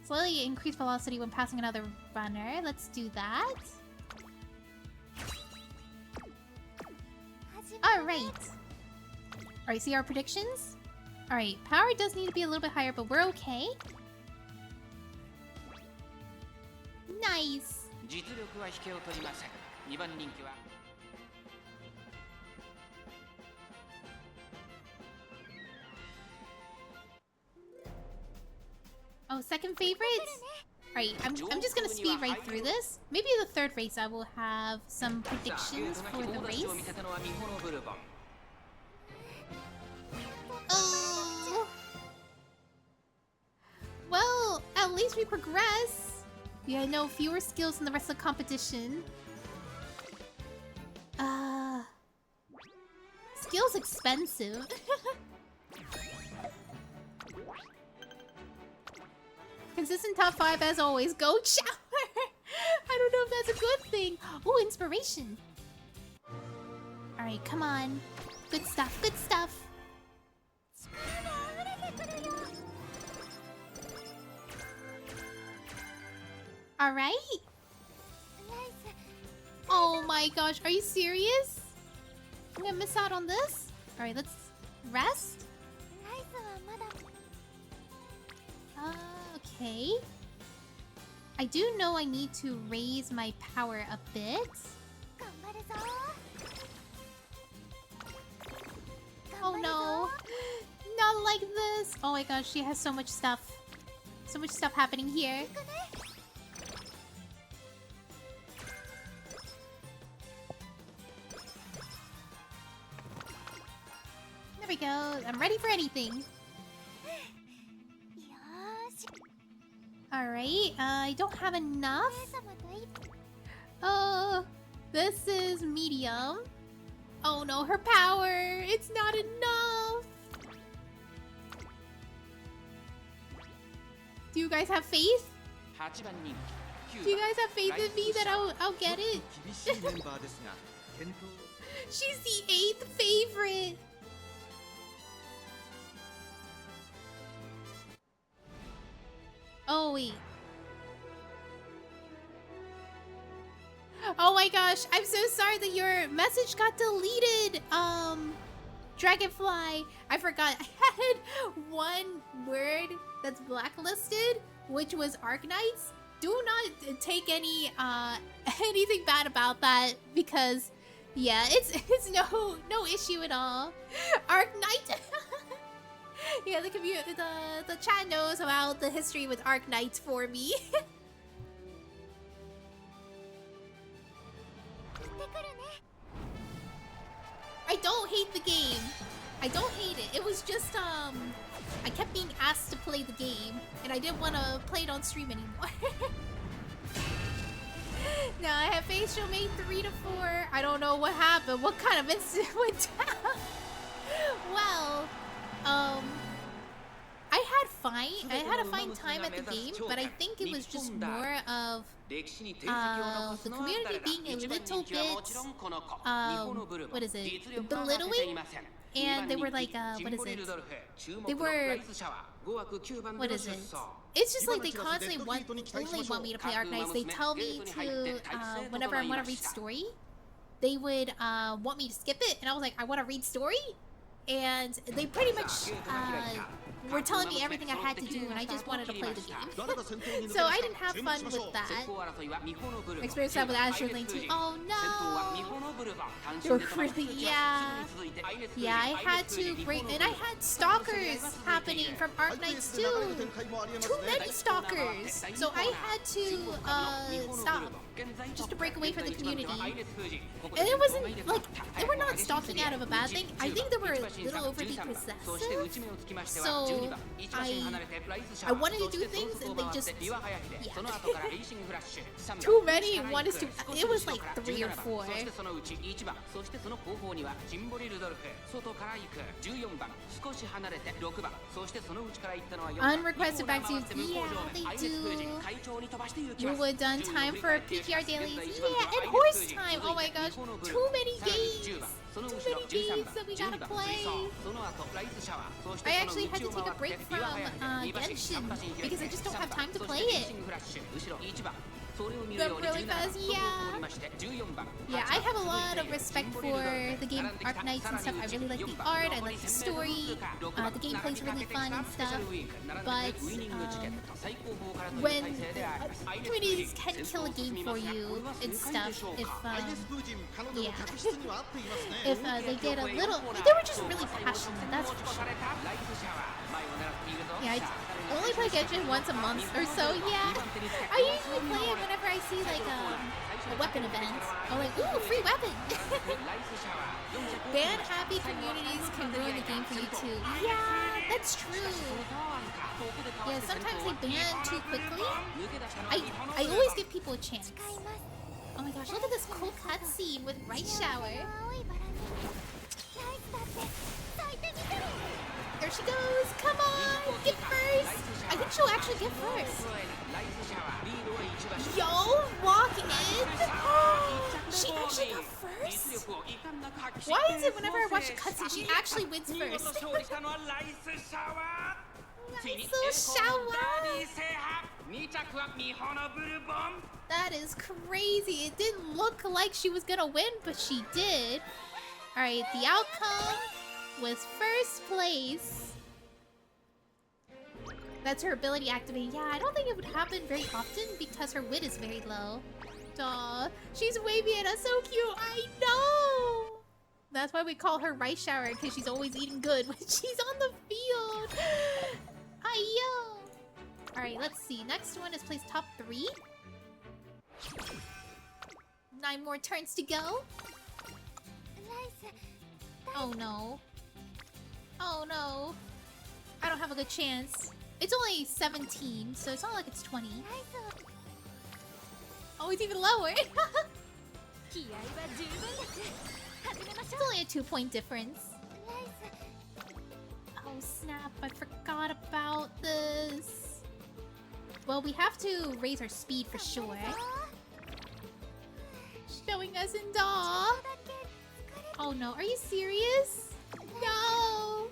Slightly increase velocity when passing another runner. Let's do that. Alright. Alright, see our predictions? Alright, power does need to be a little bit higher, but we're okay. Nice! Oh, second favorite? Alright, I'm just gonna speed right through this. Maybe the third race I will have some predictions for the race. Oh! Well, at least we progress. Yeah, no, fewer skills than the rest of the competition. Skills expensive. Consistent top 5 as always. Goat shower! I don't know if that's a good thing. Ooh, inspiration. Alright, come on. Good stuff, good stuff. Alright. Oh my gosh, are you serious? I'm gonna miss out on this? Alright, let's rest. Okay. I do know I need to raise my power a bit. Oh no. Not like this. Oh my gosh, she has so much stuff. So much stuff happening here. There we go. I'm ready for anything. Alright, I don't have enough. Oh, this is medium. Oh no, her power! It's not enough! Do you guys have faith? Do you guys have faith in me that I'll get it? She's the 8th favorite! Oh, wait. Oh my gosh, I'm so sorry that your message got deleted. Dragonfly. I forgot. I had one word that's blacklisted, which was Arknights. Do not take any anything bad about that because yeah, it's no issue at all. Arknight. Yeah, the chat knows about the history with Arknights for me. I don't hate the game. I don't hate it. It was just I kept being asked to play the game and I didn't want to play it on stream anymore. Now I have facial made 3 to 4. I don't know what happened. What kind of incident went down? Well, I had a fine time at the game, but I think it was just more of the community being a little bit what is it, belittling, and they were like what is it, they were, what is it, it's just like they constantly only want me to play Arknights. They tell me to whenever I want to read story, they would want me to skip it, and I was like, I want to read story, and they pretty much were telling me everything I had to do, and I just wanted to play the game. So I didn't have fun with that. I experienced that with Azure Lane too. Oh no! They were really, yeah. Yeah, I had to break, and I had stalkers happening from Arknights too. Too many stalkers. So I had to stop, just to break away from the community. And it wasn't like, they were not stalking out of a bad thing. I think they were a little overly possessive. So I wanted to do things and they just, yeah. Too many wanted to, it was like 3 or 4. Unrequested back to, yeah, they do. You were done time for PTR dailies, yeah, and horse time, oh my gosh, too many games. Too many games that we gotta play. I actually had to take a break from Genshin because I just don't have time to play it. But really fast, yeah. Yeah, I have a lot of respect for the game Arknights and stuff. I really like the art, I like the story, the gameplay's really fun and stuff. But when communities can kill a game for you and stuff, if yeah, if they get a little, they were just really passionate. That's for sure. Yeah, I only play Genshin once a month or so. Yeah, I usually play it whenever I see like a weapon event. I'm like, ooh, free weapon. Ban happy communities can ruin the game for you too. Yeah, that's true. Yeah, sometimes they ban too quickly. I always give people a chance. Oh my gosh, look at this cool cutscene with Rice Shower. There she goes! Come on! Get first! I think she'll actually get first. Yo! Walk in! She actually got first? Why is it whenever I watch a cutscene, she actually wins first? Nice shower! That is crazy. It didn't look like she was gonna win, but she did. Alright, the outcome was first place. That's her ability activating. Yeah, I don't think it would happen very often because her wit is very low. Aw, she's waving at us, so cute. I know. That's why we call her Rice Shower, because she's always eating good when she's on the field. Ayo. All right, let's see. Next one is place top 3. 9 more turns to go. Oh no. Oh no. I don't have a good chance. It's only 17, so it's not like it's 20. Oh, it's even lower. It's only a 2-point difference. Oh snap, I forgot about this. Well, we have to raise our speed for sure. Showing us in DAW. Oh no, are you serious? No!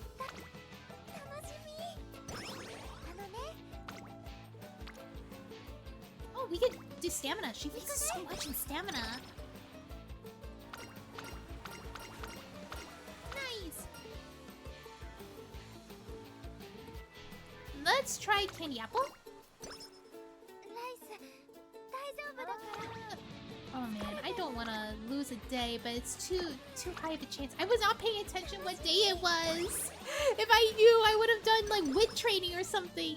we could do stamina. She needs so much in stamina. Nice. Let's try candy apple. Oh man, I don't want to lose a day, but it's too high of a chance. I was not paying attention what day it was. If I knew, I would have done like wit training or something.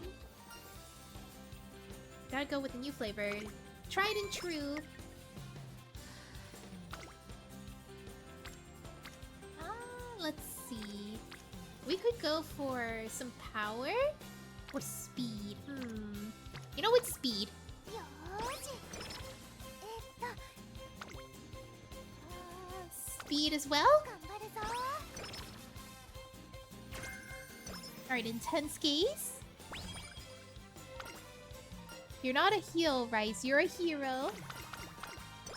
Gotta go with the new flavor. Tried and true. Let's see. We could go for some power or speed. You know what? Speed. Speed as well? Alright, intense gaze. You're not a heel, Rice. You're a hero.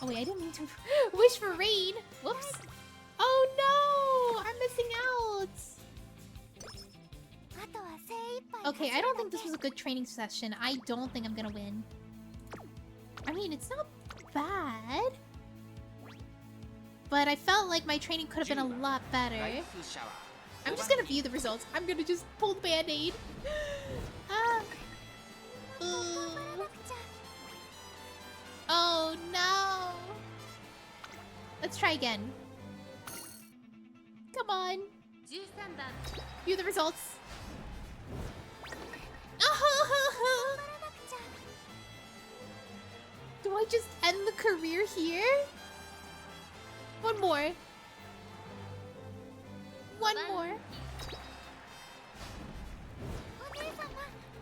Oh wait, I didn't mean to wish for rain. Whoops. Oh no! I'm missing out. Okay, I don't think this was a good training session. I don't think I'm gonna win. I mean, it's not bad. But I felt like my training could have been a lot better. I'm just gonna view the results. I'm gonna just pull the band-aid. Oh no! Let's try again. Come on. View the results. Do I just end the career here? One more. One more.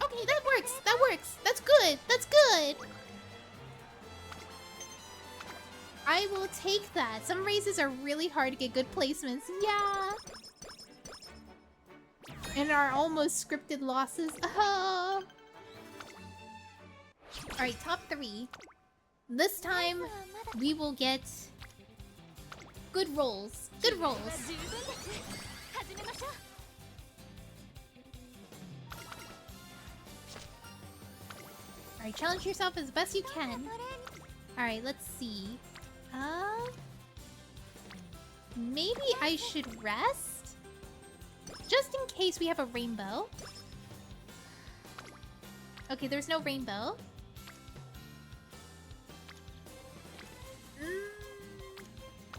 Okay, that works. That works. That's good. That's good. I will take that. Some races are really hard to get good placements. Yeah. And our almost scripted losses. Alright, top 3. This time, we will get good rolls. Good rolls. Alright, challenge yourself as best you can. Alright, let's see. Maybe I should rest? Just in case we have a rainbow. Okay, there's no rainbow.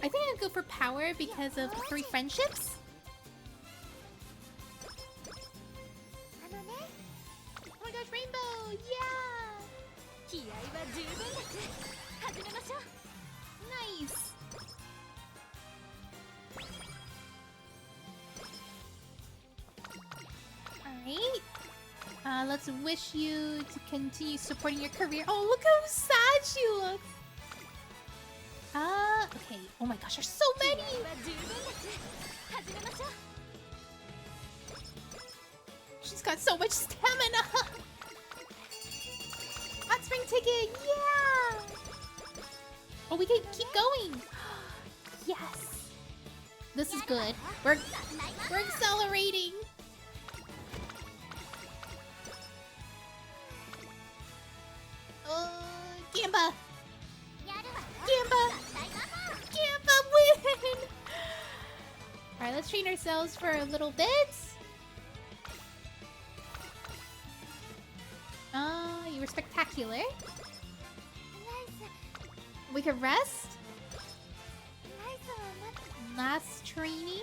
I think I'd go for power because of 3 friendships. Oh my gosh, rainbow! Yeah! Nice! Alright. Let's wish you to continue supporting your career. Oh, look how sad she looks! Okay. Oh my gosh, there's so many! She's got so much stamina! Hot spring ticket, yeah! Oh, we can keep going! Yes! This is good. We're accelerating! Gamba! Gamba! Gamba win! Alright, let's train ourselves for a little bit. You were spectacular. We could rest. Last training.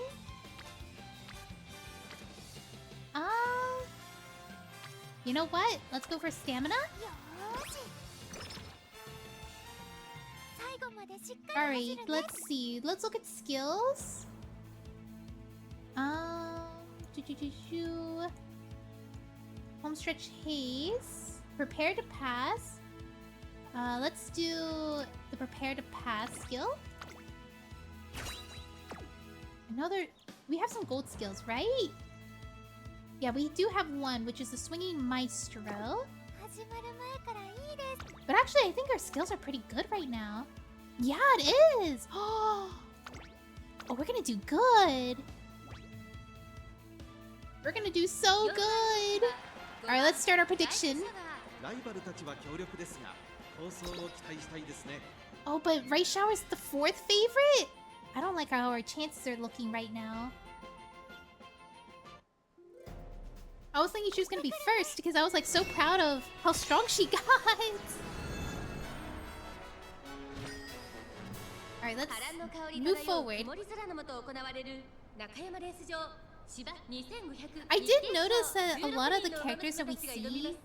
You know what? Let's go for stamina. Alright, let's see. Let's look at skills. Homestretch haze. Prepare to pass. Let's do the prepare to pass skill. Another. We have some gold skills, right? Yeah, we do have one, which is the swinging maestro. But actually, I think our skills are pretty good right now. Yeah, it is! Oh, we're gonna do good! We're gonna do so good! Alright, let's start our prediction. Oh, but Rice Shower's the 4th favorite? I don't like how our chances are looking right now. I was thinking she was gonna be first because I was like so proud of how strong she got. Alright, let's move forward. I did notice that a lot of the characters that we see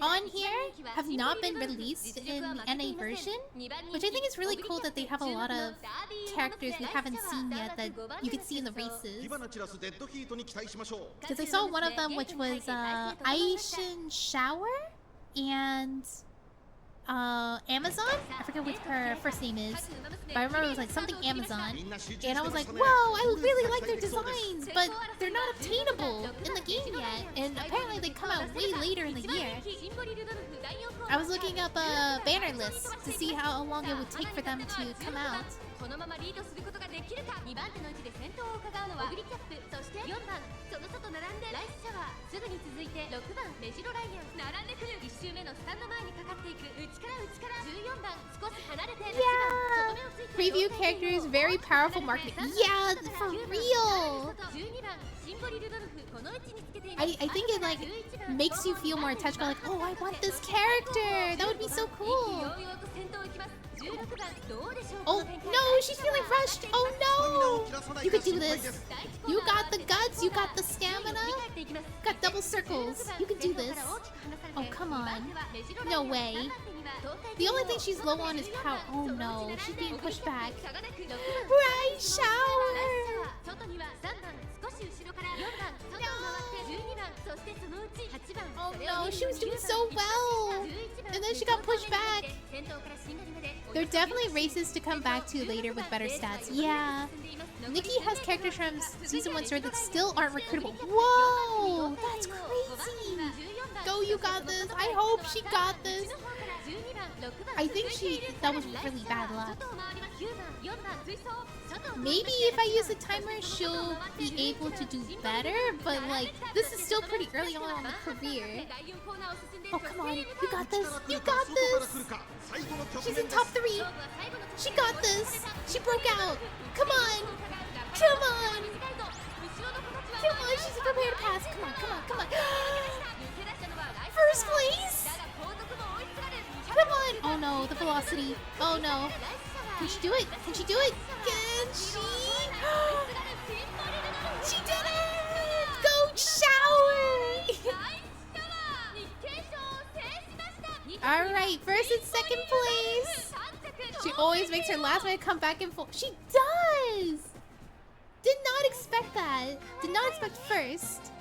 on here have not been released in the NA version, which I think is really cool that they have a lot of characters we haven't seen yet that you can see in the races. Because I saw one of them, which was Aishin Shower and Amazon. I forget what her first name is, but I remember it was like something Amazon, and I was like, whoa, I really like their designs, but they're not obtainable in the game yet, and apparently they come out way later in the year. I was looking up a banner list to see how long it would take for them to come out. Yeah! Preview characters, very powerful marketing. Yeah, for real! I think it like makes you feel more attached by like, oh, I want this character! That would be so cool! Oh no, she's feeling rushed! Oh no! You could do this! You got the guts, you got the stamina! Got double circles! You could do this! Oh, come on. No way. The only thing she's low on is power. Oh no, she's being pushed back. Right shower! No! Oh no, she was doing so well! And then she got pushed back. They're definitely races to come back to later with better stats. Yeah. Nikki has characters from Season 1 story that still aren't recruitable. Whoa! That's crazy! Go, you got this! I hope she got this! I think that was really bad luck. Maybe if I use a timer, she'll be able to do better, but like, this is still pretty early on in the career. Oh, come on. You got this. You got this. She's in top 3. She got this. She broke out. Come on. Come on. Come on. She's prepared to pass. Come on. Come on. Come on. First place. Come on. Oh no, the velocity. Oh no. Can she do it? Can she do it? Can she? She did it! Go shower! Alright, first and second place. She always makes her last minute come back and forth. She does! Did not expect that. Did not expect first.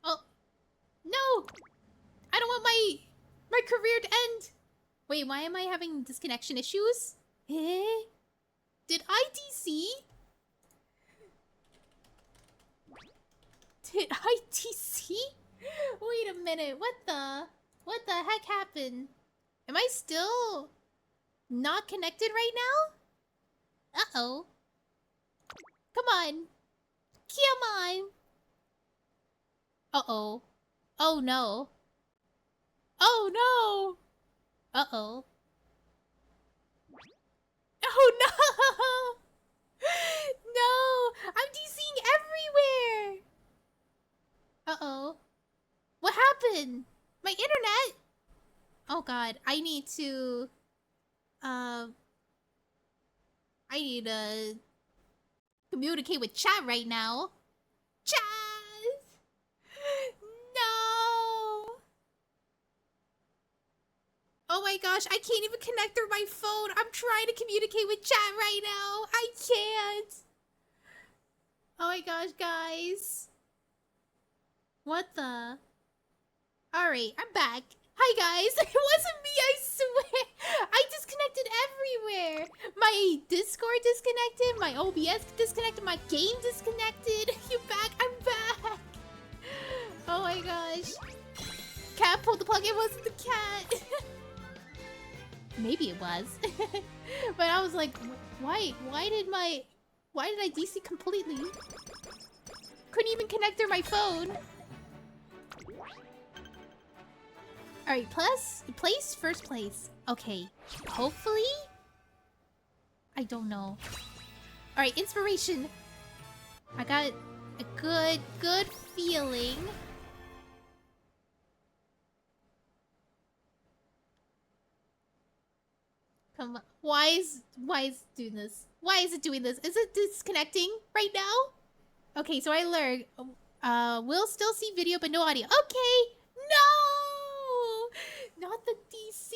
Oh. No! I don't want my career to end. Wait, why am I having disconnection issues? Eh? Did ITC? Did ITC? Wait a minute, what the heck happened? Am I still not connected right now? Uh-oh. Come on. Come on. Uh-oh. Oh no. Oh no! Uh-oh. Oh no! No! I'm DCing everywhere! Uh-oh. What happened? My internet? Oh god, I need to... I need to... communicate with chat right now. Chat! No! Oh my gosh, I can't even connect through my phone. I'm trying to communicate with chat right now. I can't. Oh my gosh, guys. What the? Alright, I'm back. Hi guys, it wasn't me, I swear. I disconnected everywhere. My Discord disconnected, my OBS disconnected, my game disconnected. You back? I'm back. Oh my gosh. Cat pulled the plug, it wasn't the cat. Maybe it was. But I was like, why did I DC completely? Couldn't even connect through my phone. Alright, place, first place. Okay, hopefully? I don't know. Alright, inspiration. I got a good feeling. Come on. Why is doing this? Why is it doing this? Is it disconnecting right now? Okay, so I learned. We'll still see video but no audio. Okay! No! Not the DC.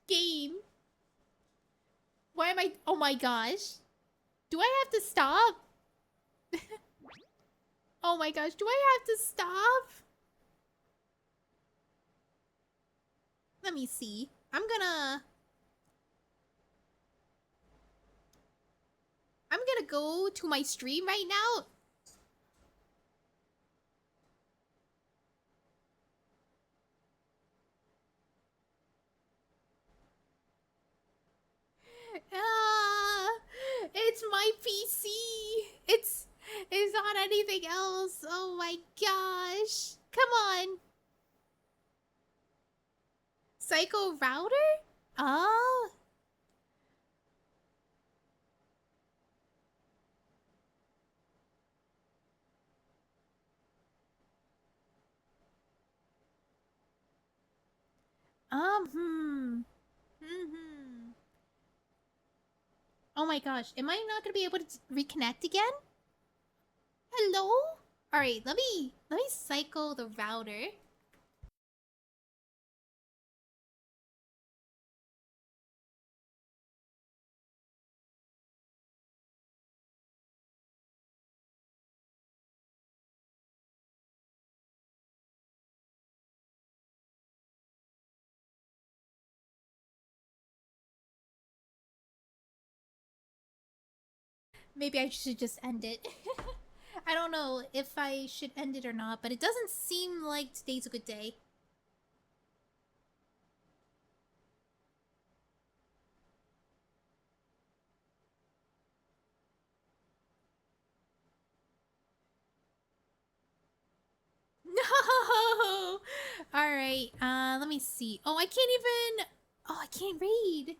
Game. Why am I... Oh my gosh. Do I have to stop? Oh my gosh, do I have to stop? Let me see. I'm gonna go to my stream right now. It's my PC. It's not anything else. Oh my gosh. Come on. Psycho router? Oh. Oh my gosh. Am I not gonna be able to reconnect again? Hello? Alright, let me cycle the router. Maybe I should just end it. I don't know if I should end it or not, but it doesn't seem like today's a good day. No! Alright, let me see. Oh, I can't even... Oh, I can't read.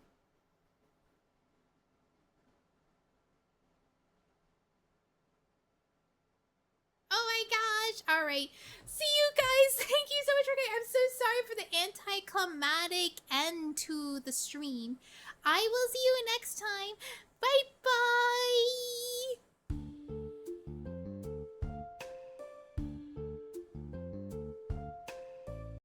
Oh my gosh! Alright. See you guys! Thank you so much for coming. I'm so sorry for the anticlimactic end to the stream. I will see you next time. Bye-bye!